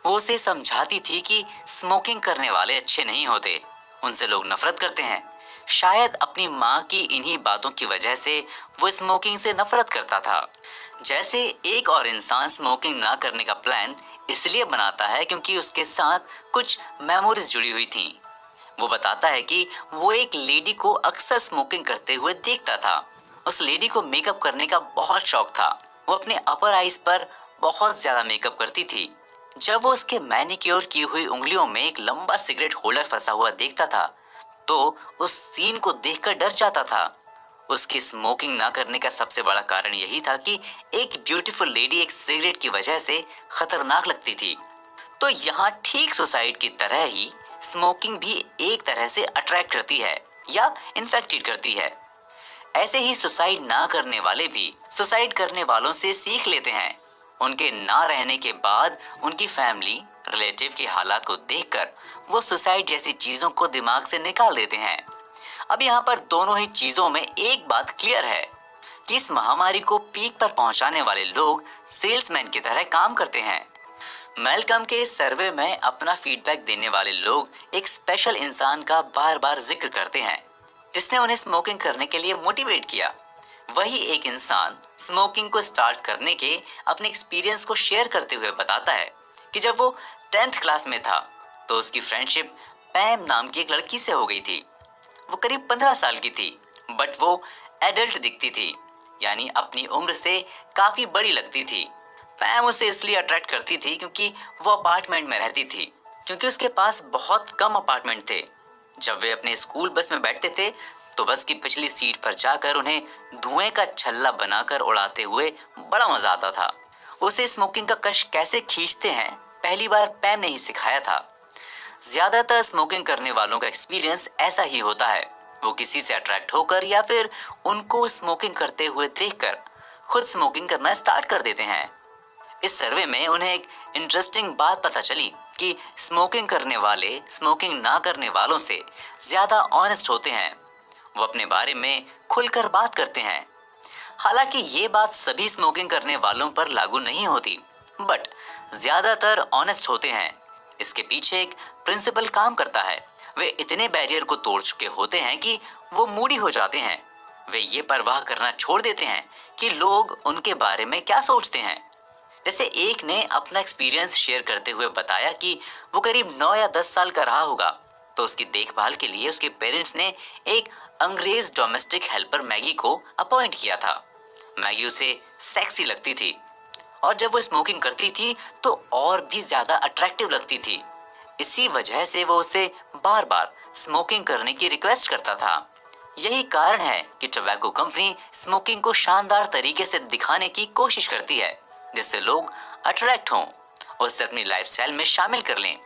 Speaker 1: वो उसे समझाती थी कि स्मोकिंग करने वाले अच्छे नहीं होते, उनसे लोग नफरत करते हैं। शायद अपनी माँ की इन्हीं बातों की वजह से वो स्मोकिंग से नफरत करता था। जैसे एक और इंसान स्मोकिंग ना करने का प्लान इसलिए बनाता है क्योंकि उसके साथ कुछ मेमोरीज जुड़ी हुई थी। वो बताता है कि वो एक लेडी को अक्सर स्मोकिंग करते हुए देखता था। उस लेडी को मेकअप करने का बहुत शौक था। वो अपने अपर आईज पर बहुत ज्यादा मेकअप करती थी। जब वो उसके मैनिक्योर की हुई उंगलियों में एक लंबा सिगरेट होल्डर फंसा हुआ देखता था तो उस सीन को देखकर डर जाता था। उसकी स्मोकिंग ना करने का सबसे बड़ा कारण यही था कि एक ब्यूटीफुल लेडी एक सिगरेट की वजह से खतरनाक लगती थी। तो यहाँ ठीक सुसाइड की तरह ही स्मोकिंग भी एक तरह से अट्रैक्ट करती है या इन्फेक्टेड करती है। ऐसे ही सुसाइड ना करने वाले भी सुसाइड करने वालों से सीख लेते हैं। उनके ना रहने के बाद उनकी फैमिली रिलेटिव के हालात को देखकर वो सुसाइड जैसी चीजों को दिमाग से निकाल देते हैं। अब यहाँ पर दोनों ही चीजों में एक बात क्लियर है कि इस महामारी को पीक पर पहुंचाने वाले लोग सेल्समैन की तरह काम करते हैं। मेलकम के इस सर्वे में अपना फीडबैक देने वाले लोग एक स्पेशल इंसान का बार बार जिक्र करते हैं जिसने उन्हें स्मोकिंग करने के लिए मोटिवेट किया। वही एक इंसान स्मोकिंग को स्टार्ट करने के अपने एक्सपीरियंस को शेयर करते हुए बताता है कि जब वो 10th क्लास में था तो उसकी फ्रेंडशिप पैम नाम की एक लड़की से हो गई थी। वो करीब 15 साल की थी बट वो एडल्ट दिखती थी, यानी अपनी उम्र से काफी बड़ी लगती थी। पैम उसे इसलिए अट्रैक्ट करती थी क्योंकि वो अपार्टमेंट में रहती थी, क्योंकि उसके पास बहुत कम अपार्टमेंट थे। जब वे अपने स्कूल बस में बैठते थे तो बस की पिछली सीट पर जाकर उन्हें धुएं का छल्ला बनाकर उड़ाते हुए बड़ा मजा आता था। उसे स्मोकिंग का कश कैसे खींचते हैं पहली बार पैम ने ही सिखाया था। ज्यादातर स्मोकिंग करने वालों का एक्सपीरियंस ऐसा ही होता है। वो किसी से अट्रैक्ट होकर या फिर उनको स्मोकिंग करते हुए देखकर खुद स्मोकिंग करना स्टार्ट कर देते हैं। इस सर्वे में उन्हें एक इंटरेस्टिंग बात पता चली कि स्मोकिंग करने वाले स्मोकिंग ना करने वालों से ज्यादा ऑनेस्ट होते हैं। वो अपने बारे में खुलकर बात करते हैं। हालांकि ये बात सभी स्मोकिंग करने वालों पर लागू नहीं होती, बट ज्यादातर ऑनेस्ट होते हैं। इसके पीछे एक प्रिंसिपल काम करता है। वे इतने बैरियर को तोड़ चुके होते हैं कि वो मूडी हो जाते हैं। वे ये परवाह करना छोड़ देते हैं कि लोग उनके बारे में क्या सोचते हैं। जैसे एक ने अपना एक्सपीरियंस शेयर करते हुए बताया कि वो करीब 9 या 10 साल का रहा होगा तो उसकी देखभाल के लिए उसके पेरेंट्स ने एक अंग्रेज डोमेस्टिक हेल्पर मैगी को अपॉइंट किया था। मैगी उसे सेक्सी लगती थी और जब वो स्मोकिंग करती थी तो और भी ज्यादा अट्रैक्टिव लगती थी। इसी वजह से वो उसे बार बार स्मोकिंग करने की रिक्वेस्ट करता था। यही कारण है कि टोबैको कंपनी स्मोकिंग को शानदार तरीके से दिखाने की कोशिश करती है जिससे लोग अट्रैक्ट हों, उससे अपनी लाइफस्टाइल में शामिल कर लें।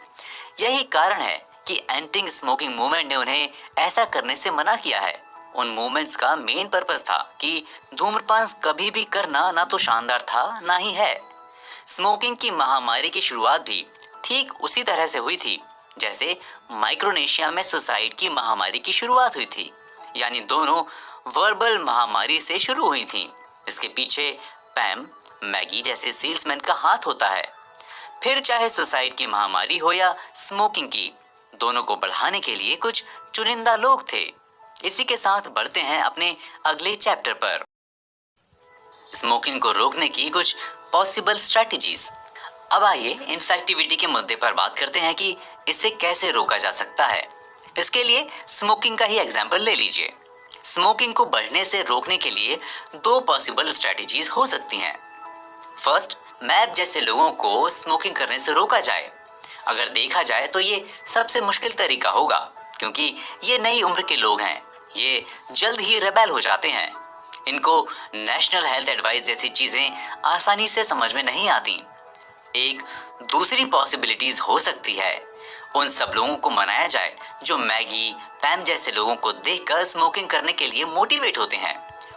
Speaker 1: यही कारण है कि एंटी स्मोकिंग मूवमेंट ने उन्हें ऐसा करने से मना किया है। उन मूवमेंट्स का मेन पर्पस था कि धूम्रपान कभी भी करना ना तो शानदार था ना ही है। स्मोकिंग की महामारी की शुरुआत भी ठीक उसी तरह से हुई थी जैसे माइक्रोनेशिया में सुसाइड की महामारी की शुरुआत हुई थी, यानी दोनों वर्बल महामारी से शुरू हुई थी। इसके पीछे पैम, मैगी जैसे सेल्समैन का हाथ होता है। फिर चाहे सुसाइड की महामारी हो या स्मोकिंग की, दोनों को बढ़ाने के लिए कुछ चुनिंदा लोग थे। इसी के साथ बढ़ते हैं अपने अगले चैप्टर पर, स्मोकिंग को रोकने की कुछ पॉसिबल स्ट्रेटजीज। अब आइए इन्फेक्टिविटी के मुद्दे पर बात करते हैं कि इसे कैसे रोका जा सकता है। इसके लिए स्मोकिंग का ही एग्जाम्पल ले लीजिए। स्मोकिंग को बढ़ने से रोकने के लिए दो पॉसिबल स्ट्रेटजीज हो सकती हैं। फर्स्ट, मैप जैसे लोगों को स्मोकिंग करने से रोका जाए। अगर देखा जाए तो ये सबसे मुश्किल तरीका होगा, क्योंकि ये नई उम्र के लोग हैं, ये जल्द ही रेबेल हो जाते हैं। इनको नेशनल हेल्थ एडवाइस जैसी चीजें आसानी से समझ में नहीं आती। एक दूसरी पॉसिबिलिटीज हो सकती है, उन सब लोगों को मनाया जाए जो मैगी, पैम जैसे लोगों को देखकर स्मोकिंग करने के लिए मोटिवेट होते हैं।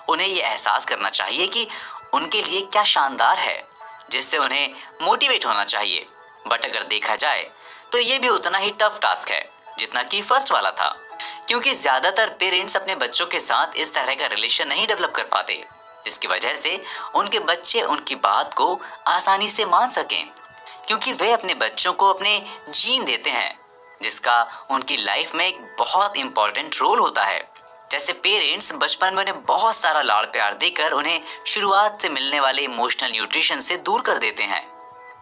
Speaker 1: उन्हें ये एहसास करना चाहिए कि उनके लिए क्या शानदार है, जिससे उन्हें मोटिवेट होना चाहिए। बट अगर देखा जाए तो ये भी उतना ही टफ टास्क है जितना कि फर्स्ट वाला था, क्योंकि ज्यादातर पेरेंट्स अपने बच्चों के साथ इस तरह का रिलेशन नहीं डेवलप कर पाते, जिसकी वजह से उनके बच्चे उनकी बात को आसानी से मान सकें, क्योंकि वे अपने बच्चों को अपने जीन देते हैं, जिसका उनकी लाइफ में एक बहुत इंपॉर्टेंट रोल होता है। जैसे पेरेंट्स बचपन में उन्हें बहुत सारा लाड़ प्यार देकर उन्हें शुरुआत से मिलने वाले इमोशनल न्यूट्रिशन से दूर कर देते हैं,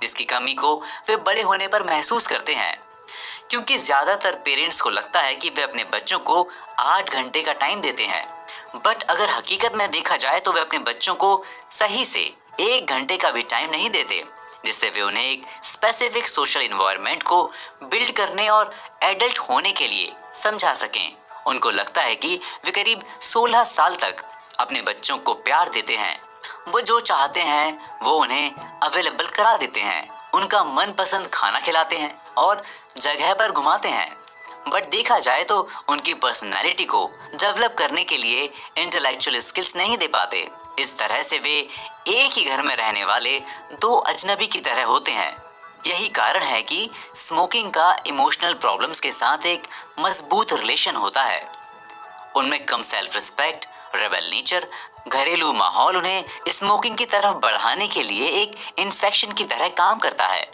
Speaker 1: जिसकी कमी को वे बड़े होने पर महसूस करते हैं। क्योंकि ज्यादातर पेरेंट्स को लगता है कि वे अपने बच्चों को 8 घंटे का टाइम देते हैं, बट अगर हकीकत में देखा जाए तो वे अपने बच्चों को सही से 1 घंटे का भी टाइम नहीं देते, जिससे वे उन्हें एक स्पेसिफिक सोशल इन्वायरमेंट को बिल्ड करने और एडल्ट होने के लिए समझा सकें। उनको लगता है कि वे करीब 16 साल तक अपने बच्चों को प्यार देते हैं, वो जो चाहते हैं वो उन्हें अवेलेबल करा देते हैं, उनका मनपसंद खाना खिलाते हैं और जगह पर घुमाते हैं। बट देखा जाए तो उनकी पर्सनैलिटी को डेवलप करने के लिए इंटेलेक्चुअल स्किल्स नहीं दे पाते। इस तरह से वे एक ही घर में रहने वाले दो अजनबी की तरह होते हैं। यही कारण है कि स्मोकिंग का इमोशनल प्रॉब्लम्स के साथ एक मजबूत रिलेशन होता है। उनमें कम सेल्फ रिस्पेक्ट, रेबेल नेचर, घरेलू माहौल उन्हें स्मोकिंग की तरफ बढ़ाने के लिए एक इन्फेक्शन की तरह काम करता है।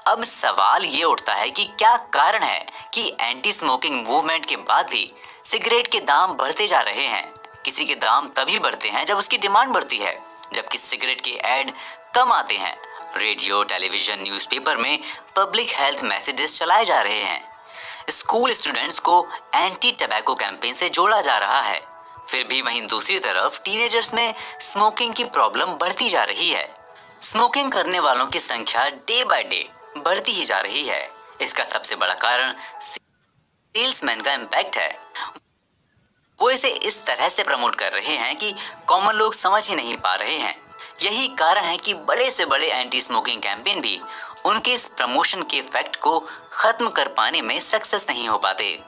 Speaker 1: अब सवाल ये उठता है कि क्या कारण है कि एंटी स्मोकिंग मूवमेंट के बाद भी सिगरेट के दाम बढ़ते जा रहे हैं। किसी के दाम तभी बढ़ते हैं जब उसकी डिमांड बढ़ती है, जबकि सिगरेट के ऐड कम आते हैं। रेडियो, टेलीविजन, न्यूज़पेपर में पब्लिक हेल्थ मैसेजेस चलाए जा रहे हैं। स्कूल स्टूडेंट्स को एंटी टबैको कैंपेन से जोड़ा जा रहा है। फिर भी वहीं दूसरी तरफ टीनेजर्स में स्मोकिंग की प्रॉब्लम बढ़ती जा रही है। स्मोकिंग करने वालों की संख्या डे बाय डे बढ़ती ही जा रही है। इसका सबसे बड़ा कारण सेल्समैन का इम्पैक्ट है। वो इसे इस तरह से प्रमोट कर रहे हैं कि कॉमन लोग समझ ही नहीं पा रहे हैं। यही कारण है कि बड़े से बड़े एंटी स्मोकिंग कैंपेन भी उनके इस प्रमोशन के इफेक्ट को खत्म कर पाने में सक्सेस नहीं हो पाते।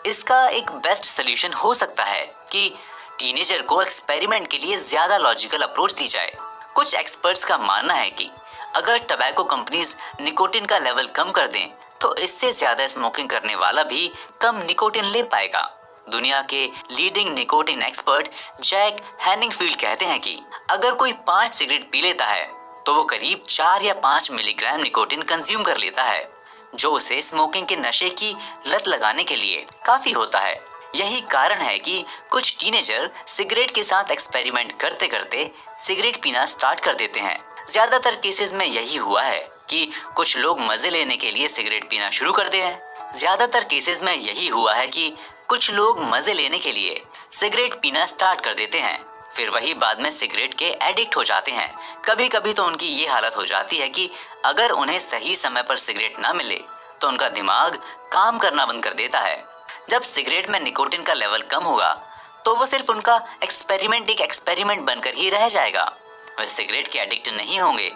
Speaker 1: इसका एक बेस्ट सोल्यूशन हो सकता है कि टीनेजर को एक्सपेरिमेंट के लिए ज्यादा लॉजिकल अप्रोच दी जाए। कुछ एक्सपर्ट्स का मानना है कि अगर टबैको कंपनीज निकोटिन का लेवल कम कर दें तो इससे ज्यादा स्मोकिंग करने वाला भी कम निकोटिन ले पाएगा। दुनिया के लीडिंग निकोटिन एक्सपर्ट जैक हेनिंगफील्ड कहते हैं कि अगर कोई 5 सिगरेट पी लेता है तो वो करीब 4 या 5 मिलीग्राम निकोटिन कंज्यूम कर लेता है, जो उसे स्मोकिंग के नशे की लत लगाने के लिए काफी होता है। यही कारण है कि कुछ टीनेजर सिगरेट के साथ एक्सपेरिमेंट करते करते सिगरेट पीना स्टार्ट कर देते हैं। ज्यादातर केसेस में यही हुआ है कि कुछ लोग मजे लेने के लिए सिगरेट पीना शुरू कर दे हैं। ज्यादातर केसेस में यही हुआ है कि कुछ लोग मजे लेने के लिए सिगरेट पीना स्टार्ट कर देते हैं, फिर वही बाद में सिगरेट के एडिक्ट हो जाते हैं। कभी कभी तो उनकी ये हालत हो जाती है कि अगर उन्हें सही समय पर सिगरेट ना मिले तो उनका दिमाग काम करना बंद कर देता है। जब सिगरेट में निकोटिन का लेवल कम होगा तो वो सिर्फ उनका एक्सपेरिमेंट एक एक्सपेरिमेंट बनकर ही रह जाएगा। वे सिगरेट के एडिक्ट नहीं होंगे,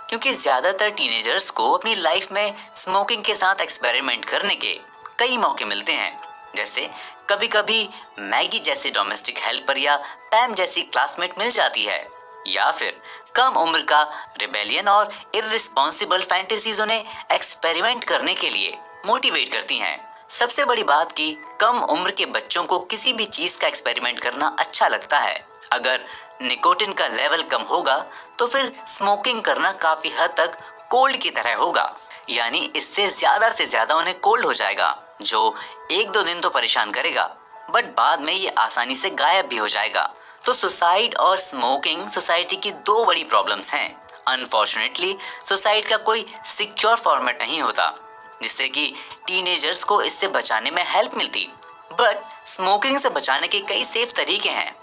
Speaker 1: क्योंकि ज्यादातर टीनेजर्स को अपनी लाइफ में स्मोकिंग के साथ एक्सपेरिमेंट करने के कई मौके मिलते हैं। जैसे कभी कभी मैगी जैसे डोमेस्टिक हेल्पर या पैम जैसी क्लासमेट मिल जाती है, या फिर कम उम्र का रिबेलियन और इररिस्पॉन्सिबल फैंटेसीज उन्हें एक्सपेरिमेंट करने के लिए मोटिवेट करती हैं। सबसे बड़ी बात कि कम उम्र के बच्चों को किसी भी चीज का एक्सपेरिमेंट करना अच्छा लगता है। अगर निकोटिन का लेवल कम होगा तो फिर स्मोकिंग करना काफी हद तक कोल्ड की तरह होगा, यानी इससे से ज्यादा उन्हें कोल्ड हो जाएगा, जो 1-2 दिन तो परेशान करेगा, बट बाद में ये आसानी से गायब भी हो जाएगा। तो सुसाइड और स्मोकिंग सोसाइटी की दो बड़ी प्रॉब्लम्स हैं। अनफॉर्चुनेटली सुसाइड का कोई सिक्योर फॉर्मेट नहीं होता जिससे कि टीनेजर्स को इससे बचाने में हेल्प मिलती, बट स्मोकिंग से बचाने के कई सेफ तरीके हैं।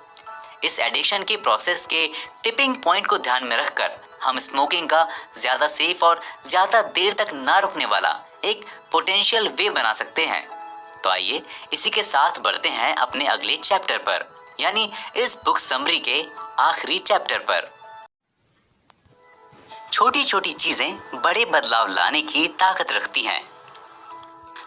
Speaker 1: इस एडिक्शन के प्रोसेस के टिपिंग पॉइंट को ध्यान में रखकर हम स्मोकिंग का ज्यादा सेफ और ज्यादा देर तक ना रुकने वाला एक पोटेंशियल वे बना सकते हैं। तो आइए इसी के साथ बढ़ते हैं अपने अगले चैप्टर पर, यानी इस बुक समरी के आखिरी चैप्टर पर। छोटी छोटी चीजें बड़े बदलाव लाने की ताकत रखती हैं।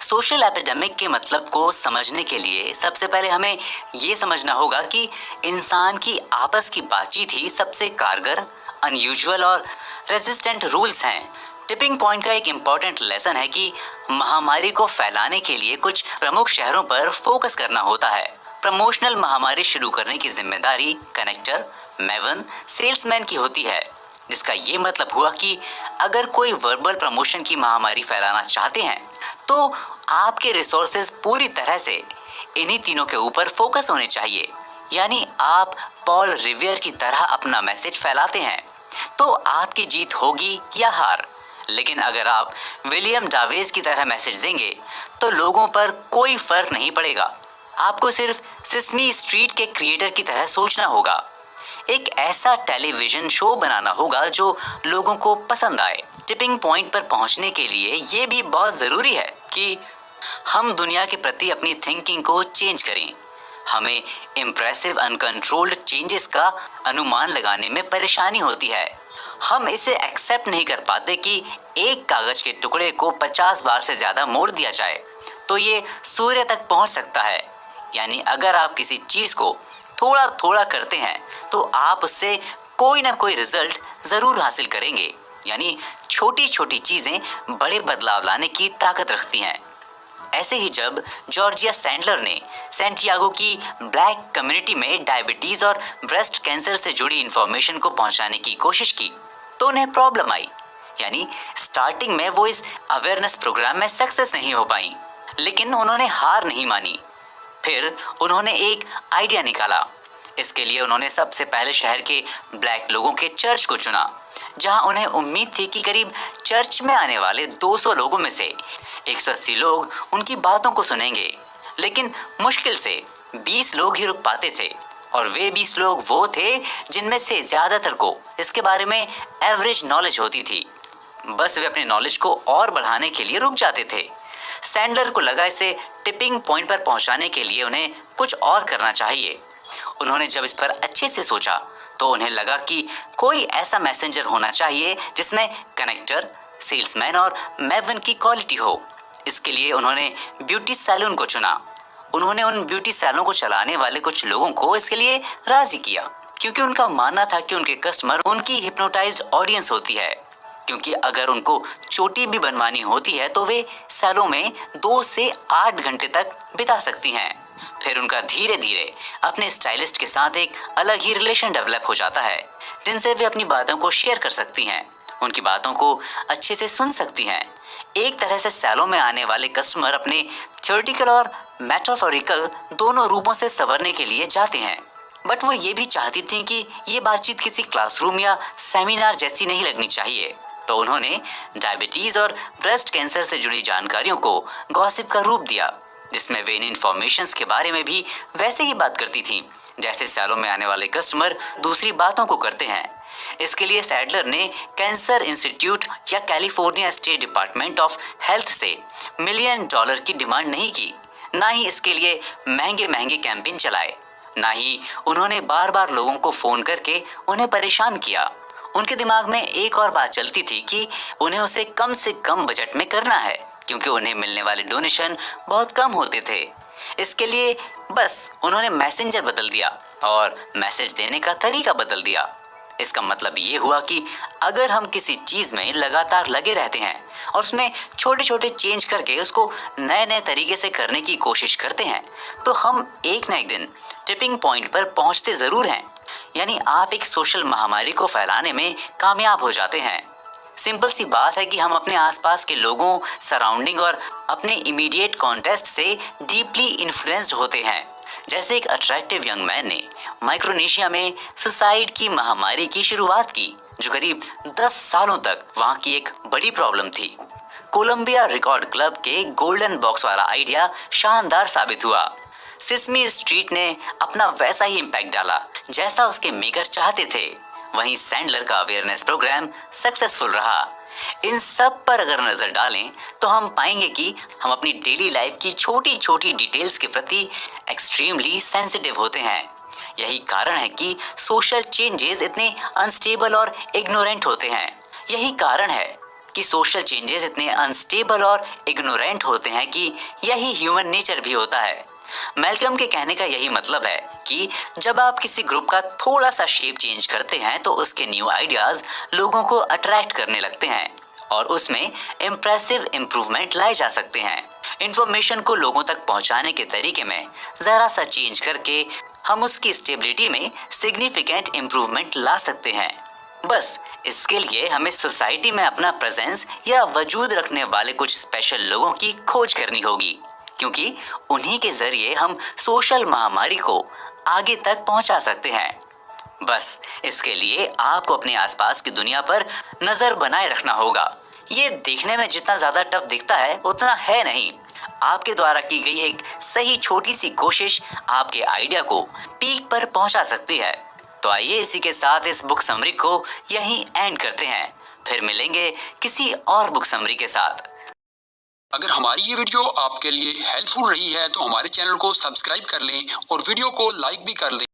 Speaker 1: सोशल एपिडेमिक के मतलब को समझने के लिए सबसे पहले हमें ये समझना होगा कि इंसान की आपस की बातचीत ही सबसे कारगर, अनयूजुअल और रेजिस्टेंट रूल्स हैं। टिपिंग पॉइंट का एक इम्पॉर्टेंट लेसन है कि महामारी को फैलाने के लिए कुछ प्रमुख शहरों पर फोकस करना होता है। प्रमोशनल महामारी शुरू करने की जिम्मेदारी कनेक्टर, मेवन, सेल्समैन की होती है, जिसका ये मतलब हुआ कि अगर कोई वर्बल प्रमोशन की महामारी फैलाना चाहते हैं तो आपके रिसोर्सेज पूरी तरह से इन्हीं तीनों के ऊपर फोकस होने चाहिए। यानी आप पॉल रिवियर की तरह अपना मैसेज फैलाते हैं तो आपकी जीत होगी या हार। लेकिन अगर आप विलियम डावेस की तरह मैसेज देंगे तो लोगों पर कोई फर्क नहीं पड़ेगा। आपको सिर्फ सिस्मी स्ट्रीट के क्रिएटर की तरह सोचना होगा। एक ऐसा टेलीविजन शो बनाना होगा जो लोगों को पसंद आए। टिपिंग पॉइंट पर पहुंचने के लिए ये भी बहुत ज़रूरी है कि हम दुनिया के प्रति अपनी थिंकिंग को चेंज करें। हमें इम्प्रेसिव अनकंट्रोल्ड चेंजेस का अनुमान लगाने में परेशानी होती है। हम इसे एक्सेप्ट नहीं कर पाते कि एक कागज के टुकड़े को 50 बार से ज़्यादा मोड़ दिया जाए तो ये सूर्य तक पहुंच सकता है। यानी अगर आप किसी चीज़ को थोड़ा थोड़ा करते हैं तो आप उससे कोई ना कोई रिजल्ट ज़रूर हासिल करेंगे। यानी छोटी छोटी चीज़ें बड़े बदलाव लाने की ताकत रखती हैं। ऐसे ही जब जॉर्जिया सैंडलर ने सैंटियागो की ब्लैक कम्युनिटी में डायबिटीज़ और ब्रेस्ट कैंसर से जुड़ी इन्फॉर्मेशन को पहुंचाने की कोशिश की तो उन्हें प्रॉब्लम आई। यानी स्टार्टिंग में वो इस अवेयरनेस प्रोग्राम में सक्सेस नहीं हो पाई, लेकिन उन्होंने हार नहीं मानी। फिर उन्होंने एक आइडिया निकाला। इसके लिए उन्होंने सबसे पहले शहर के ब्लैक लोगों के चर्च को चुना, जहां उन्हें उम्मीद थी कि करीब चर्च में आने वाले 200 लोगों में से 180 लोग उनकी बातों को सुनेंगे। लेकिन मुश्किल से 20 लोग ही रुक पाते थे, और वे 20 लोग वो थे जिनमें से ज़्यादातर को इसके बारे में एवरेज नॉलेज होती थी। बस वे अपने नॉलेज को और बढ़ाने के लिए रुक जाते थे। सैंडलर को लगा इसे टिपिंग पॉइंट पर पहुंचाने के लिए उन्हें कुछ और करना चाहिए। उन्होंने जब इस पर अच्छे से सोचा तो उन्हें लगा कि कोई ऐसा मैसेंजर होना चाहिए जिसमें कनेक्टर, सेल्समैन और मेवन की क्वालिटी हो। इसके लिए उन्होंने ब्यूटी सैलून को चुना। उन्होंने उन ब्यूटी सैलून को चलाने वाले कुछ लोगों को इसके लिए राजी किया, क्योंकि उनका मानना था कि उनके कस्टमर उनकी हिप्नोटाइज्ड ऑडियंस होती है। क्योंकि अगर उनको चोटी भी बनवानी होती है तो वे सैलून में 2 से 8 घंटे तक बिता सकती हैं। फिर उनका धीरे धीरे अपने स्टाइलिस्ट के साथ एक अलग ही रिलेशन डेवलप हो जाता है, जिनसे वे अपनी बातों को शेयर कर सकती हैं, उनकी बातों को अच्छे से सुन सकती हैं। एक तरह से सैलून में आने वाले कस्टमर अपने थ्योरेटिकल और मेटाफोरिकल दोनों रूपों से संवरने के लिए जाते हैं। बट वो ये भी चाहती थी कि ये बातचीत किसी क्लासरूम या सेमिनार जैसी नहीं लगनी चाहिए। तो उन्होंने डायबिटीज़ और ब्रेस्ट कैंसर से जुड़ी जानकारियों को गॉसिप का रूप दिया, जिसमें वे इन इन्फॉर्मेशंस के बारे में भी वैसे ही बात करती थी जैसे सैलून में आने वाले कस्टमर दूसरी बातों को करते हैं। इसके लिए सैडलर ने कैंसर इंस्टीट्यूट या California state department of health से $1 मिलियन की डिमांड नहीं की, ना ही इसके लिए महंगे महंगे कैंपेन चलाए, ना ही उन्होंने बार बार लोगों को फ़ोन करके उन्हें परेशान किया। उनके दिमाग में एक और बात चलती थी कि उन्हें उसे कम से कम बजट में करना है, क्योंकि उन्हें मिलने वाले डोनेशन बहुत कम होते थे। इसके लिए बस उन्होंने मैसेंजर बदल दिया और मैसेज देने का तरीका बदल दिया। इसका मतलब ये हुआ कि अगर हम किसी चीज में लगातार लगे रहते हैं और उसमें छोटे छोटे चेंज करके उसको नए नए तरीके से करने की कोशिश करते हैं तो हम एक ना एक दिन टिपिंग पॉइंट पर पहुंचते जरूर हैं। यानी आप एक सोशल महामारी को फैलाने में कामयाब हो जाते हैं। सिंपल सी बात है कि हम अपने आसपास के लोगों, सराउंडिंग और अपने इमीडिएट कॉन्टेक्स्ट से डीपली इन्फ्लुएंस्ड होते हैं। जैसे एक अट्रैक्टिव यंग मैन ने माइक्रोनेशिया में सुसाइड की महामारी की शुरुआत की, जो करीब 10 सालों तक वहां की एक बड़ी प्रॉब्लम थी। कोलंबिया रिकॉर्ड क्लब के गोल्डन बॉक्स वाला आइडिया शानदार साबित हुआ। सिस्मी स्ट्रीट ने अपना वैसा ही इम्पैक्ट डाला जैसा उसके मेकर चाहते थे। वहीं सैंडलर का अवेयरनेस प्रोग्राम सक्सेसफुल रहा। इन सब पर अगर नजर डालें तो हम पाएंगे कि हम अपनी डेली लाइफ की छोटी छोटी डिटेल्स के प्रति एक्सट्रीमली सेंसिटिव होते हैं। यही कारण है कि सोशल चेंजेस इतने अनस्टेबल और इग्नोरेंट होते हैं। यही कारण है कि सोशल चेंजेस इतने अनस्टेबल और इग्नोरेंट होते हैं कि यही ह्यूमन नेचर भी होता है। मैल्कम के कहने का यही मतलब है कि जब आप किसी ग्रुप का थोड़ा सा शेप चेंज करते हैं तो उसके न्यू आइडियाज लोगों को अट्रैक्ट करने लगते हैं और उसमें इम्प्रेसिव इम्प्रूवमेंट लाए जा सकते हैं। इंफॉर्मेशन को लोगों तक पहुंचाने के तरीके में जरा सा चेंज करके हम उसकी स्टेबिलिटी में सिग्निफिकेंट इम्प्रूवमेंट ला सकते हैं। बस इसके लिए हमें सोसाइटी में अपना प्रेजेंस या वजूद रखने वाले कुछ स्पेशल लोगों की खोज करनी होगी, क्योंकि उन्हीं के जरिए हम सोशल महामारी को आगे तक पहुंचा सकते हैं। बस इसके लिए आपको अपने आसपास की दुनिया पर नजर बनाए रखना होगा। ये देखने में जितना ज्यादा टफ दिखता है उतना है नहीं। आपके द्वारा की गई एक सही छोटी सी कोशिश आपके आइडिया को पीक पर पहुंचा सकती है। तो आइए इसी के साथ इस बुक समरी को यहीं एंड करते हैं। फिर मिलेंगे किसी और बुक समरी के साथ।
Speaker 2: अगर हमारी ये वीडियो आपके लिए हेल्पफुल रही है तो हमारे चैनल को सब्सक्राइब कर लें और वीडियो को लाइक भी कर लें।